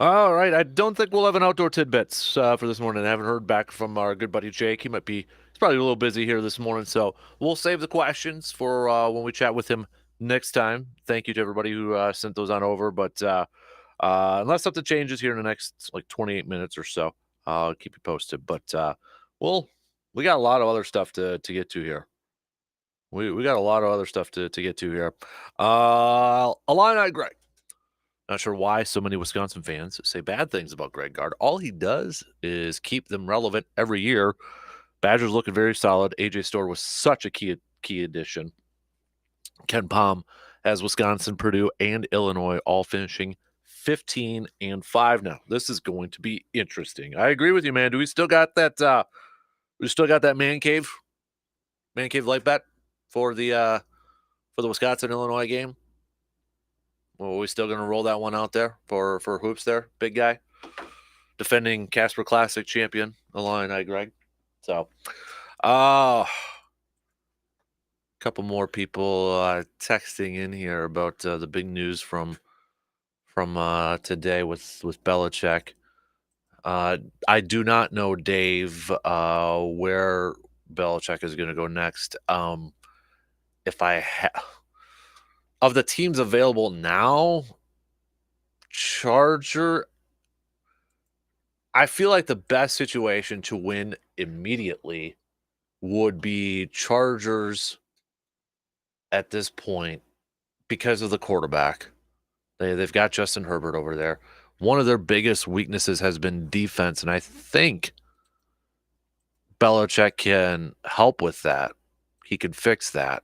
All right. I don't think we'll have an outdoor tidbits for this morning. I haven't heard back from our good buddy Jake. He's probably a little busy here this morning. So we'll save the questions for when we chat with him next time. Thank you to everybody who sent those on over. But unless something changes here in the next like 28 minutes or so, I'll keep you posted. But we got a lot of other stuff to get to here. We got a lot of other stuff to get to here. Illini Greg. Not sure why so many Wisconsin fans say bad things about Greg Gard. All he does is keep them relevant every year. Badgers looking very solid. AJ Storr was such a key addition. Ken Palm has Wisconsin, Purdue, and Illinois all finishing 15-5 now. This is going to be interesting. I agree with you, man. Do we still got that? We still got that man cave light bet for the Wisconsin Illinois game. Well, are we still going to roll that one out there for hoops there, big guy? Defending Kasper Classic champion, Illini Greg. So, a couple more people texting in here about the big news from today with Belichick. I do not know, Dave, where Belichick is going to go next. If I of the teams available now, Charger, I feel like the best situation to win immediately would be Chargers at this point because of the quarterback. They've got Justin Herbert over there. One of their biggest weaknesses has been defense, and I think Belichick can help with that. He can fix that.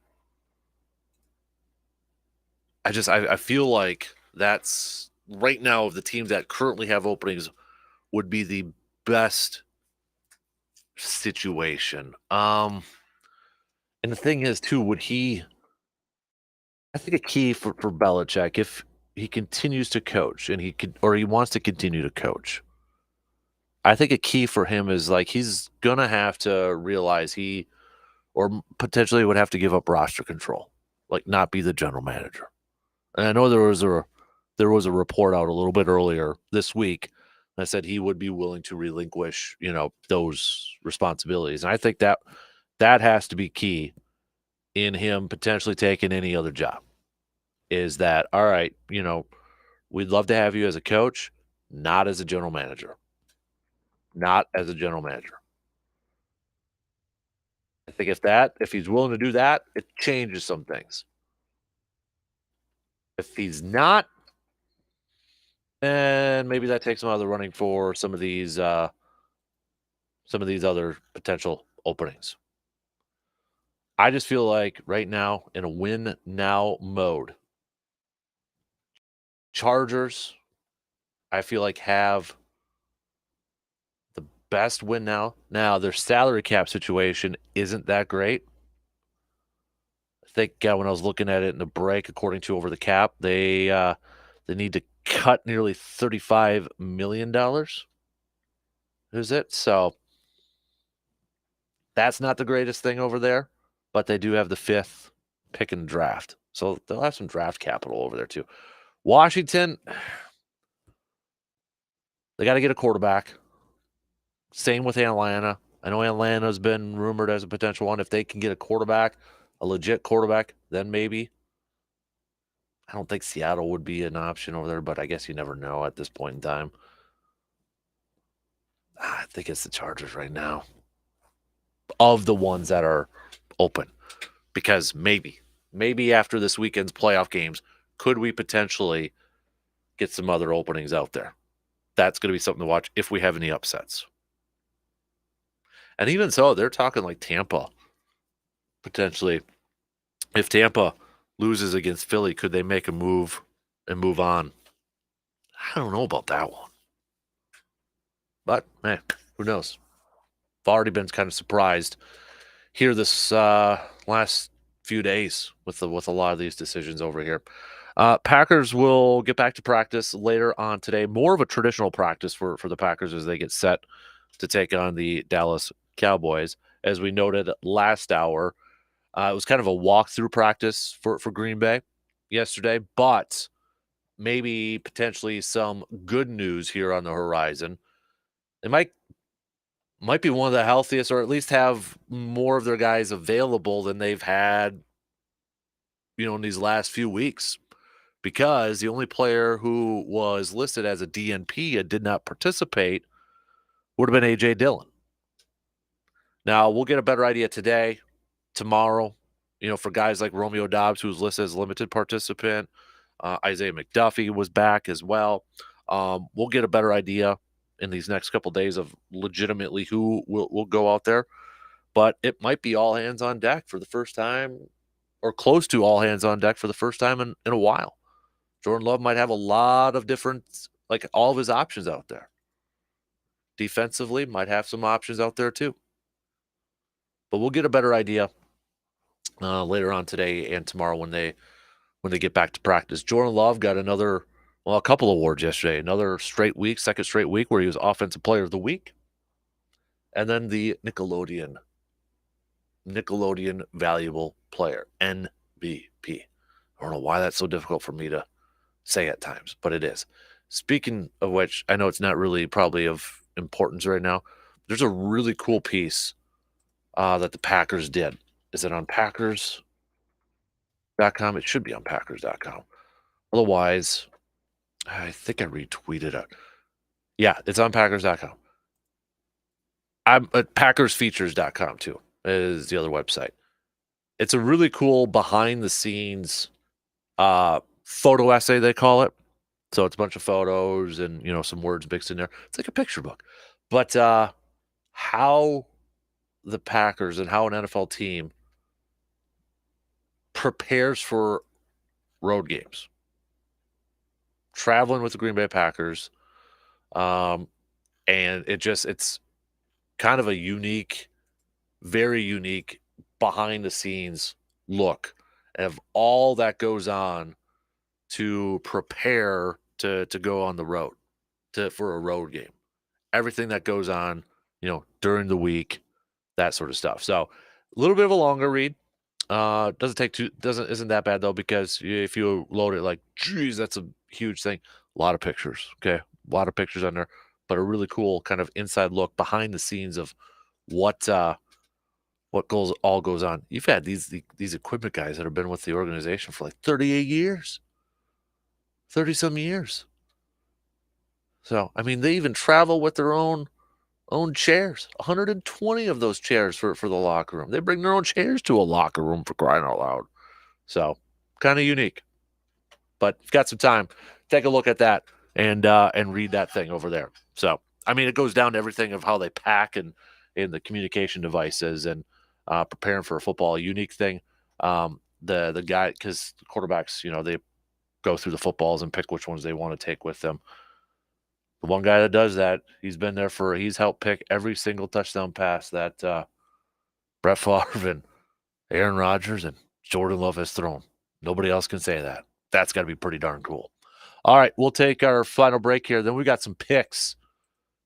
I feel like that's right now of the teams that currently have openings would be the best situation. And the thing is too, I think a key for Belichick, if he continues to coach and he wants to continue to coach, I think a key for him is like he's gonna have to realize potentially would have to give up roster control, like not be the general manager. And I know there was a report out a little bit earlier this week that said he would be willing to relinquish, those responsibilities. And I think that has to be key in him potentially taking any other job. Is that all right? We'd love to have you as a coach, not as a general manager. Not as a general manager. I think if he's willing to do that, it changes some things. If he's not, then maybe that takes him out of the running for some of these other potential openings. I just feel like right now in a win now mode, Chargers, I feel like have the best win now. Now their salary cap situation isn't that great. I think when I was looking at it in the break, according to Over the Cap, they need to cut nearly $35 million. Is it? So that's not the greatest thing over there, but they do have the 5th pick in the draft. So they'll have some draft capital over there too. Washington, they got to get a quarterback. Same with Atlanta. I know Atlanta's been rumored as a potential one. If they can get a quarterback, a legit quarterback, then maybe. I don't think Seattle would be an option over there, but I guess you never know at this point in time. I think it's the Chargers right now of the ones that are open, because maybe after this weekend's playoff games, could we potentially get some other openings out there? That's going to be something to watch if we have any upsets. And even so, they're talking like Tampa potentially. If Tampa loses against Philly, could they make a move and move on? I don't know about that one. But, man, who knows? I've already been kind of surprised here this last few days with a lot of these decisions over here. Packers will get back to practice later on today. More of a traditional practice for the Packers as they get set to take on the Dallas Cowboys. As we noted last hour, it was kind of a walkthrough practice for Green Bay yesterday, but maybe potentially some good news here on the horizon. They might be one of the healthiest, or at least have more of their guys available than they've had, in these last few weeks. Because the only player who was listed as a DNP and did not participate would have been AJ Dillon. Now we'll get a better idea today, tomorrow, for guys like Romeo Dobbs, who was listed as a limited participant. Isaiah McDuffie was back as well. We'll get a better idea in these next couple days of legitimately who will go out there. But it might be all hands on deck for the first time, or close to all hands on deck for the first time in a while. Jordan Love might have a lot of different, like all of his options out there. Defensively, might have some options out there too. But we'll get a better idea later on today and tomorrow when they get back to practice. Jordan Love got a couple awards yesterday. Another second straight week where he was Offensive Player of the Week. And then the Nickelodeon Valuable Player, MVP. I don't know why that's so difficult for me to say at times, but it is. Speaking of which, I know it's not really probably of importance right now. There's a really cool piece that the Packers did. Is it on Packers.com? It should be on Packers.com. Otherwise, I think I retweeted it. Yeah, it's on Packers.com. I'm at PackersFeatures.com too, is the other website. It's a really cool behind the scenes photo essay, they call it. So it's a bunch of photos and, some words mixed in there. It's like a picture book. But how the Packers and how an NFL team prepares for road games. Traveling with the Green Bay Packers. And it's kind of a unique, very unique behind the scenes look of all that goes on to prepare to go on the road for a road game. Everything that goes on, during the week, that sort of stuff. So a little bit of a longer read. Isn't that bad though, because if you load it, like, geez, that's a huge thing. A lot of pictures. Okay. A lot of pictures on there, but a really cool kind of inside look behind the scenes of what goes on. You've had these equipment guys that have been with the organization for like 38 years, 30 some years. So, I mean, they even travel with their own chairs. 120 of those chairs for the locker room. They bring their own chairs to a locker room, for crying out loud. So, kind of unique. But if you've got some time, take a look at that and read that thing over there. So, I mean, it goes down to everything of how they pack and the communication devices and preparing for a football. A unique thing. The guy, because the quarterbacks, they go through the footballs and pick which ones they want to take with them. The one guy that does that, he's helped pick every single touchdown pass that Brett Favre and Aaron Rodgers and Jordan Love has thrown. Nobody else can say that. That's got to be pretty darn cool. All right, we'll take our final break here. Then we got some picks.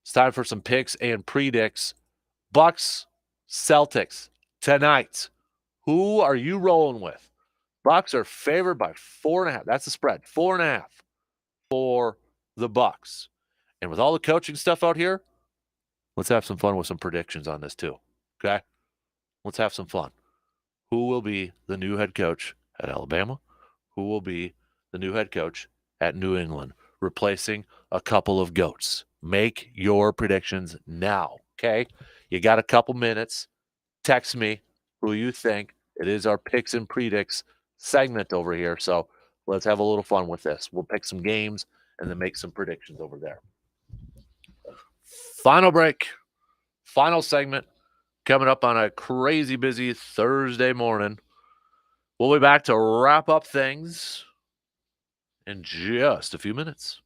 It's time for some picks and predicts. Bucks, Celtics tonight. Who are you rolling with? Bucks are favored by 4.5. That's the spread. 4.5 for the Bucks. And with all the coaching stuff out here, let's have some fun with some predictions on this too. Okay? Let's have some fun. Who will be the new head coach at Alabama? Who will be the new head coach at New England, replacing a couple of goats? Make your predictions now, okay? You got a couple minutes. Text me who you think. It is our picks and predicts segment over here. So let's have a little fun with this. We'll pick some games and then make some predictions over there. Final break, final segment coming up on a crazy busy Thursday morning. We'll be back to wrap up things in just a few minutes.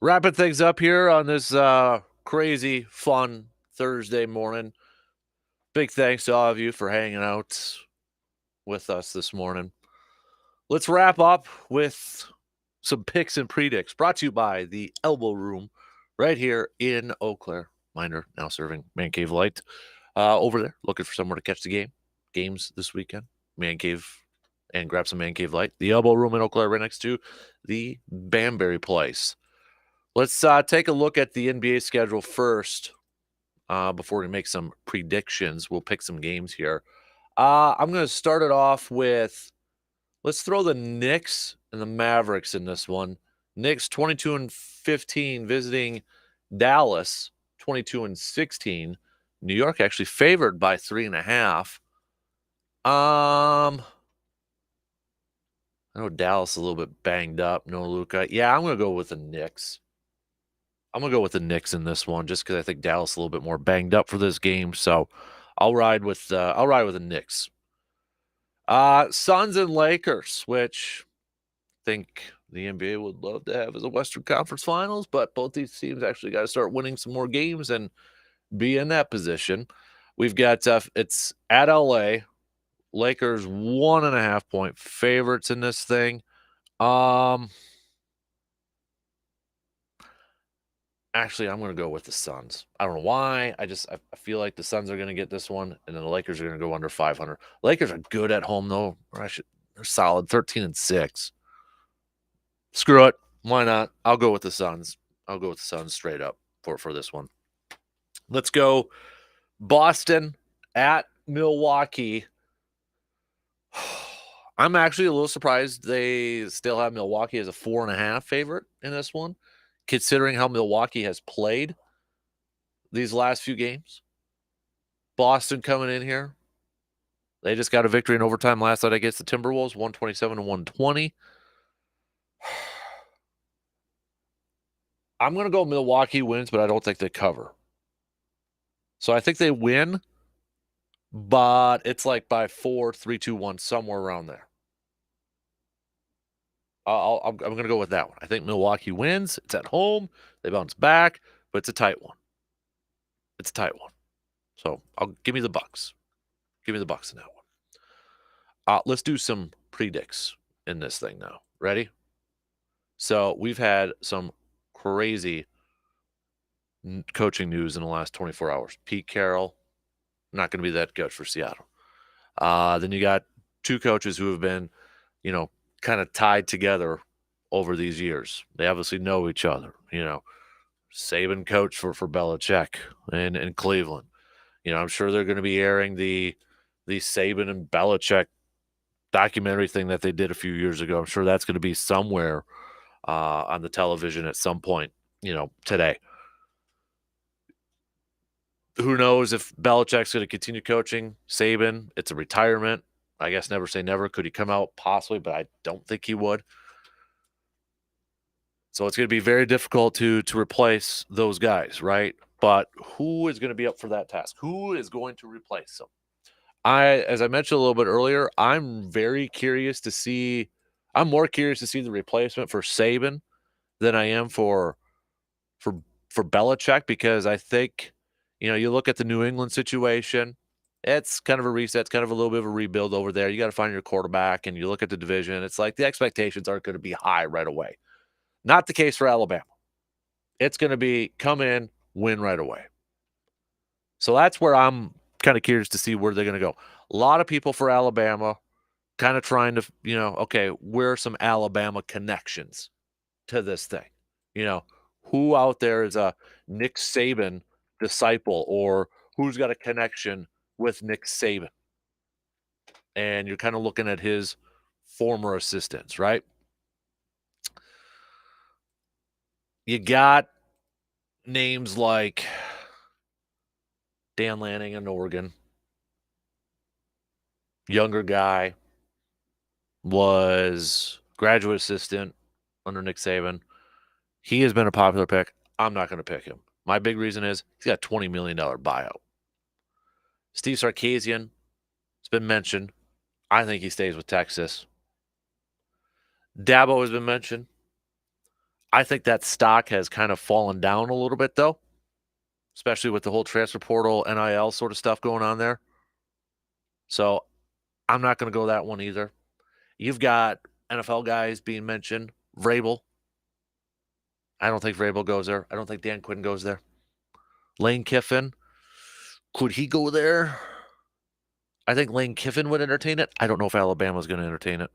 Wrapping things up here on this crazy, fun Thursday morning. Big thanks to all of you for hanging out with us this morning. Let's wrap up with some picks and predicts brought to you by the Elbow Room right here in Eau Claire. Miner now serving Man Cave Light over there, looking for somewhere to catch the games this weekend. Man Cave and grab some Man Cave Light. The Elbow Room in Eau Claire right next to the Banbury Place. Let's take a look at the NBA schedule first before we make some predictions. We'll pick some games here. I'm going to start it off with, let's throw the Knicks and the Mavericks in this one. Knicks 22-15 visiting Dallas 22-16. New York actually favored by 3.5. I know Dallas is a little bit banged up. No Luka. Yeah, I'm going to go with the Knicks. I'm going to go with the Knicks in this one just because I think Dallas is a little bit more banged up for this game. So I'll ride with the Knicks. Suns and Lakers, which I think the NBA would love to have as a Western Conference Finals, but both these teams actually got to start winning some more games and be in that position. We've got it's at LA. Lakers 1.5 point favorites in this thing. Actually, I'm going to go with the Suns. I don't know why. I feel like the Suns are going to get this one, and then the Lakers are going to go under 500. Lakers are good at home though. They're solid, 13-6. Screw it. Why not? I'll go with the Suns. I'll go with the Suns straight up for this one. Let's go Boston at Milwaukee. I'm actually a little surprised they still have Milwaukee as a 4.5 favorite in this one, considering how Milwaukee has played these last few games. Boston coming in here. They just got a victory in overtime last night against the Timberwolves, 127-120. I'm going to go Milwaukee wins, but I don't think they cover. So I think they win, but it's like by 4, 3, 2, 1, somewhere around there. I'm going to go with that one. I think Milwaukee wins. It's at home. They bounce back, but it's a tight one. It's a tight one. So give me the Bucks. Give me the Bucks in that one. Let's do some predicts in this thing now. Ready? So we've had some crazy coaching news in the last 24 hours. Pete Carroll, not going to be that good for Seattle. Then you got two coaches who have been, kind of tied together over these years. They obviously know each other. Saban coach for Belichick in Cleveland. I'm sure they're going to be airing the Saban and Belichick documentary thing that they did a few years ago. I'm sure that's going to be somewhere on the television at some point, today. Who knows if Belichick's going to continue coaching Saban? It's a retirement. I guess never say never. Could he come out? Possibly, but I don't think he would. So it's going to be very difficult to replace those guys, right? But who is going to be up for that task? Who is going to replace them? As I mentioned a little bit earlier, I'm very curious to see. I'm more curious to see the replacement for Saban than I am for Belichick, because I think, you look at the New England situation. It's kind of a reset. It's kind of a little bit of a rebuild over there. You got to find your quarterback, and you look at the division. It's like the expectations aren't going to be high right away. Not the case for Alabama. It's going to be come in, win right away. So that's where I'm kind of curious to see where they're going to go. A lot of people for Alabama kind of trying to, okay, where are some Alabama connections to this thing? Who out there is a Nick Saban disciple, or who's got a connection with Nick Saban? And you're kind of looking at his former assistants, right? You got names like Dan Lanning in Oregon. Younger guy, was graduate assistant under Nick Saban. He has been a popular pick. I'm not going to pick him. My big reason is he's got a $20 million buyout. Steve Sarkisian, it's been mentioned. I think he stays with Texas. Dabo has been mentioned. I think that stock has kind of fallen down a little bit, though, especially with the whole transfer portal, NIL sort of stuff going on there. So I'm not going to go that one either. You've got NFL guys being mentioned. Vrabel. I don't think Vrabel goes there. I don't think Dan Quinn goes there. Lane Kiffin. Could he go there? I think Lane Kiffin would entertain it. I don't know if Alabama's going to entertain it.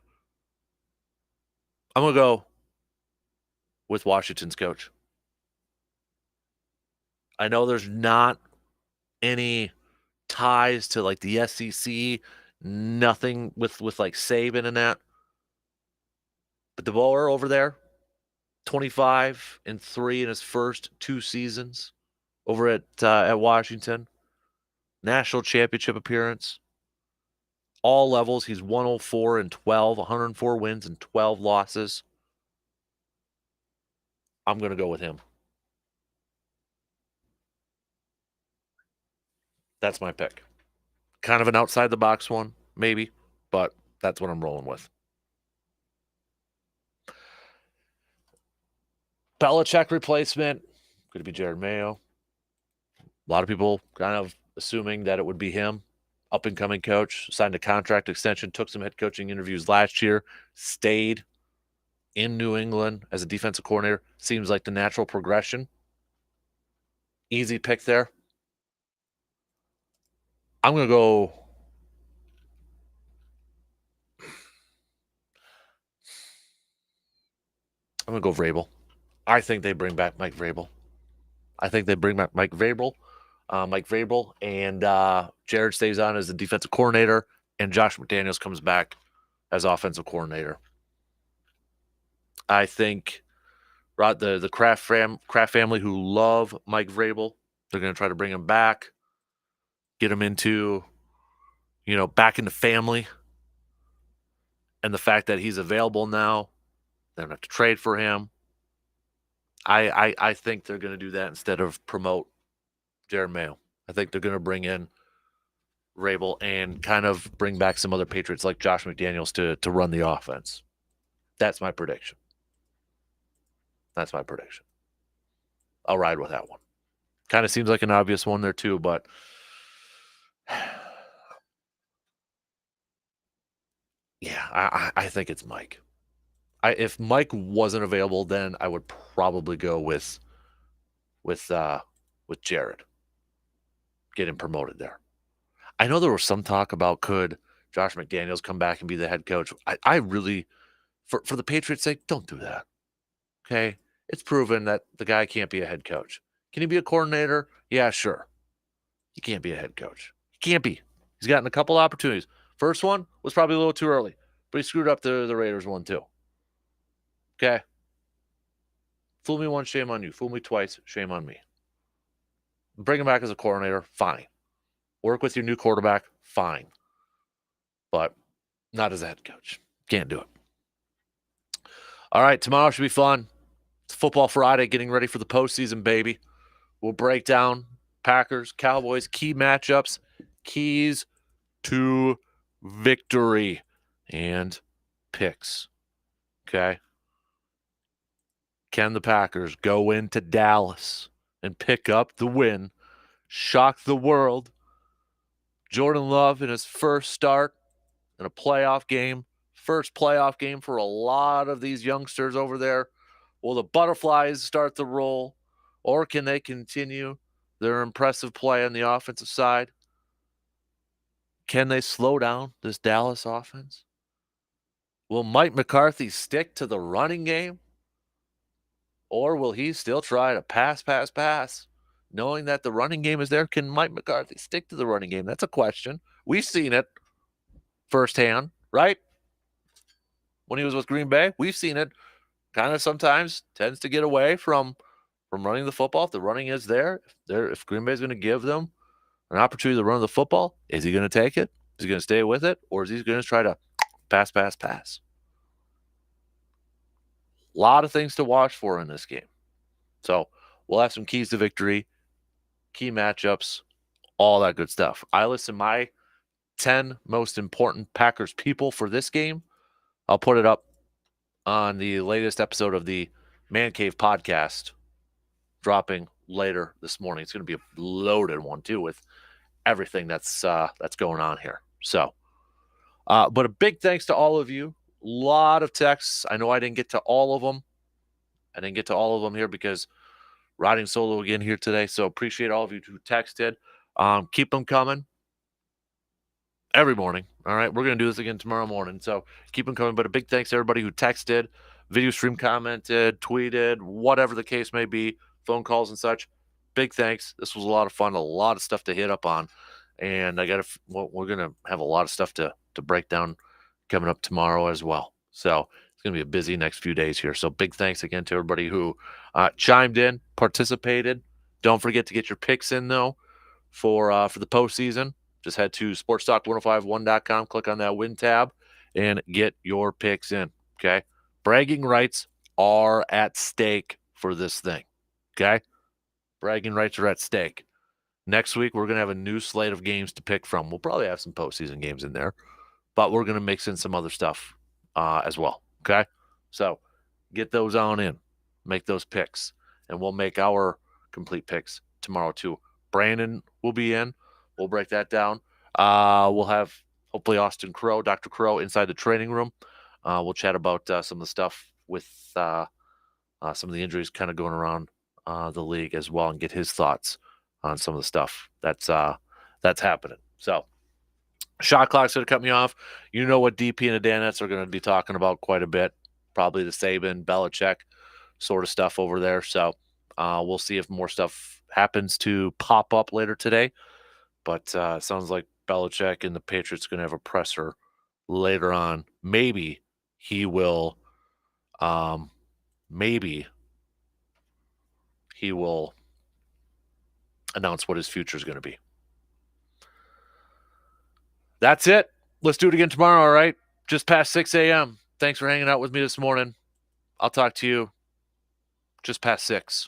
I'm going to go with Washington's coach. I know there's not any ties to like the SEC, nothing with like Saban and that. But DeBoer over there, 25-3 in his first 2 seasons over at Washington. National championship appearance. All levels, he's 104-12, 104 wins and 12 losses. I'm going to go with him. That's my pick. Kind of an outside the box one, maybe, but that's what I'm rolling with. Belichick replacement, could it be Jared Mayo? A lot of people kind of assuming that it would be him. Up and coming coach, signed a contract extension, took some head coaching interviews last year, stayed in New England as a defensive coordinator. Seems like the natural progression. Easy pick there. I'm going to go. I'm going to go Vrabel. I think they bring back Mike Vrabel. Mike Vrabel, and Jared stays on as the defensive coordinator, and Josh McDaniels comes back as offensive coordinator. I think the Kraft family, who love Mike Vrabel, they're going to try to bring him back, get him into, back in the family. And the fact that he's available now, they don't have to trade for him. I think they're going to do that instead of promote Jared Mayo. I think they're going to bring in Vrabel and kind of bring back some other Patriots like Josh McDaniels to run the offense. That's my prediction. I'll ride with that one. Kind of seems like an obvious one there too, but yeah, I think it's Mike. If Mike wasn't available, then I would probably go with Jared. Get him promoted there. I know there was some talk about could Josh McDaniels come back and be the head coach. I really, for the Patriots' sake, don't do that. Okay? It's proven that the guy can't be a head coach. Can he be a coordinator? Yeah, sure. He can't be a head coach. He can't be. He's gotten a couple opportunities. First one was probably a little too early, but he screwed up the Raiders one too. Okay? Fool me once, shame on you. Fool me twice, shame on me. Bring him back as a coordinator, fine. Work with your new quarterback, fine. But not as a head coach. Can't do it. All right, tomorrow should be fun. It's Football Friday, getting ready for the postseason, baby. We'll break down Packers, Cowboys, key matchups, keys to victory, and picks. Okay? Can the Packers go into Dallas and pick up the win, shock the world? Jordan Love in his first start in a playoff game, first playoff game for a lot of these youngsters over there. Will the Butterflies start the roll, or can they continue their impressive play on the offensive side? Can they slow down this Dallas offense? Will Mike McCarthy stick to the running game? Or will he still try to pass, knowing that the running game is there? Can Mike McCarthy stick to the running game? That's a question. We've seen it firsthand, right? When he was with Green Bay, we've seen it kind of sometimes tends to get away from running the football. If the running is there, if Green Bay is going to give them an opportunity to run the football, is he going to take it? Is he going to stay with it? Or is he going to try to pass? A lot of things to watch for in this game. So we'll have some keys to victory, key matchups, all that good stuff. I list my 10 most important Packers people for this game. I'll put it up on the latest episode of the Man Cave podcast dropping later this morning. It's going to be a loaded one too with everything that's going on here. So, but a big thanks to all of you. A lot of texts. I know I didn't get to all of them. I didn't get to all of them here because riding solo again here today. So appreciate all of you who texted. Keep them coming every morning. All right. We're going to do this again tomorrow morning. So keep them coming. But a big thanks to everybody who texted, video stream commented, tweeted, whatever the case may be, phone calls and such. Big thanks. This was a lot of fun. A lot of stuff to hit up on. And we're going to have a lot of stuff to break down coming up tomorrow as well. So it's going to be a busy next few days here. So big thanks again to everybody who chimed in, participated. Don't forget to get your picks in, though, for the postseason. Just head to sportstalk1051.com, click on that win tab, and get your picks in, okay? Bragging rights are at stake for this thing, okay? Bragging rights are at stake. Next week, we're going to have a new slate of games to pick from. We'll probably have some postseason games in there, but we're going to mix in some other stuff as well, okay? So get those on in. Make those picks, and we'll make our complete picks tomorrow too. Brandon will be in. We'll break that down. We'll have hopefully Austin Crow, Dr. Crow, inside the training room. We'll chat about some of the stuff with some of the injuries kind of going around the league as well, and get his thoughts on some of the stuff that's happening. So shot clock's going to cut me off. You know what DP and the Danettes are going to be talking about quite a bit. Probably the Saban, Belichick sort of stuff over there. So we'll see if more stuff happens to pop up later today. But it sounds like Belichick and the Patriots are going to have a presser later on. Maybe he will announce what his future is going to be. That's it. Let's do it again tomorrow, all right? Just past 6 a.m. Thanks for hanging out with me this morning. I'll talk to you just past 6.